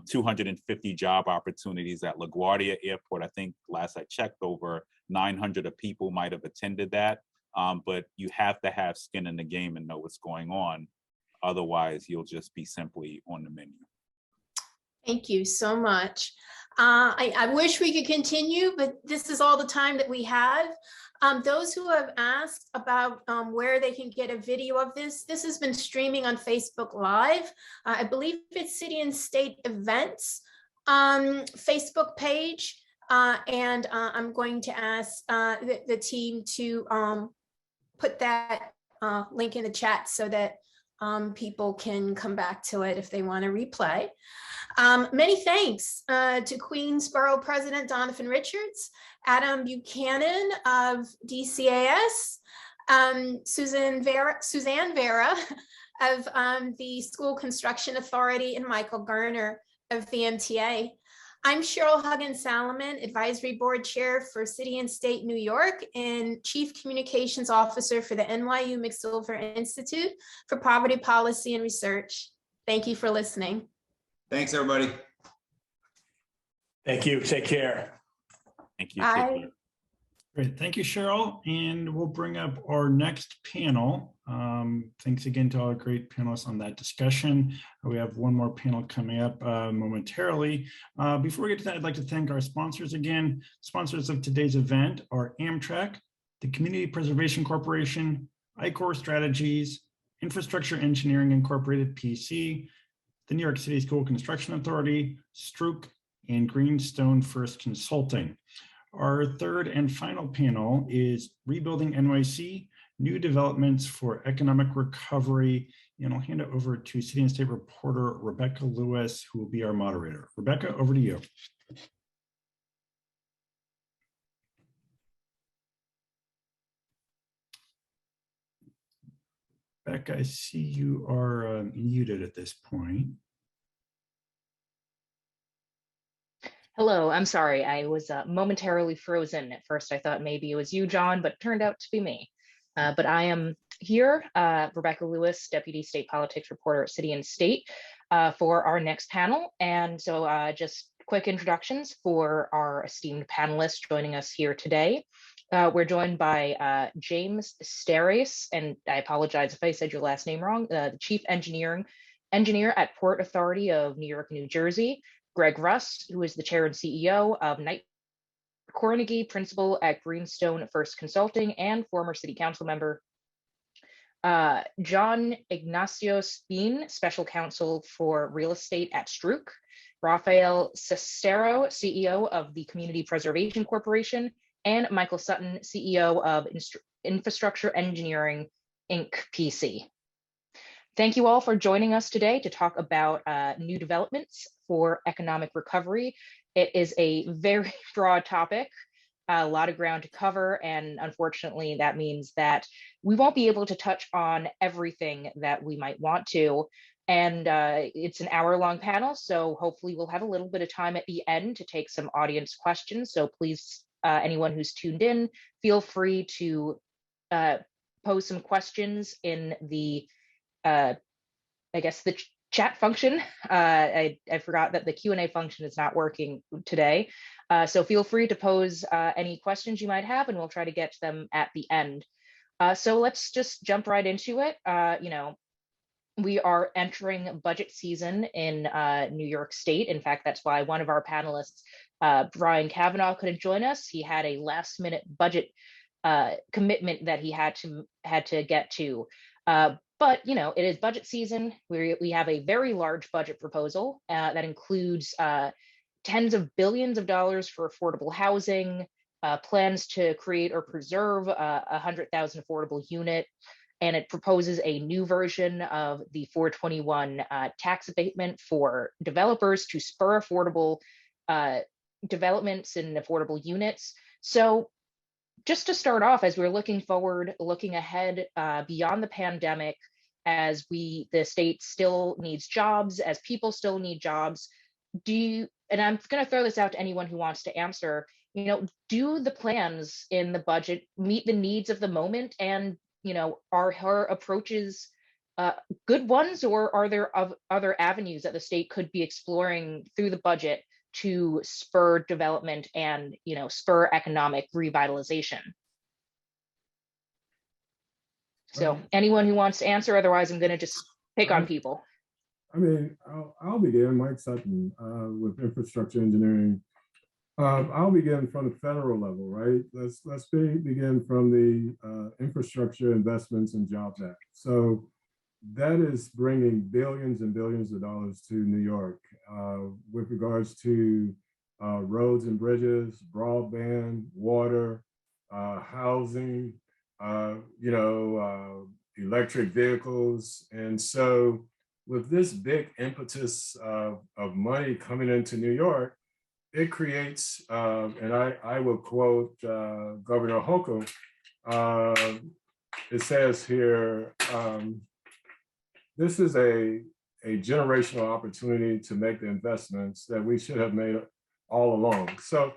250 job opportunities at LaGuardia Airport. I think last I checked, over 900 of people might have attended that. But you have to have skin in the game and know what's going on. Otherwise, you'll just be simply on the menu. Thank you so much. I wish we could continue, but this is all the time that we have. Those who have asked about where they can get a video of this has been streaming on Facebook Live. I believe it's City and State Events Facebook page. And I'm going to ask the team to put that link in the chat so that people can come back to it if they want to replay. Many thanks to Queensborough President Donovan Richards, Adam Buchanan of DCAS, Suzanne Vera of the School Construction Authority, and Michael Garner of the MTA. I'm Cheryl Huggins-Salomon, Advisory Board Chair for City and State New York and Chief Communications Officer for the NYU McSilver Institute for Poverty Policy and Research. Thank you for listening. Thanks, everybody. Thank you. Take care. Thank you. Bye. Great, thank you, Cheryl. And we'll bring up our next panel. Thanks again to all the great panelists on that discussion. We have one more panel coming up momentarily. Before we get to that, I'd like to thank our sponsors again. Sponsors of today's event are Amtrak, the Community Preservation Corporation, ICOR Strategies, Infrastructure Engineering Incorporated, PC, the New York City School Construction Authority, Strook, and Greenstone First Consulting. Our third and final panel is Rebuilding NYC, New Developments for Economic Recovery. And I'll hand it over to City and State reporter Rebecca Lewis, who will be our moderator. Rebecca, over to you. Rebecca, I see you are muted at this point. Hello, I'm sorry. I was momentarily frozen. At first, I thought maybe it was you, John, but it turned out to be me. But I am here, Rebecca Lewis, Deputy State Politics Reporter at City and State, for our next panel. And so just quick introductions for our esteemed panelists joining us here today. We're joined by James Starace, and I apologize if I said your last name wrong, the Chief Engineer at Port Authority of New York, New Jersey. Greg Russ, who is the Chair and CEO of Knight Carnegie, Principal at Greenstone First Consulting, and former City Council member. John Ignacio Speen, Special Counsel for Real Estate at Strook. Rafael Cestero, CEO of the Community Preservation Corporation, and Michael Sutton, CEO of Infrastructure Engineering, Inc., PC. Thank you all for joining us today to talk about new developments for economic recovery. It is a very broad topic, a lot of ground to cover, and unfortunately that means that we won't be able to touch on everything that we might want to. And it's an hour-long panel, so hopefully we'll have a little bit of time at the end to take some audience questions. So please, anyone who's tuned in, feel free to pose some questions in the I guess the chat function. I forgot that the Q&A function is not working today. So feel free to pose any questions you might have, and we'll try to get to them at the end. So let's just jump right into it. We are entering budget season in New York State. In fact, that's why one of our panelists Brian Kavanagh couldn't join us. He had a last minute budget commitment that he had to get to. But it is budget season. We have a very large budget proposal that includes tens of billions of dollars for affordable housing, plans to create or preserve 100,000 affordable unit, and it proposes a new version of the 421 tax abatement for developers to spur affordable developments in affordable units. So just to start off, as we're looking forward, looking ahead beyond the pandemic, as the state still needs jobs, as people still need jobs, and I'm going to throw this out to anyone who wants to answer, do the plans in the budget meet the needs of the moment? And, are her approaches good ones, or are there other avenues that the state could be exploring through the budget to spur development and, spur economic revitalization? So anyone who wants to answer, otherwise I'm going to just pick on people. I mean, I'll begin, Mike Sutton, with infrastructure engineering. I'll begin from the federal level, right? Let's begin from the Infrastructure Investments and Jobs Act. So that is bringing billions and billions of dollars to New York with regards to roads and bridges, broadband, water, housing, electric vehicles. And so with this big impetus of money coming into New York, it creates, and I will quote Governor Hochul, it says here, this is a generational opportunity to make the investments that we should have made all along. So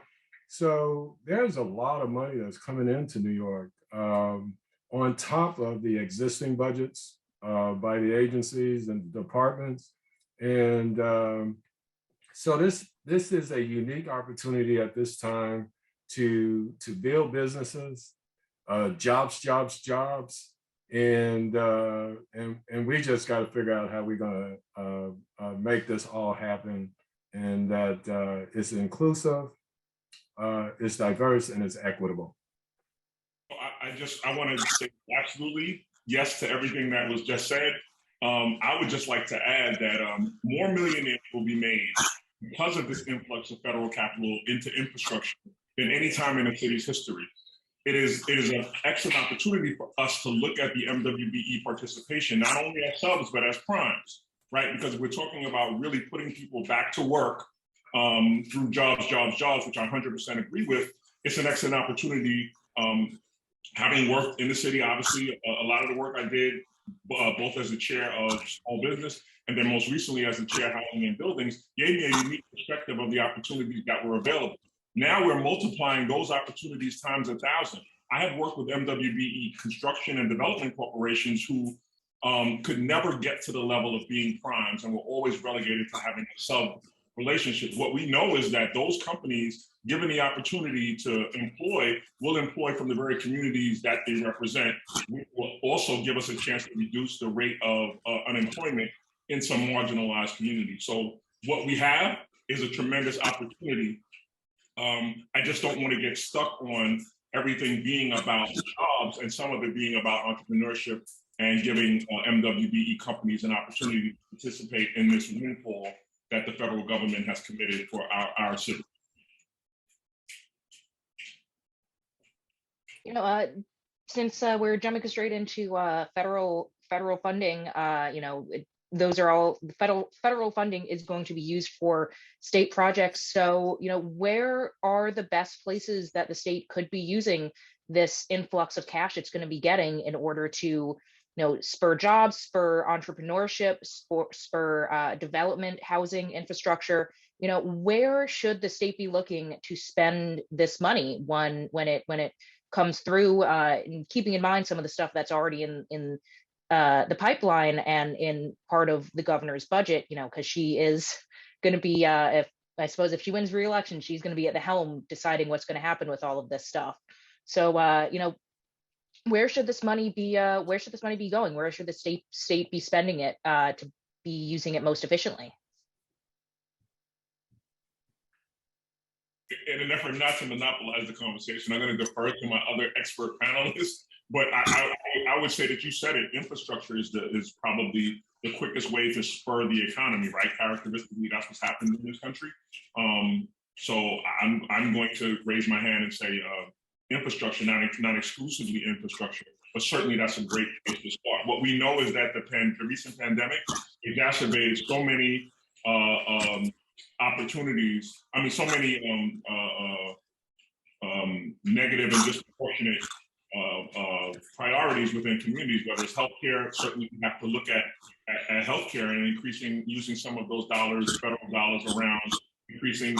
there's a lot of money that's coming into New York on top of the existing budgets by the agencies and departments. And so this is a unique opportunity at this time to build businesses, jobs, and we just got to figure out how we're going to make this all happen, and that it's inclusive, it's diverse, and it's equitable. I want to say absolutely yes to everything that was just said. I would just like to add that more millionaires will be made because of this influx of federal capital into infrastructure than any time in the city's history. It is an excellent opportunity for us to look at the MWBE participation, not only as subs, but as primes, right? Because we're talking about really putting people back to work through jobs, which I 100% agree with. It's an excellent opportunity. Having worked in the city, obviously, a lot of the work I did, both as the chair of small business and then most recently as the chair of housing and buildings, gave me a unique perspective of the opportunities that were available. Now we're multiplying those opportunities times 1,000. I have worked with MWBE construction and development corporations who could never get to the level of being primes and were always relegated to having a sub relationship. What we know is that those companies, given the opportunity to employ, will employ from the very communities that they represent, which will also give us a chance to reduce the rate of unemployment in some marginalized communities. So what we have is a tremendous opportunity. I just don't want to get stuck on everything being about jobs and some of it being about entrepreneurship and giving MWBE companies an opportunity to participate in this windfall that the federal government has committed for our city. Since we're jumping straight into federal funding, those are all federal funding is going to be used for state projects. So, where are the best places that the state could be using this influx of cash it's going to be getting in order to, spur jobs, spur entrepreneurship, spur development, housing, infrastructure? Where should the state be looking to spend this money when it comes through, and keeping in mind some of the stuff that's already in the pipeline and in part of the governor's budget, because she is going to be, if she wins re-election, she's going to be at the helm deciding what's going to happen with all of this stuff. So, where should this money be? Where should this money be going? Where should the state be spending it to be using it most efficiently? in an effort not to monopolize the conversation, I'm going to defer to my other expert panelists. But I would say that you said it. Infrastructure is probably the quickest way to spur the economy, right? Characteristically, that's what's happened in this country. So I'm going to raise my hand and say infrastructure, not exclusively infrastructure, but certainly that's a great place to start. What we know is that the recent pandemic exacerbated so many opportunities. I mean, so many negative and disproportionate priorities within communities, whether it's healthcare. Certainly, we have to look at healthcare and using some of those dollars, federal dollars, around increasing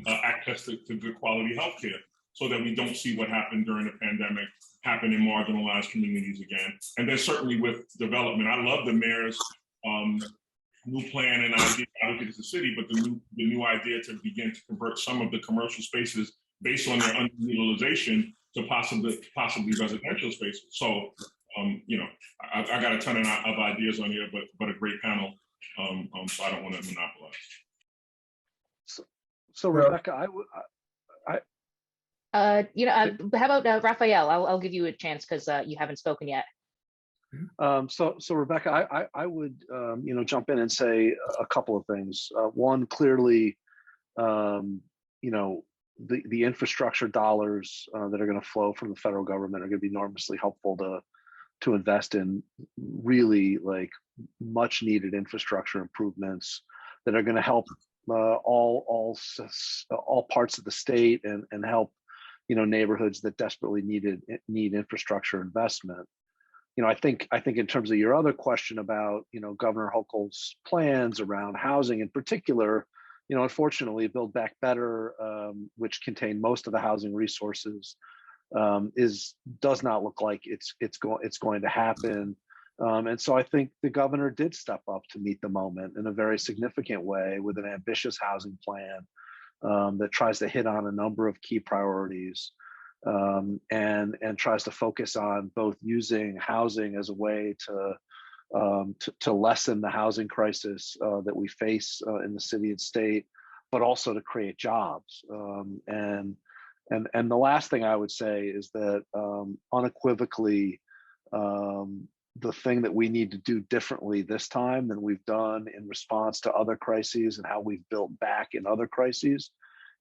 access to good quality healthcare, so that we don't see what happened during the pandemic happen in marginalized communities again. And then certainly with development, I love the mayor's new plan and idea. Obviously, it's a city, but the new idea to begin to convert some of the commercial spaces based on their underutilization to possibly residential spaces. So, you know, I got a ton of ideas on here, but a great panel. So I don't want to monopolize. So Rebecca, how about Raphael? I'll give you a chance because you haven't spoken yet. So Rebecca, I would jump in and say a couple of things. One, clearly, the infrastructure dollars that are going to flow from the federal government are going to be enormously helpful to invest in really like much needed infrastructure improvements that are going to help all parts of the state and help neighborhoods that desperately need infrastructure investment. I think in terms of your other question about Governor Hochul's plans around housing in particular, unfortunately, Build Back Better, which contained most of the housing resources, does not look like it's going to happen. And so I think the governor did step up to meet the moment in a very significant way with an ambitious housing plan that tries to hit on a number of key priorities and tries to focus on both using housing as a way to lessen the housing crisis that we face in the city and state, but also to create jobs. And the last thing I would say is that unequivocally, the thing that we need to do differently this time than we've done in response to other crises and how we've built back in other crises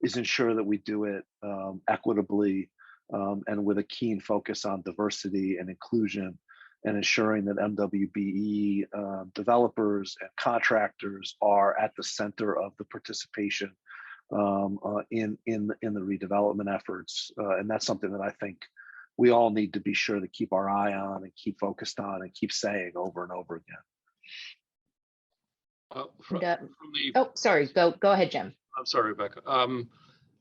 is ensure that we do it equitably and with a keen focus on diversity and inclusion, and ensuring that MWBE developers and contractors are at the center of the participation in the redevelopment efforts. And that's something that I think we all need to be sure to keep our eye on and keep focused on and keep saying over and over again. Sorry, go ahead, Jim. I'm sorry, Rebecca.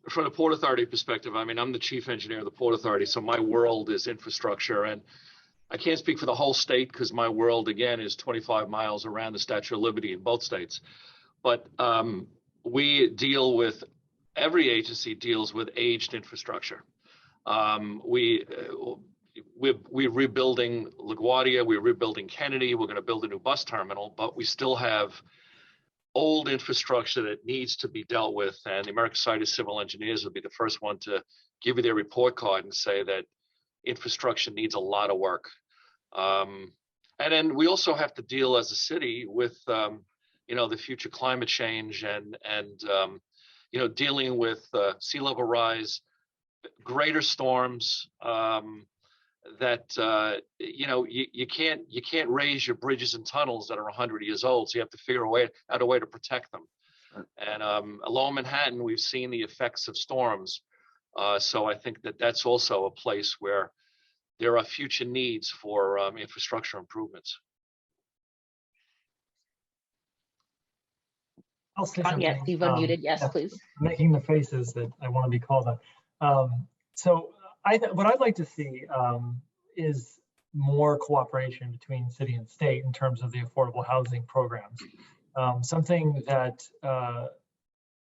From the Port Authority perspective, I mean, I'm the chief engineer of the Port Authority, so my world is infrastructure. And I can't speak for the whole state because my world, again, is 25 miles around the Statue of Liberty in both states. But every agency deals with aged infrastructure. We're rebuilding LaGuardia, we're rebuilding Kennedy, we're going to build a new bus terminal, but we still have old infrastructure that needs to be dealt with. And the American Society of Civil Engineers will be the first one to give you their report card and say that infrastructure needs a lot of work. And then we also have to deal as a city with, the future climate change and dealing with sea level rise, greater storms, that you can't raise your bridges and tunnels that are 100 years old, so you have to figure out a way to protect them. And along Manhattan, we've seen the effects of storms, so I think that's also a place where there are future needs for infrastructure improvements. I'll say something. Yes, you've unmuted. Yes, please. Making the faces that I want to be called on. So what I'd like to see is more cooperation between city and state in terms of the affordable housing programs. Something that a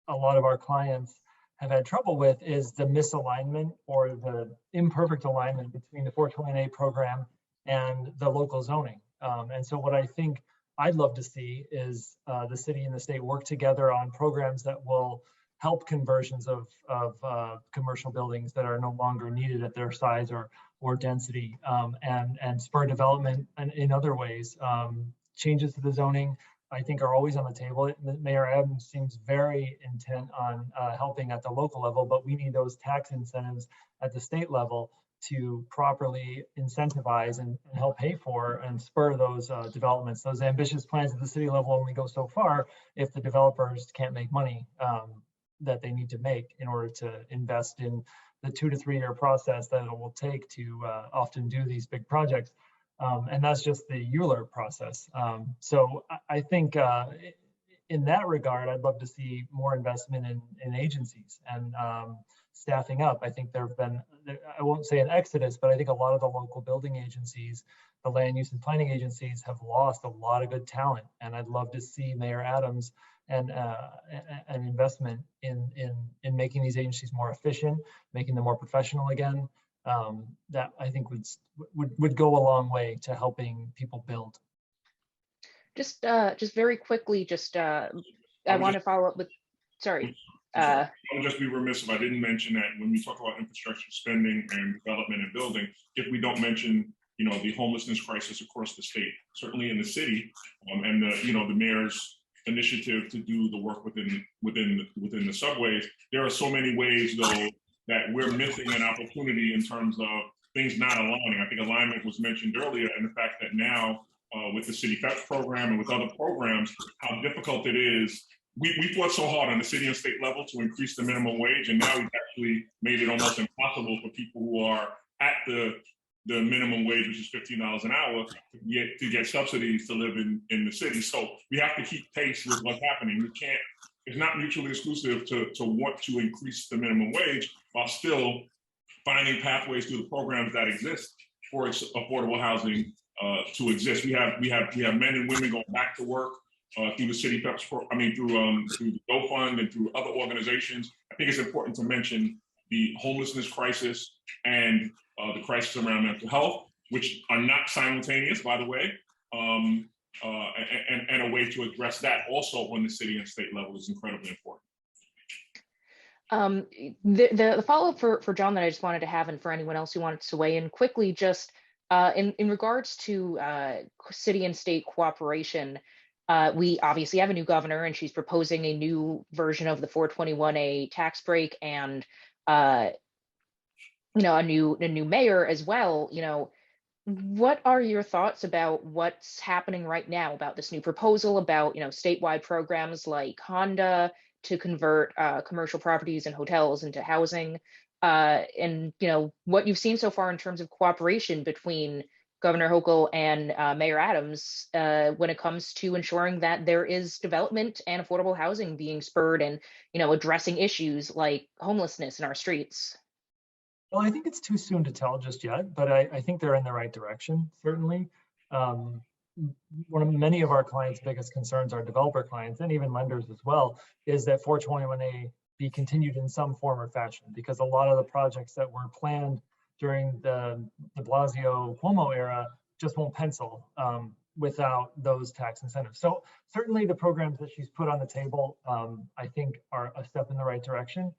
lot of our clients have had trouble with is the misalignment or the imperfect alignment between the 421A program and the local zoning. And so what I think I'd love to see is the city and the state work together on programs that will help conversions of commercial buildings that are no longer needed at their size or density, and spur development in other ways. Changes to the zoning, I think, are always on the table. Mayor Adams seems very intent on helping at the local level, but we need those tax incentives at the state level to properly incentivize and help pay for and spur those developments. Those ambitious plans at the city level only go so far if the developers can't make money that they need to make in order to invest in the 2 to 3 year process that it will take to often do these big projects. And that's just the Euler process. So I think in that regard, I'd love to see more investment in agencies and staffing up. I think there have been, I won't say an exodus, but I think a lot of the local building agencies, the land use and planning agencies, have lost a lot of good talent. And I'd love to see Mayor Adams and an investment in making these agencies more efficient, making them more professional again. That I think would go a long way to helping people build. Just very quickly, I want to follow up with, sorry. I would just be remiss if I didn't mention that when we talk about infrastructure spending and development and building, if we don't mention, the homelessness crisis across the state, certainly in the city, and the mayor's initiative to do the work within the subways. There are so many ways, though, that we're missing an opportunity in terms of things not aligning. I think alignment was mentioned earlier, and the fact that now with the City FEPS program and with other programs, how difficult it is. We fought so hard on the city and state level to increase the minimum wage, and now we've actually made it almost impossible for people who are at the minimum wage, which is $15 an hour, to get subsidies to live in the city. So we have to keep pace with what's happening. We can't. It's not mutually exclusive to want to increase the minimum wage while still finding pathways through the programs that exist for affordable housing to exist. We have men and women going back to work through the city FEPS, through the GO Fund and through other organizations. I think it's important to mention the homelessness crisis and the crisis around mental health, which are not simultaneous, by the way, and a way to address that also on the city and state level is incredibly important. The follow-up for John that I just wanted to have, and for anyone else who wanted to weigh in quickly, just in regards to city and state cooperation, we obviously have a new governor, and she's proposing a new version of the 421A tax break, and a new mayor as well. What are your thoughts about what's happening right now about this new proposal, about statewide programs like Honda to convert commercial properties and hotels into housing, and what you've seen so far in terms of cooperation between Governor Hochul and Mayor Adams when it comes to ensuring that there is development and affordable housing being spurred, and addressing issues like homelessness in our streets? Well, I think it's too soon to tell just yet, but I think they're in the right direction, certainly. Many of our clients' biggest concerns, our developer clients and even lenders as well, is that 421A be continued in some form or fashion, because a lot of the projects that were planned during the de Blasio Cuomo era just won't pencil without those tax incentives. So certainly the programs that she's put on the table, I think, are a step in the right direction.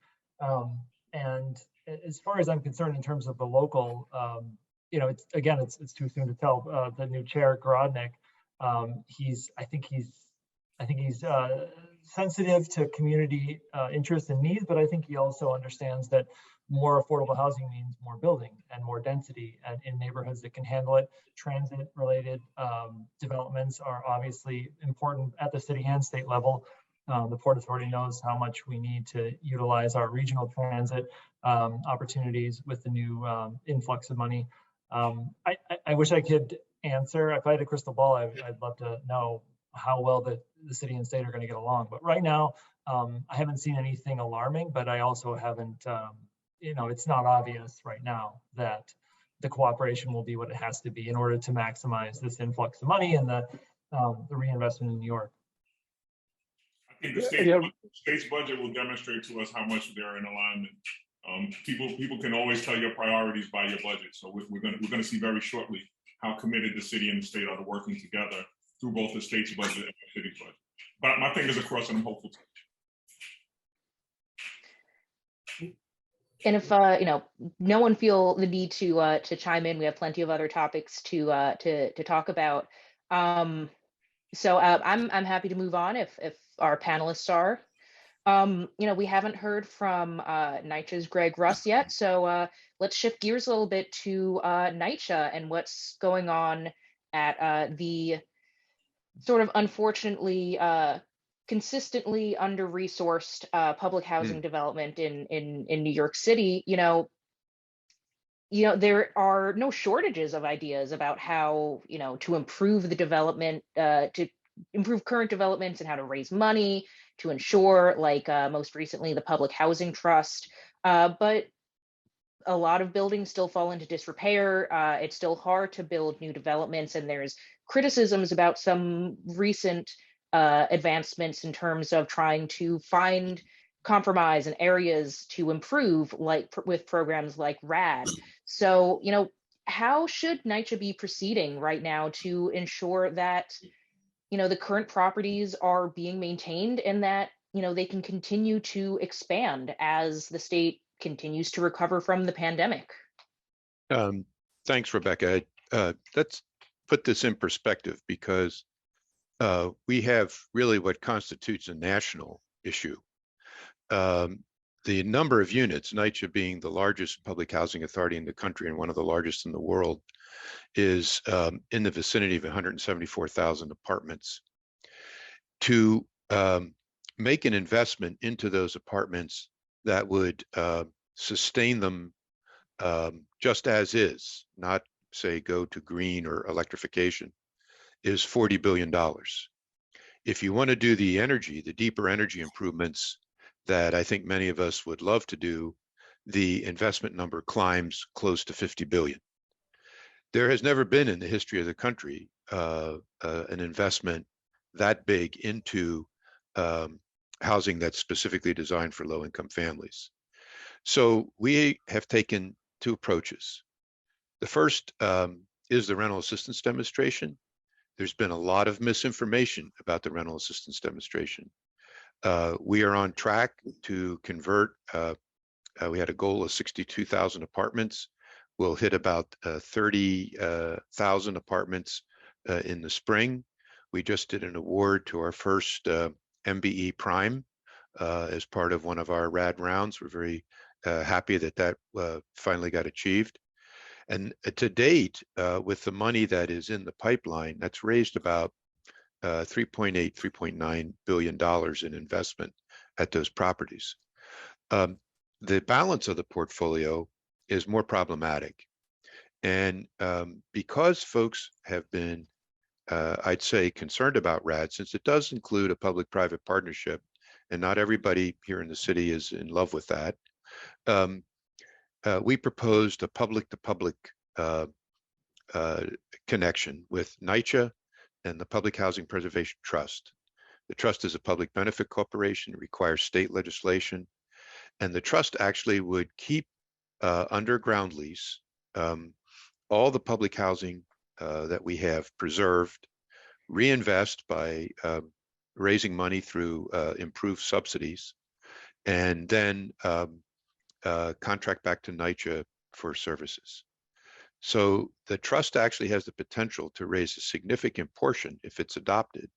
And as far as I'm concerned, in terms of the local, it's too soon to tell. The new chair, Garodnick, I think he's sensitive to community interests and needs, but I think he also understands that more affordable housing means more building and more density and in neighborhoods that can handle it. Transit-related developments are obviously important at the city and state level. The Port Authority knows how much we need to utilize our regional transit opportunities with the new influx of money. I wish I could answer. If I had a crystal ball, I'd love to know how well the city and state are going to get along. But right now, I haven't seen anything alarming, but I also haven't, it's not obvious right now that the cooperation will be what it has to be in order to maximize this influx of money and the reinvestment in New York. I think the state's budget will demonstrate to us how much they're in alignment. People can always tell your priorities by your budget. So we're going to see very shortly how committed the city and the state are to working together through both the state's budget and the city's budget. But my fingers are crossed and I'm hopeful. And if no one feel the need to chime in, we have plenty of other topics to talk about. So I'm happy to move on if our panelists are. We haven't heard from NYCHA's Greg Russ yet, so let's shift gears a little bit to NYCHA and what's going on at the sort of unfortunately consistently under-resourced public housing development in New York City. There are no shortages of ideas about how to improve the development, to improve current developments, and how to raise money to ensure, like most recently, the Public Housing Trust. But a lot of buildings still fall into disrepair. It's still hard to build new developments, and there's criticisms about some recent advancements in terms of trying to find compromise and areas to improve, like with programs like RAD. So, how should NYCHA be proceeding right now to ensure that the current properties are being maintained and that they can continue to expand as the state continues to recover from the pandemic? Thanks, Rebecca. Let's put this in perspective, because we have really what constitutes a national issue. The number of units, NYCHA being the largest public housing authority in the country and one of the largest in the world, is in the vicinity of 174,000 apartments. To make an investment into those apartments that would sustain them just as is, not say go to green or electrification, is $40 billion. If you want to do the deeper energy improvements that I think many of us would love to do, the investment number climbs close to 50 billion. There has never been in the history of the country an investment that big into housing that's specifically designed for low-income families. So we have taken two approaches. The first is the rental assistance demonstration. There's been a lot of misinformation about the rental assistance demonstration. We are on track to convert, we had a goal of 62,000 apartments. We'll hit about 30,000 apartments in the spring. We just did an award to our first MBE Prime as part of one of our RAD rounds. We're very happy that finally got achieved. And to date, with the money that is in the pipeline, that's raised about $3.8, $3.9 billion in investment at those properties. The balance of the portfolio is more problematic. And because folks have been, I'd say, concerned about RAD, since it does include a public-private partnership, and not everybody here in the city is in love with that, we proposed a public-to-public connection with NYCHA and the Public Housing Preservation Trust. The trust is a public benefit corporation. It requires state legislation. And the trust actually would keep under ground lease all the public housing that we have preserved, reinvest by raising money through improved subsidies, and then contract back to NYCHA for services. So the trust actually has the potential to raise a significant portion, if it's adopted,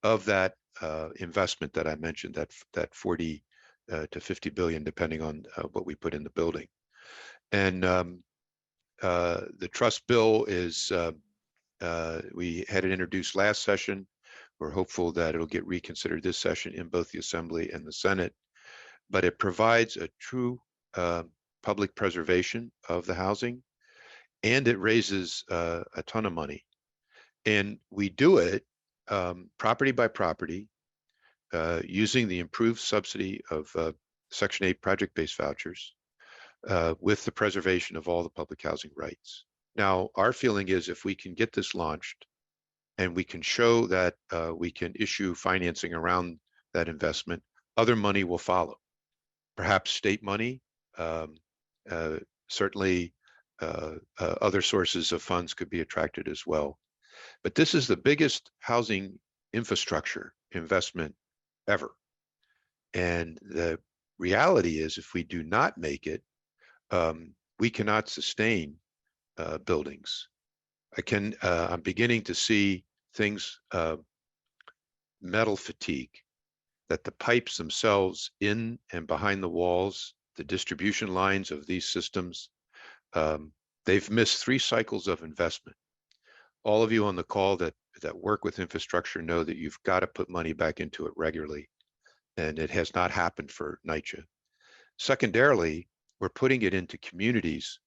of that investment that I mentioned, that 40 to 50 billion, depending on what we put in the building. And the trust bill is, we had it introduced last session. We're hopeful that it'll get reconsidered this session in both the Assembly and the Senate. But it provides a true public preservation of the housing, and it raises a ton of money. And we do it property by property, using the improved subsidy of Section 8 project-based vouchers with the preservation of all the public housing rights. Now, our feeling is if we can get this launched and we can show that we can issue financing around that investment, other money will follow. Perhaps state money, certainly other sources of funds could be attracted as well. But this is the biggest housing infrastructure investment ever. And the reality is, if we do not make it, we cannot sustain buildings. I'm beginning to see things, metal fatigue, that the pipes themselves in and behind the walls, the distribution lines of these systems, they've missed 3 cycles of investment. All of you on the call that work with infrastructure know that you've got to put money back into it regularly, and it has not happened for NYCHA. Secondarily, we're putting it into communities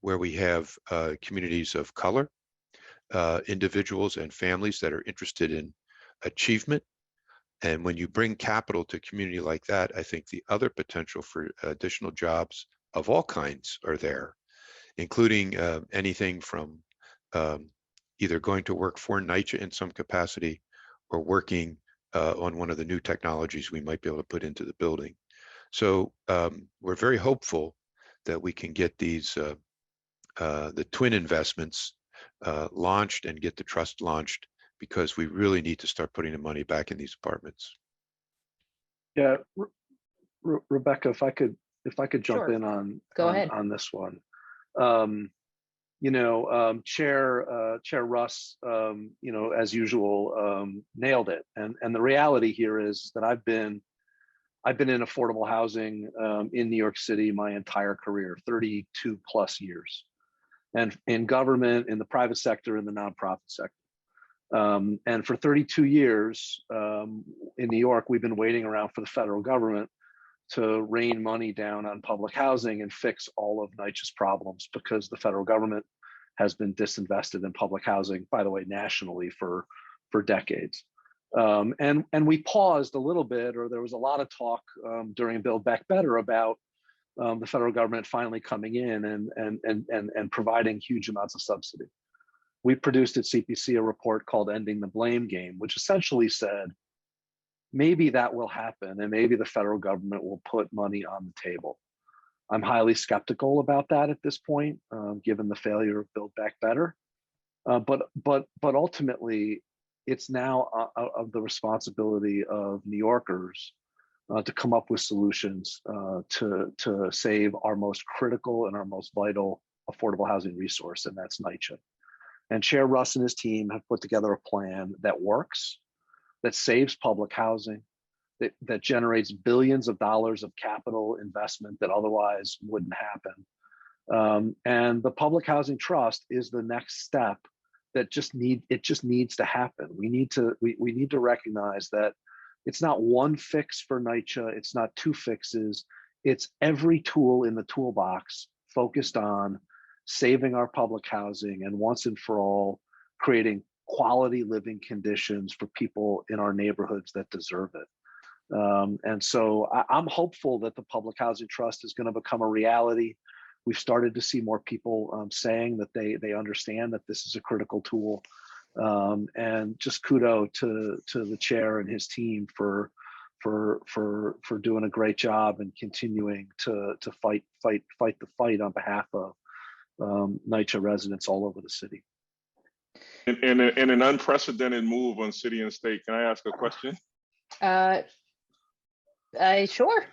where we have communities of color, individuals and families that are interested in achievement. And when you bring capital to a community like that, I think the other potential for additional jobs of all kinds are there, including anything from either going to work for NYCHA in some capacity or working on one of the new technologies we might be able to put into the building. So we're very hopeful that we can get these, the twin investments launched and get the trust launched, because we really need to start putting the money back in these apartments. Yeah, Rebecca, if I could jump Sure. in on Go ahead. on this one. Chair Russ, as usual, nailed it. And the reality here is that I've been in affordable housing in New York City my entire career, 32 plus years, and in government, in the private sector, in the nonprofit sector. And for 32 years in New York, we've been waiting around for the federal government to rain money down on public housing and fix all of NYCHA's problems, because the federal government has been disinvested in public housing, by the way, nationally for decades. And we paused a little bit, or there was a lot of talk during Build Back Better about the federal government finally coming in and providing huge amounts of subsidy. We produced at CPC a report called Ending the Blame Game, which essentially said, maybe that will happen and maybe the federal government will put money on the table. I'm highly skeptical about that at this point, given the failure of Build Back Better. But ultimately, it's now of the responsibility of New Yorkers to come up with solutions to save our most critical and our most vital affordable housing resource, and that's NYCHA. And Chair Russ and his team have put together a plan that works, that saves public housing, that generates billions of dollars of capital investment that otherwise wouldn't happen. And the Public Housing Trust is the next step that just needs to happen. We need to recognize that it's not one fix for NYCHA, it's not 2 fixes, it's every tool in the toolbox focused on saving our public housing and once and for all creating quality living conditions for people in our neighborhoods that deserve it. And so I'm hopeful that the Public Housing Trust is going to become a reality. We've started to see more people saying that they understand that this is a critical tool. And just kudos to the chair and his team for doing a great job and continuing to fight the fight on behalf of NYCHA residents all over the city. In an unprecedented move on city and state, can I ask a question? Sure.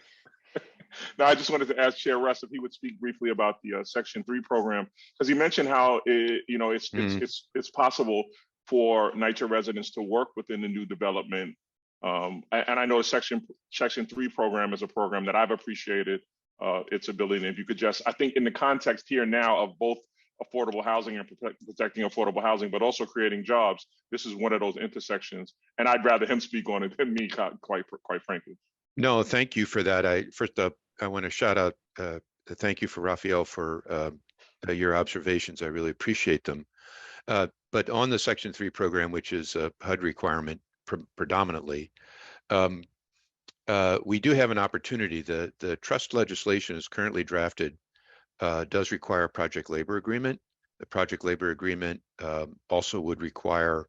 No, I just wanted to ask Chair Russ if he would speak briefly about the Section 3 program, because he mentioned how it's possible for NYCHA residents to work within the new development. And I know Section 3 program is a program that I've appreciated its ability. And if you could just, I think in the context here now of both affordable housing and protecting affordable housing, but also creating jobs, this is one of those intersections. And I'd rather him speak on it than me, quite frankly. No, thank you for that. First up, I want to shout out, thank you for Raphael for your observations. I really appreciate them. But on the Section 3 program, which is a HUD requirement predominantly, we do have an opportunity. The trust legislation is currently drafted, does require a project labor agreement. The project labor agreement also would require,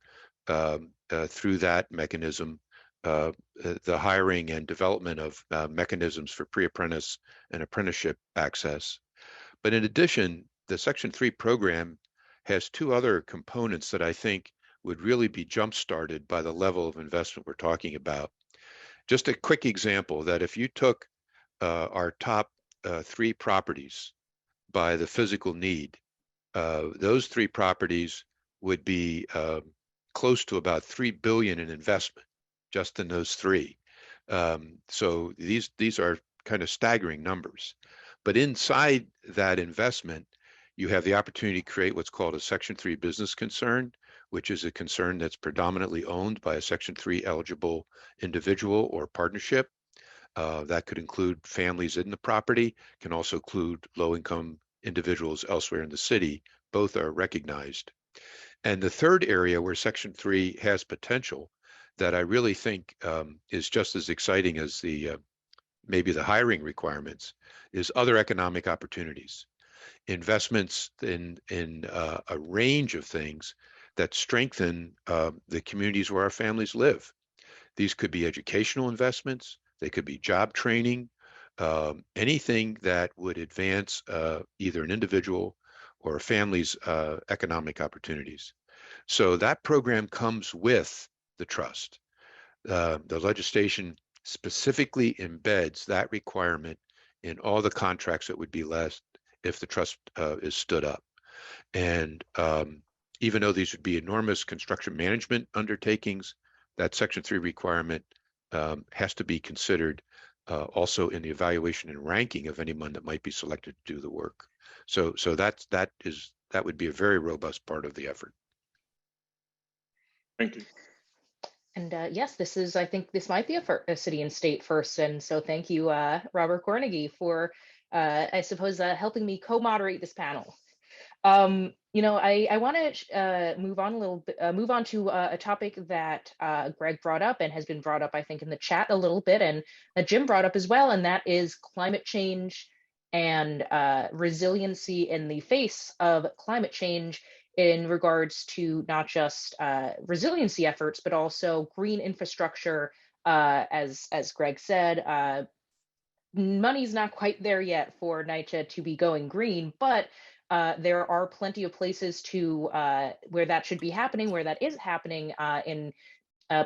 through that mechanism, the hiring and development of mechanisms for pre-apprentice and apprenticeship access. But in addition, the Section 3 program has 2 other components that I think would really be jump-started by the level of investment we're talking about. Just a quick example that if you took our top three properties by the physical need, those three properties would be close to about $3 billion in investment just in those three. So these are kind of staggering numbers. But inside that investment, you have the opportunity to create what's called a Section 3 business concern, which is a concern that's predominantly owned by a Section 3 eligible individual or partnership. That could include families in the property, can also include low-income individuals elsewhere in the city. Both are recognized. And the third area where Section 3 has potential that I really think is just as exciting as the maybe the hiring requirements is other economic opportunities, investments in a range of things that strengthen the communities where our families live. These could be educational investments, they could be job training, anything that would advance either an individual or a family's economic opportunities. So that program comes with the trust. The legislation specifically embeds that requirement in all the contracts that would be left if the trust is stood up. And even though these would be enormous construction management undertakings, that Section 3 requirement has to be considered also in the evaluation and ranking of anyone that might be selected to do the work. So that would be a very robust part of the effort. Thank you. And yes, I think this might be a city and state first. And so thank you, Robert Cornegie, for, I suppose, helping me co-moderate this panel. I want to move on to a topic that Greg brought up and has been brought up, I think, in the chat a little bit, and that Jim brought up as well, and that is climate change and resiliency in the face of climate change in regards to not just resiliency efforts, but also green infrastructure. As Greg said, money's not quite there yet for NYCHA to be going green, but there are plenty of places to where that should be happening, where that is happening in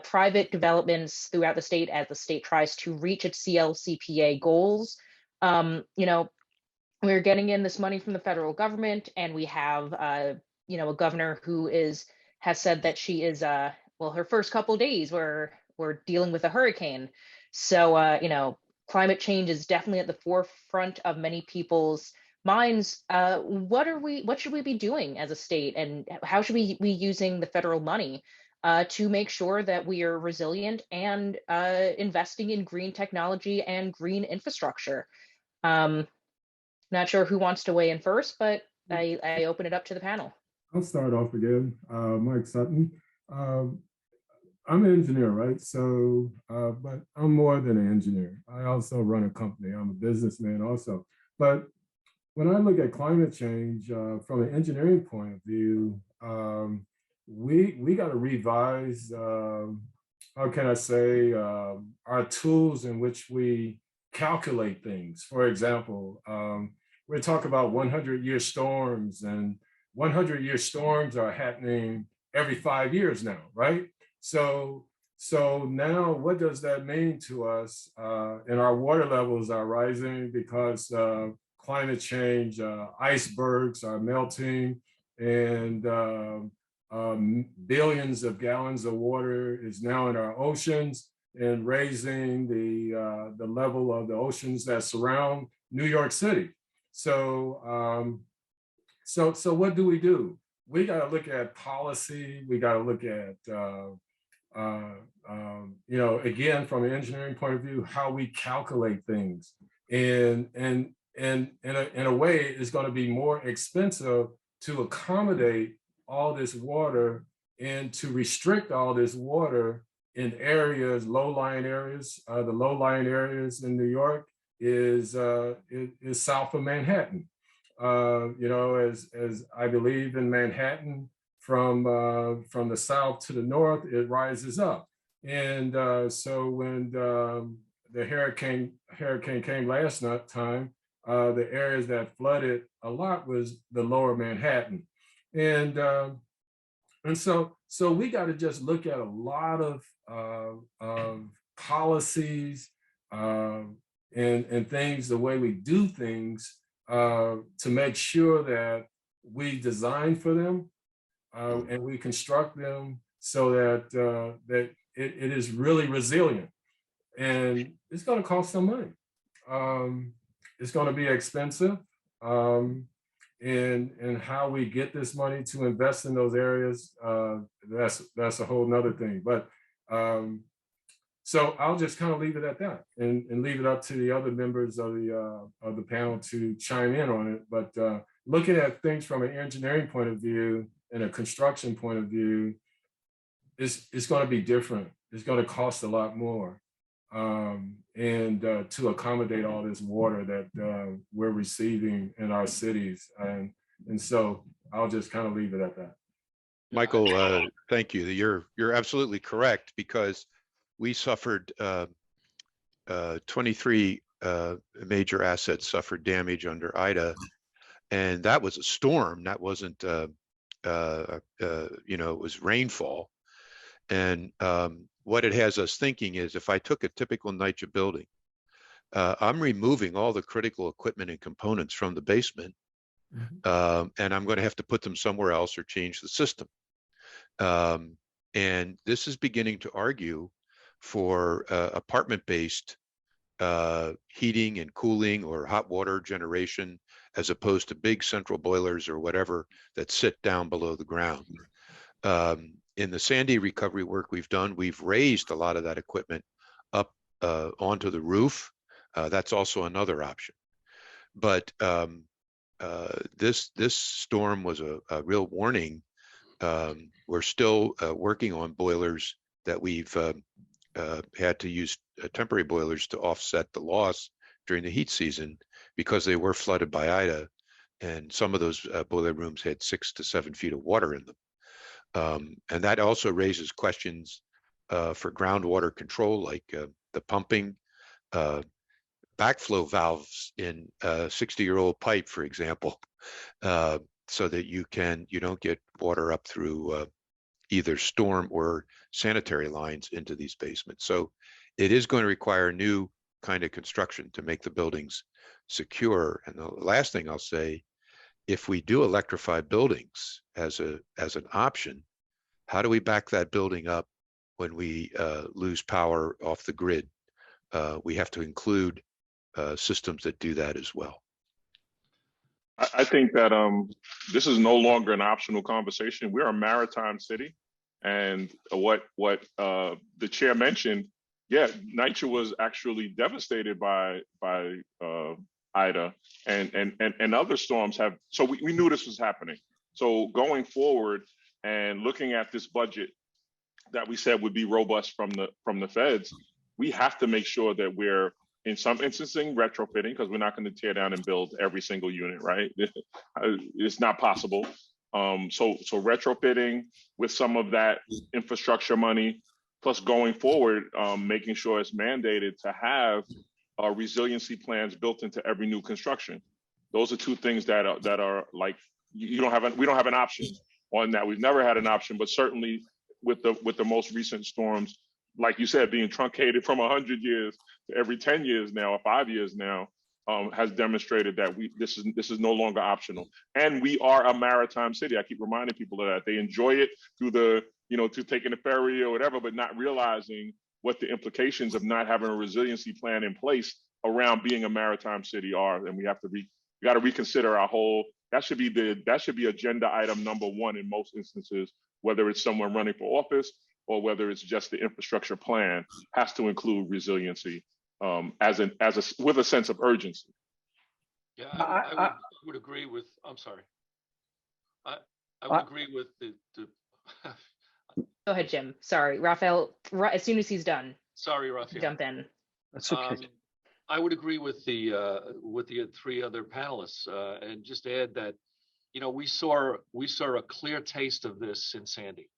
private developments throughout the state as the state tries to reach its CLCPA goals. We're getting in this money from the federal government, and we have a governor who has said that she is her first couple days we're dealing with a hurricane. So climate change is definitely at the forefront of many people's minds. What should we be doing as a state, and how should we be using the federal money to make sure that we are resilient and investing in green technology and green infrastructure? Not sure who wants to weigh in first, but I open it up to the panel. I'll start off again. Mike Sutton. I'm an engineer, right? So, but I'm more than an engineer. I also run a company. I'm a businessman also. But when I look at climate change from an engineering point of view, we got to revise, how can I say, our tools in which we calculate things. For example, we're talking about 100-year storms, and 100-year storms are happening every 5 years now, right? So now what does that mean to us? And our water levels are rising because climate change, icebergs are melting, and billions of gallons of water is now in our oceans and raising the level of the oceans that surround New York City. So what do? We got to look at policy. We got to look at, again, from an engineering point of view, how we calculate things. And in a way, it's going to be more expensive to accommodate all this water and to restrict all this water in areas, low-lying areas. The low-lying areas in New York is south of Manhattan. As I believe in Manhattan, from the south to the north, it rises up. And so when the hurricane came last time, the areas that flooded a lot was the lower Manhattan. And so we got to just look at a lot of policies, and things, the way we do things, to make sure that we design for them and we construct them so that that it is really resilient. And it's going to cost some money. It's going to be expensive. And how we get this money to invest in those areas, that's a whole nother thing. But so I'll just kind of leave it at that and leave it up to the other members of the panel to chime in on it. But looking at things from an engineering point of view and a construction point of view, it's going to be different. It's going to cost a lot more. And to accommodate all this water that we're receiving in our cities. And so I'll just kind of leave it at that. Michael, thank you. You're absolutely correct, because we suffered 23 major assets suffered damage under Ida, and that was a storm. That wasn't, it was rainfall. And what it has us thinking is, if I took a typical NYCHA building, I'm removing all the critical equipment and components from the basement, and I'm going to have to put them somewhere else or change the system. And this is beginning to argue for apartment-based heating and cooling or hot water generation, as opposed to big central boilers or whatever that sit down below the ground. In the Sandy recovery work we've done, we've raised a lot of that equipment up onto the roof. That's also another option. But this storm was a real warning. We're still working on boilers that we've had to use temporary boilers to offset the loss during the heat season, because they were flooded by Ida, and some of those boiler rooms had 6 to 7 feet of water in them. And that also raises questions for groundwater control, like the pumping, backflow valves in a 60-year-old pipe, for example, so that you don't get water up through either storm or sanitary lines into these basements. So it is going to require new kind of construction to make the buildings secure. And the last thing I'll say, if we do electrify buildings as an option, how do we back that building up when we lose power off the grid? We have to include systems that do that as well. I think that this is no longer an optional conversation. We're a maritime city, and what the chair mentioned, yeah, NYCHA was actually devastated by Ida, and other storms have. So we knew this was happening. So going forward and looking at this budget that we said would be robust from the feds, we have to make sure that we're, in some instances, retrofitting, because we're not going to tear down and build every single unit, right? It's not possible. So retrofitting with some of that infrastructure money, plus going forward, making sure it's mandated to have resiliency plans built into every new construction. Those are two things that are like, we don't have an option on that. We've never had an option, but certainly with the most recent storms, like you said, being truncated from 100 years to every 10 years now or 5 years now, has demonstrated that this is no longer optional. And we are a maritime city. I keep reminding people of that. They enjoy it through to taking a ferry or whatever, but not realizing what the implications of not having a resiliency plan in place around being a maritime city are. And we got to reconsider our whole. That should be agenda item number one in most instances, whether it's someone running for office or whether it's just the infrastructure plan, has to include resiliency with a sense of urgency. Yeah, I would agree with. I'm sorry. I would agree with the Go ahead, Jim. Sorry, Raphael. As soon as he's done. Sorry, Raphael. Jump in. That's okay. I would agree with the three other panelists, and just add that, we saw a clear taste of this in Sandy,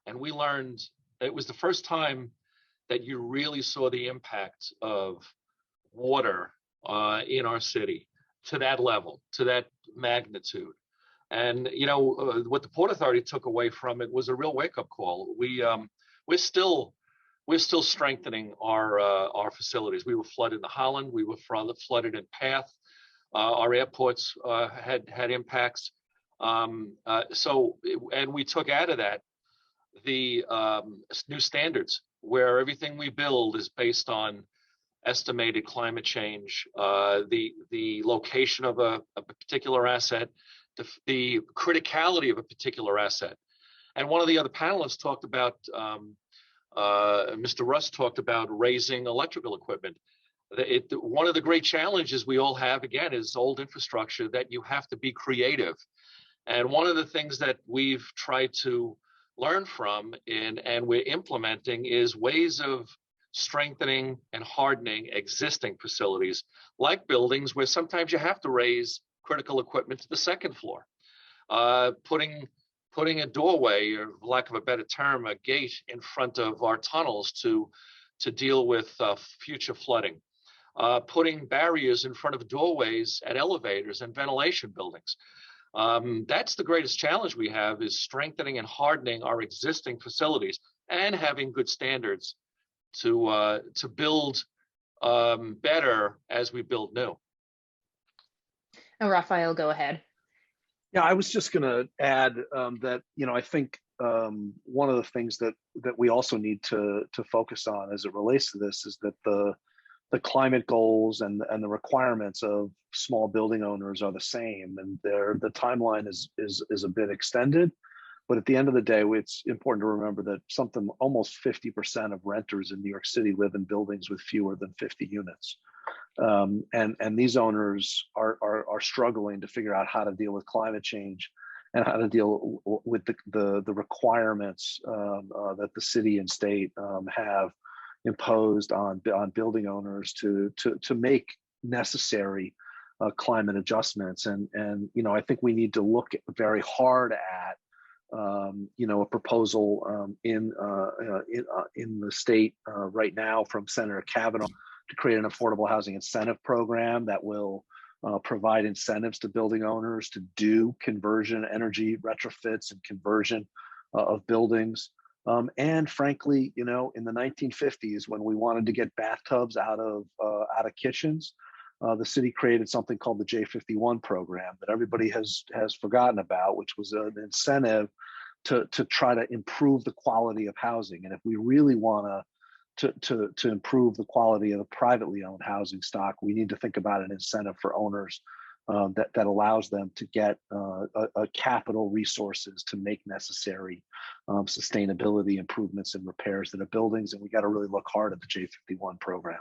and we learned it was the first time that you really saw the impact of water in our city to that level, to that magnitude. And what the Port Authority took away from it was a real wake-up call. We're still we're still strengthening our facilities. We were flooded in Holland. We were flooded in Path. Our airports had impacts. And we took out of that the new standards where everything we build is based on estimated climate change, the location of a particular asset, the criticality of a particular asset. And one of the other panelists talked about, Mr. Russ talked about raising electrical equipment. One of the great challenges we all have, again, is old infrastructure that you have to be creative. And one of the things that we've tried to learn from and we're implementing is ways of strengthening and hardening existing facilities, like buildings where sometimes you have to raise critical equipment to the second floor. Putting a doorway, or for lack of a better term, a gate in front of our tunnels to deal with future flooding. Putting barriers in front of doorways at elevators and ventilation buildings. That's the greatest challenge we have, is strengthening and hardening our existing facilities and having good standards to build better as we build new. Oh, Raphael, go ahead. Yeah, I was just going to add that, I think one of the things that we also need to focus on as it relates to this is that the climate goals and the requirements of small building owners are the same, and the timeline is a bit extended. But at the end of the day, it's important to remember that almost 50% of renters in New York City live in buildings with fewer than 50 units. And these owners are struggling to figure out how to deal with climate change and how to deal with the requirements that the city and state have imposed on building owners to make necessary climate adjustments. And I think we need to look very hard at a proposal in the state right now from Senator Kavanagh to create an affordable housing incentive program that will provide incentives to building owners to do conversion, energy retrofits, and conversion of buildings. And frankly, in the 1950s, when we wanted to get bathtubs out of kitchens, the city created something called the J51 program that everybody has forgotten about, which was an incentive to try to improve the quality of housing. And if we really want to improve the quality of the privately owned housing stock, we need to think about an incentive for owners that allows them to get a capital resources to make necessary sustainability improvements and repairs to the buildings. And we got to really look hard at the J51 program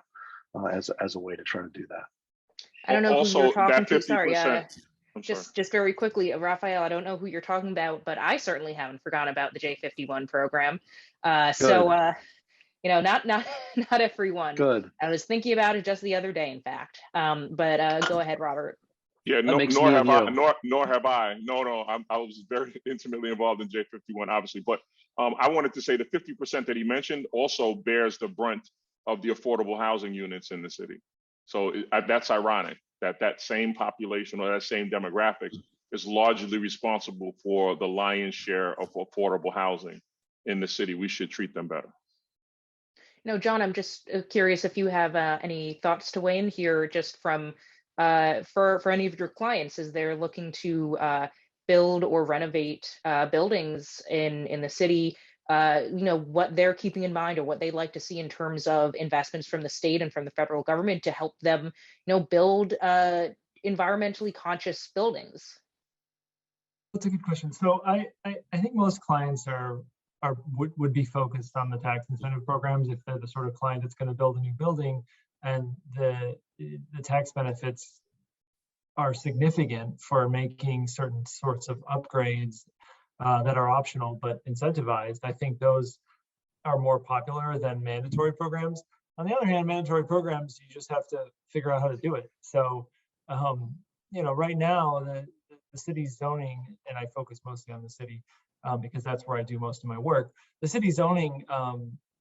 as a way to try to do that. I don't know Also, who you're talking that to. Sorry, 50%. just very quickly, Raphael, I don't know who you're talking about, but I certainly haven't forgotten about the J51 program. Not everyone. Good. I was thinking about it just the other day, in fact. But go ahead, Robert. Yeah, nor have I. No, I was very intimately involved in J51, obviously. But I wanted to say the 50% that he mentioned also bears the brunt of the affordable housing units in the city. So that's ironic that same population or that same demographic is largely responsible for the lion's share of affordable housing in the city. We should treat them better. John, I'm just curious if you have any thoughts to weigh in here, just from for any of your clients as they're looking to build or renovate buildings in the city. What they're keeping in mind or what they'd like to see in terms of investments from the state and from the federal government to help them, build environmentally conscious buildings. That's a good question. So I think most clients would be focused on the tax incentive programs if they're the sort of client that's going to build a new building, and the tax benefits are significant for making certain sorts of upgrades that are optional but incentivized. I think those are more popular than mandatory programs. On the other hand, mandatory programs, you just have to figure out how to do it. So, right now, the city's zoning, and I focus mostly on the city because that's where I do most of my work. The city zoning,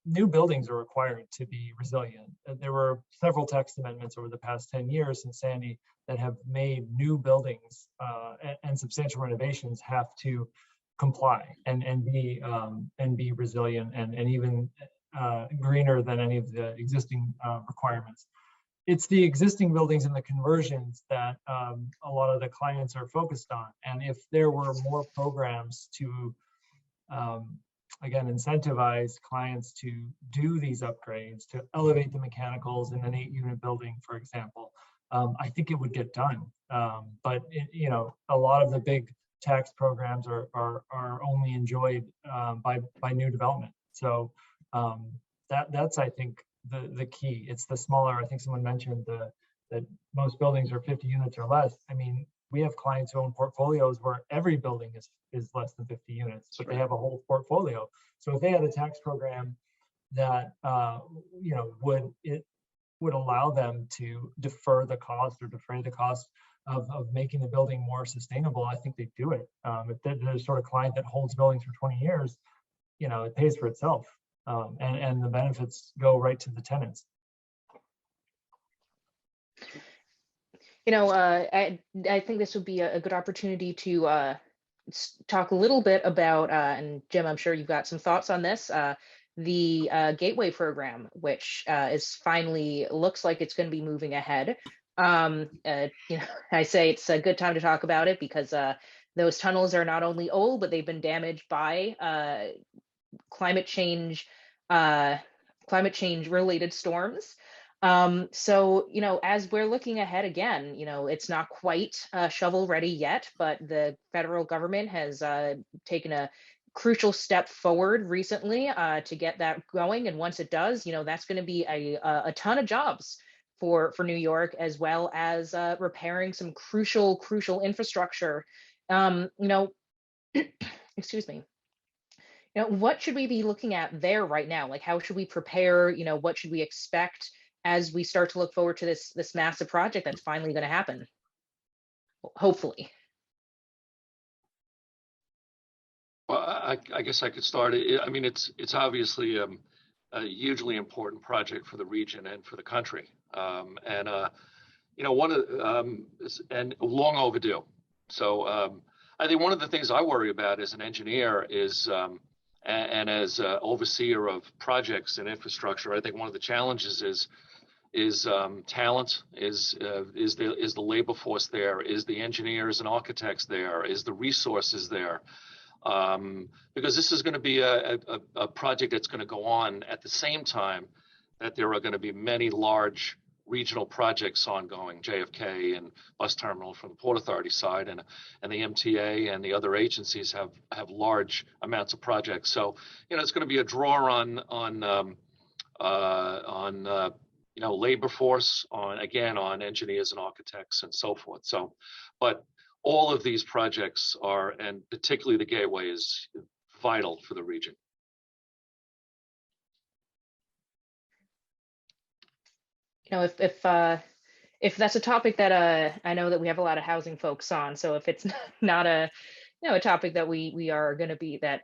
new buildings are required to be resilient. There were several text amendments over the past 10 years since Sandy that have made new buildings and substantial renovations have to comply and be resilient and even greener than any of the existing requirements. It's the existing buildings and the conversions that a lot of the clients are focused on. And if there were more programs to, again, incentivize clients to do these upgrades, to elevate the mechanicals in an 8-unit building, for example, I think it would get done. But you know, a lot of the big tax programs are only enjoyed by new development. So that's, I think, the key. It's the smaller. I think someone mentioned that most buildings are 50 units or less. I mean, we have clients who own portfolios where every building is less than 50 units, but they have a whole portfolio. So if they had a tax program that you know would allow them to defer the cost or defray the cost of making the building more sustainable, I think they'd do it. If they're the sort of client that holds buildings for 20 years, you know, it pays for itself. And the benefits go right to the tenants. You know, I think this would be a good opportunity to talk a little bit about, and Jim, I'm sure you've got some thoughts on this, the Gateway program, which is finally looks like it's going to be moving ahead. You know, I say it's a good time to talk about it because those tunnels are not only old, but they've been damaged by climate change related storms. So, you know, as we're looking ahead again, you know, it's not quite shovel ready yet, but the federal government has taken a crucial step forward recently to get that going. And once it does, you know, that's going to be a ton of jobs for New York, as well as repairing some crucial infrastructure. You know, excuse me. You know, what should we be looking at there right now? Like, how should we prepare? You know, what should we expect as we start to look forward to this massive project that's finally going to happen? Hopefully. Well, I guess I could start. I mean, it's obviously a hugely important project for the region and for the country, and you know, and long overdue. So I think one of the things I worry about as an engineer is, and as overseer of projects and infrastructure, I think one of the challenges is talent, is the labor force there, is the engineers and architects there, is the resources there. Because this is going to be a project that's going to go on at the same time that there are going to be many large regional projects ongoing, JFK and bus terminal from the Port Authority side, and the MTA and the other agencies have large amounts of projects. So, you know, it's going to be a draw on you know, labor force, on engineers and architects and so forth. So, but all of these projects are, and particularly the Gateway, is vital for the region. You know, if that's a topic that I know that we have a lot of housing folks on, so if it's not a topic that we are going to be that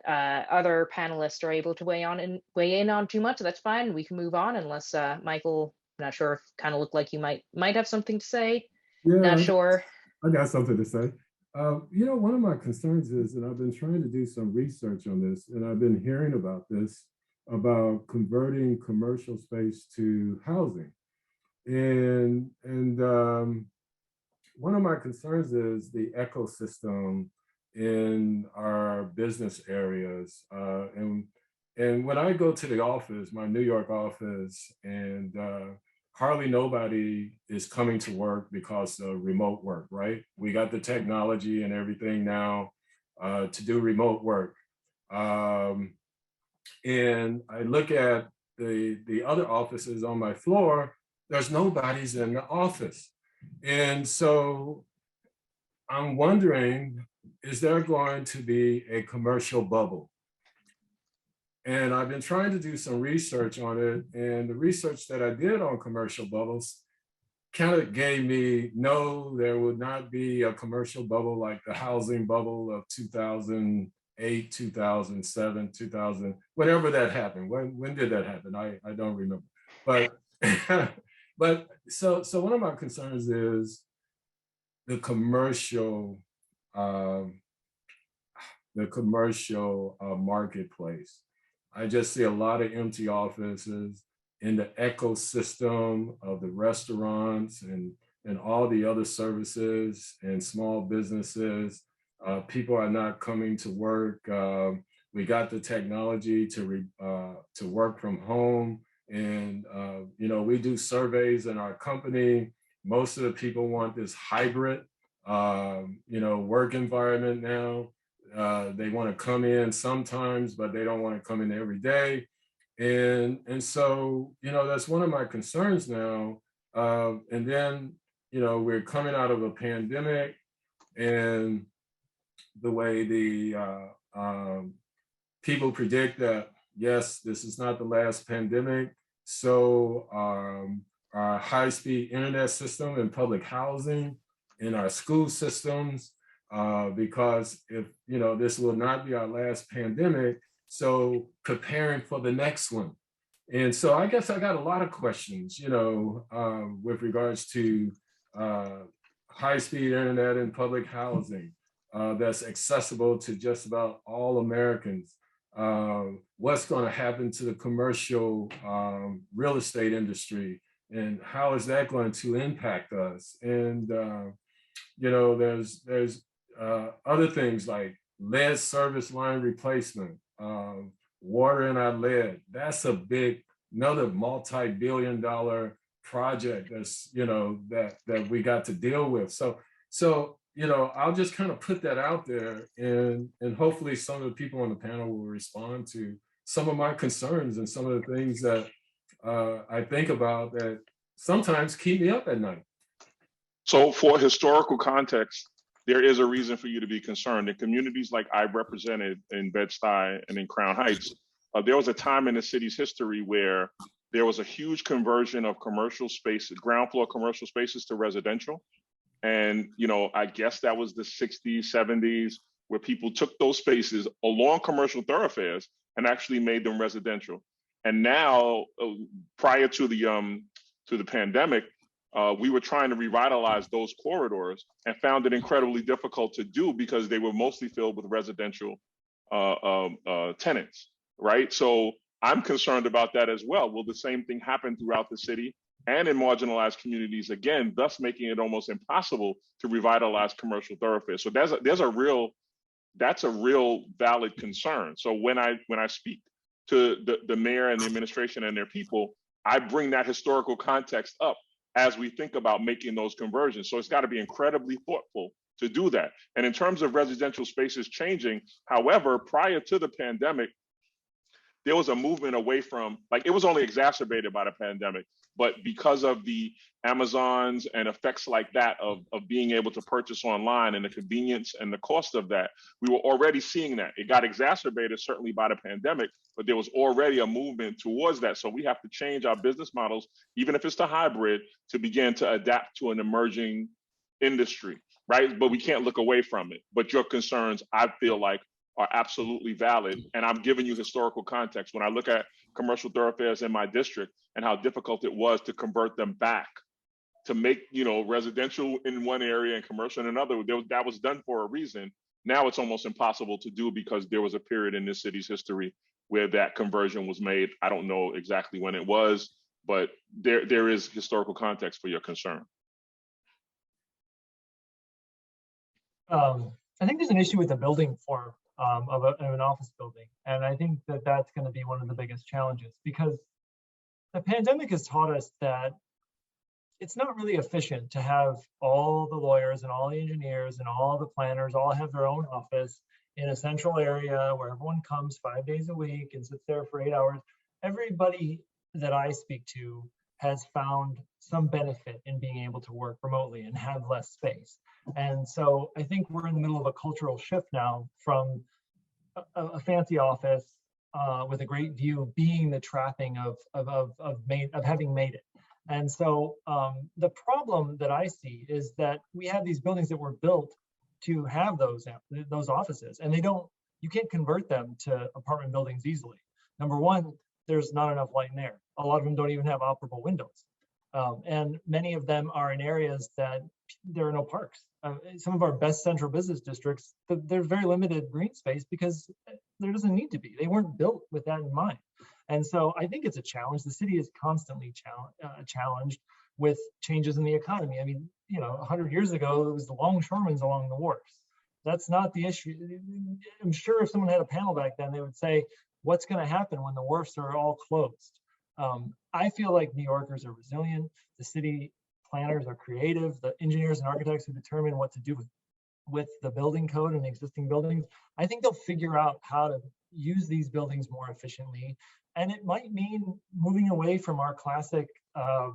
other panelists are able to weigh in on too much, that's fine. We can move on unless Michael, I'm not sure, if kind of looked like you might have something to say. Yeah, not sure. I got something to say. You know, one of my concerns is, and I've been trying to do some research on this, and I've been hearing about this, about converting commercial space to housing. And one of my concerns is the ecosystem in our business areas. And when I go to the office, my New York office, and hardly nobody is coming to work because of remote work, right? We got the technology and everything now to do remote work. And I look at the other offices on my floor, there's nobody's in the office. And so I'm wondering, is there going to be a commercial bubble? And I've been trying to do some research on it. And the research that I did on commercial bubbles kind of gave me, no, there would not be a commercial bubble like the housing bubble of 2008, 2007, 2000, whenever that happened. When did that happen? I don't remember. But but so one of my concerns is the commercial marketplace. I just see a lot of empty offices in the ecosystem of the restaurants and all the other services and small businesses. People are not coming to work. We got the technology to work from home, and we do surveys in our company. Most of the people want this hybrid, work environment now. They want to come in sometimes, but they don't want to come in every day. And so, that's one of my concerns now. And then, we're coming out of a pandemic, and the way the people predict that, yes, this is not the last pandemic. So our high-speed internet system and public housing in our school systems, because if, this will not be our last pandemic, so preparing for the next one. And so I guess I got a lot of questions, with regards to high-speed internet and public housing that's accessible to just about all Americans. What's going to happen to the commercial real estate industry, and how is that going to impact us? And there's other things like lead service line replacement, water in our lead. That's another multi-billion-dollar project that's that we got to deal with. So I'll just kind of put that out there, and hopefully some of the people on the panel will respond to some of my concerns and some of the things that I think about that sometimes keep me up at night. So for historical context, there is a reason for you to be concerned. In communities like I represented in Bed-Stuy and in Crown Heights, there was a time in the city's history where there was a huge conversion of commercial spaces, ground floor commercial spaces, to residential. And, I guess that was the 60s, 70s, where people took those spaces along commercial thoroughfares and actually made them residential. And now, prior to the pandemic, we were trying to revitalize those corridors and found it incredibly difficult to do because they were mostly filled with residential tenants, right? So I'm concerned about that as well. Will the same thing happen throughout the city and in marginalized communities again, thus making it almost impossible to revitalize commercial thoroughfares? So that's a real valid concern. So when I speak to the mayor and the administration and their people, I bring that historical context up as we think about making those conversions. So it's got to be incredibly thoughtful to do that. And in terms of residential spaces changing, however, prior to the pandemic, there was a movement away from, it was only exacerbated by the pandemic, but because of the Amazons and effects like that of being able to purchase online and the convenience and the cost of that, we were already seeing that. It got exacerbated certainly by the pandemic, but there was already a movement towards that. So we have to change our business models, even if it's the hybrid, to begin to adapt to an emerging industry, right? But we can't look away from it. But your concerns, I feel like, are absolutely valid. And I'm giving you historical context. When I look at commercial thoroughfares in my district and how difficult it was to convert them back to make, residential in one area and commercial in another, that was done for a reason. Now it's almost impossible to do because there was a period in this city's history where that conversion was made. I don't know exactly when it was, but there is historical context for your concern. I think there's an issue with the building form of an office building. And I think that that's going to be one of the biggest challenges, because the pandemic has taught us that it's not really efficient to have all the lawyers and all the engineers and all the planners all have their own office in a central area where everyone comes 5 days a week and sits there for 8 hours. Everybody that I speak to has found some benefit in being able to work remotely and have less space. And so I think we're in the middle of a cultural shift now from a fancy office with a great view being the trapping of having made it. And so the problem that I see is that we have these buildings that were built to have those offices, and you can't convert them to apartment buildings easily. Number one, there's not enough light in there. A lot of them don't even have operable windows. And many of them are in areas that there are no parks. Some of our best central business districts, there's very limited green space because there doesn't need to be. They weren't built with that in mind. And so I think it's a challenge. The city is constantly challenged with changes in the economy. I mean, 100 years ago, it was the longshoremen's along the wharfs. That's not the issue. I'm sure if someone had a panel back then, they would say, what's going to happen when the wharfs are all closed? I feel like New Yorkers are resilient. The city planners are creative. The engineers and architects who determine what to do with the building code and existing buildings, I think they'll figure out how to use these buildings more efficiently. And it might mean moving away from our classic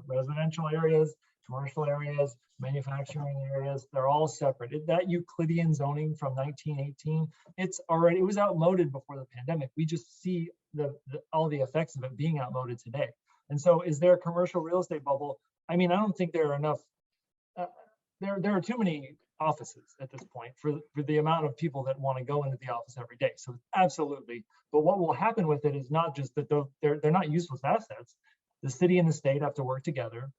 residential areas, commercial areas, manufacturing areas. They're all separate. That Euclidean zoning from 1918, it was outmoded before the pandemic. We just see all the effects of it being outmoded today. And so is there a commercial real estate bubble? I mean, I don't think there are enough. There are too many offices at this point for the amount of people that want to go into the office every day. So absolutely. But what will happen with it is not just that they're not useless assets. The city and the state have to work together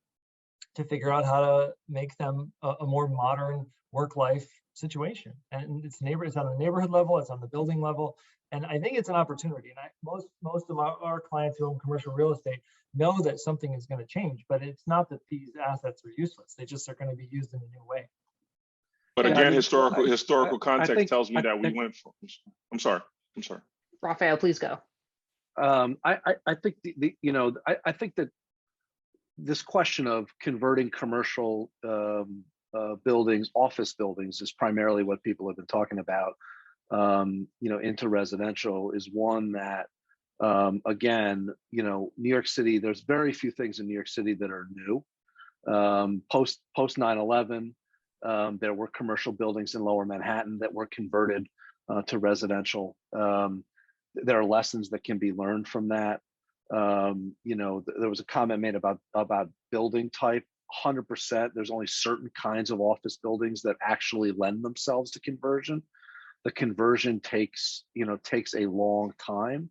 to figure out how to make them a more modern work-life situation. And it's on the neighborhood level, it's on the building level. And I think it's an opportunity. And most of our clients who own commercial real estate know that something is going to change, but it's not that these assets are useless. They just are going to be used in a new way. But Yeah, again, historical context tells me that we went from, I'm sorry. Raphael, please go. I think I think that this question of converting commercial buildings, office buildings, is primarily what people have been talking about. Into residential is one that, again, New York City. There's very few things in New York City that are new. Post 9/11, there were commercial buildings in Lower Manhattan that were converted to residential. There are lessons that can be learned from that. There was a comment made about building type. 100%. There's only certain kinds of office buildings that actually lend themselves to conversion. The conversion takes a long time.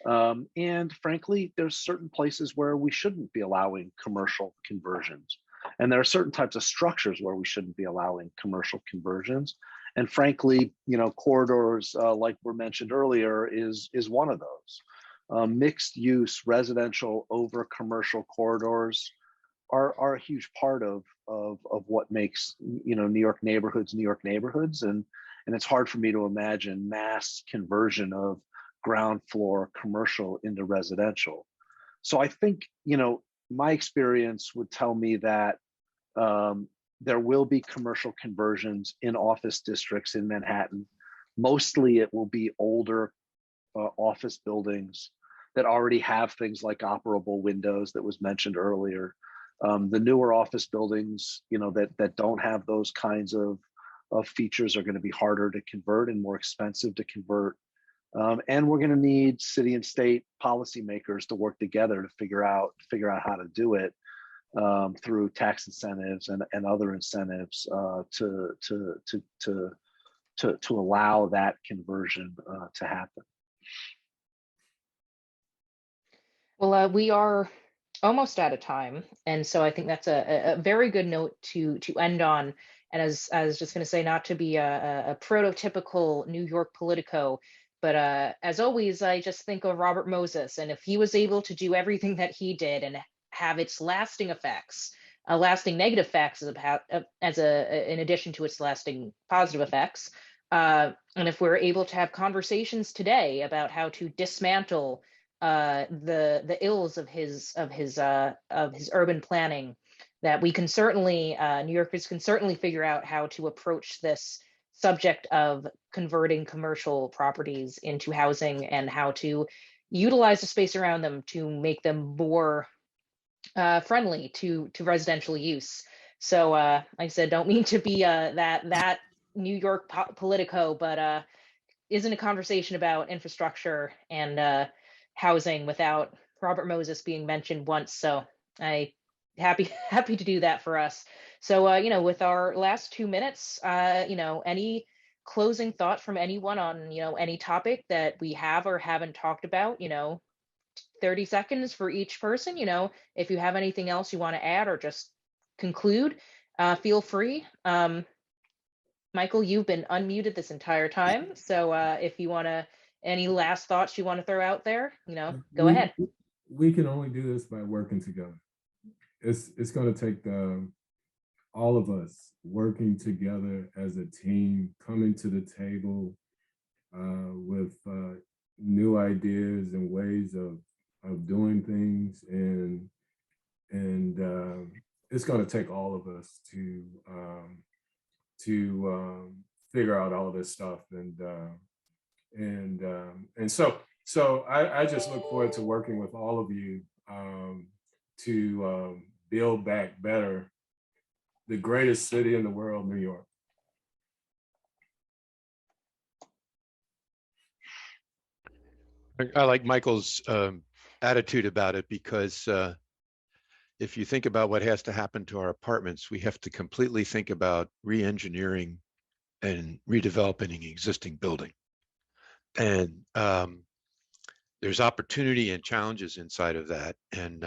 And frankly, there's certain places where we shouldn't be allowing commercial conversions. And there are certain types of structures where we shouldn't be allowing commercial conversions. And frankly, corridors like were mentioned earlier is one of those. Mixed use residential over commercial corridors are a huge part of what makes New York neighborhoods, and it's hard for me to imagine mass conversion of ground floor commercial into residential. So I think my experience would tell me that there will be commercial conversions in office districts in Manhattan. Mostly it will be older office buildings that already have things like operable windows that was mentioned earlier. The newer office buildings, that don't have those kinds of features are going to be harder to convert and more expensive to convert. And we're going to need city and state policymakers to work together to figure out how to do it through tax incentives and other incentives to allow that conversion to happen. Well, we are almost out of time, and so I think that's a very good note to end on. And as I was just going to say, not to be a prototypical New York politico, but as always, I just think of Robert Moses, and if he was able to do everything that he did and have its lasting effects, lasting negative effects in addition to its lasting positive effects, and if we're able to have conversations today about how to dismantle the ills of his urban planning, that we can certainly, New Yorkers can certainly figure out how to approach this subject of converting commercial properties into housing and how to utilize the space around them to make them more friendly to residential use. So like I said, don't mean to be that New York politico, but isn't a conversation about infrastructure and housing without Robert Moses being mentioned once. So I happy to do that for us. So with our last 2 minutes, any closing thought from anyone on any topic that we have or haven't talked about, 30 seconds for each person. If you have anything else you want to add or just conclude, feel free. Michael, you've been unmuted this entire time. So if you want to, any last thoughts you want to throw out there, go ahead. We can only do this by working together. It's going to take all of us working together as a team, coming to the table with new ideas and ways of doing things, and it's going to take all of us to figure out all this stuff, and so I just look forward to working with all of you to build back better the greatest city in the world, New York. I like Michael's attitude about it, because if you think about what has to happen to our apartments, we have to completely think about re-engineering and redeveloping an existing building. And there's opportunity and challenges inside of that. And,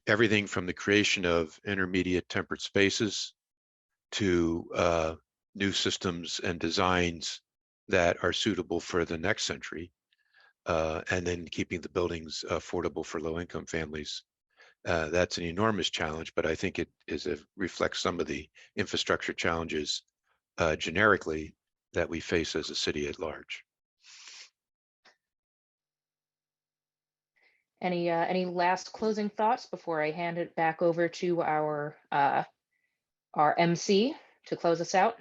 everything from the creation of intermediate temperate spaces to new systems and designs that are suitable for the next century, and then keeping the buildings affordable for low-income families. That's an enormous challenge, but I think it reflects some of the infrastructure challenges generically that we face as a city at large. Any last closing thoughts before I hand it back over to our MC to close us out?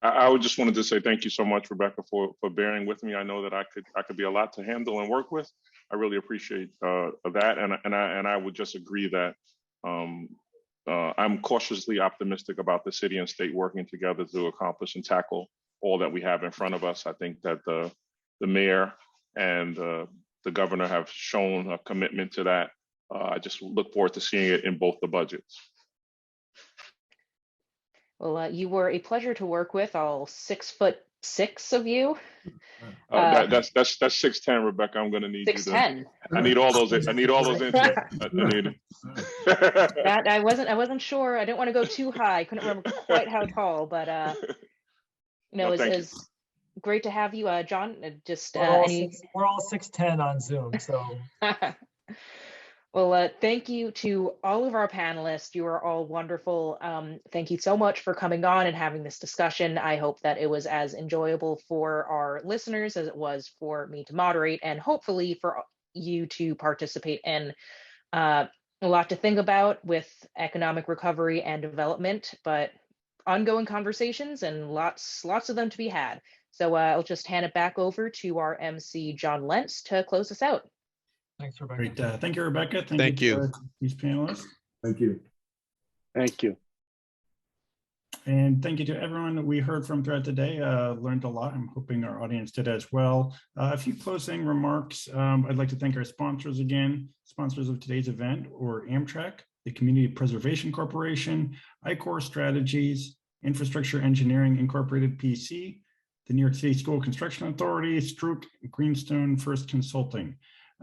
I would just wanted to say thank you so much, Rebecca, for bearing with me. I know that I could be a lot to handle and work with. I really appreciate that, and I would just agree that I'm cautiously optimistic about the city and state working together to accomplish and tackle all that we have in front of us. I think that the mayor and the governor have shown a commitment to that. I just look forward to seeing it in both the budgets. Well, you were a pleasure to work with, all 6'6" of you. That's 6'10", Rebecca. I'm gonna need 6'10". you to. I need all those inches. I wasn't sure. I didn't want to go too high. I couldn't remember quite how tall, but it's great to have you, John. We're all 6'10" on Zoom, so. Well, thank you to all of our panelists. You are all wonderful. Thank you so much for coming on and having this discussion. I hope that it was as enjoyable for our listeners as it was for me to moderate, and hopefully for you to participate in. A lot to think about with economic recovery and development, but ongoing conversations and lots of them to be had. So I'll just hand it back over to our MC, John Lentz, to close us out. Thanks, Rebecca. Great. Thank you, Rebecca. Thank you. To these panelists. Thank you. Thank you. And thank you to everyone that we heard from throughout the day. Learned a lot. I'm hoping our audience did as well. A few closing remarks. I'd like to thank our sponsors again, sponsors of today's event, or Amtrak, the Community Preservation Corporation, I-Corps Strategies, Infrastructure Engineering Incorporated PC, the New York City School Construction Authority, Strook, Greenstone First Consulting.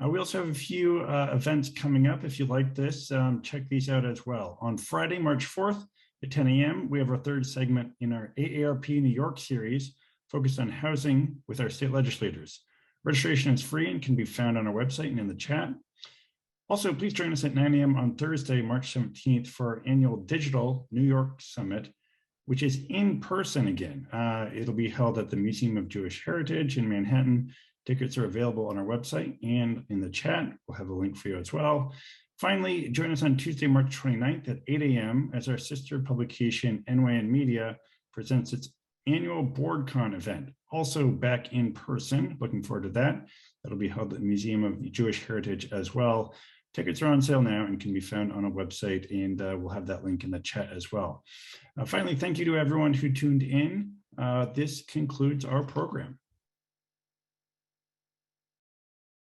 We also have a few events coming up. If you like this, check these out as well. On Friday, March 4th at 10 a.m., we have our third segment in our AARP New York series focused on housing with our state legislators. Registration is free and can be found on our website and in the chat. Also, please join us at 9 a.m. on Thursday, March 17th for our annual Digital New York Summit, which is in person again. It'll be held at the Museum of Jewish Heritage in Manhattan. Tickets are available on our website and in the chat. We'll have a link for you as well. Finally, join us on Tuesday, March 29th at 8 a.m. as our sister publication, NYN Media, presents its annual BoardCon event, also back in person. Looking forward to that. That'll be held at the Museum of Jewish Heritage as well. Tickets are on sale now and can be found on our website, and we'll have that link in the chat as well. Finally, thank you to everyone who tuned in. This concludes our program.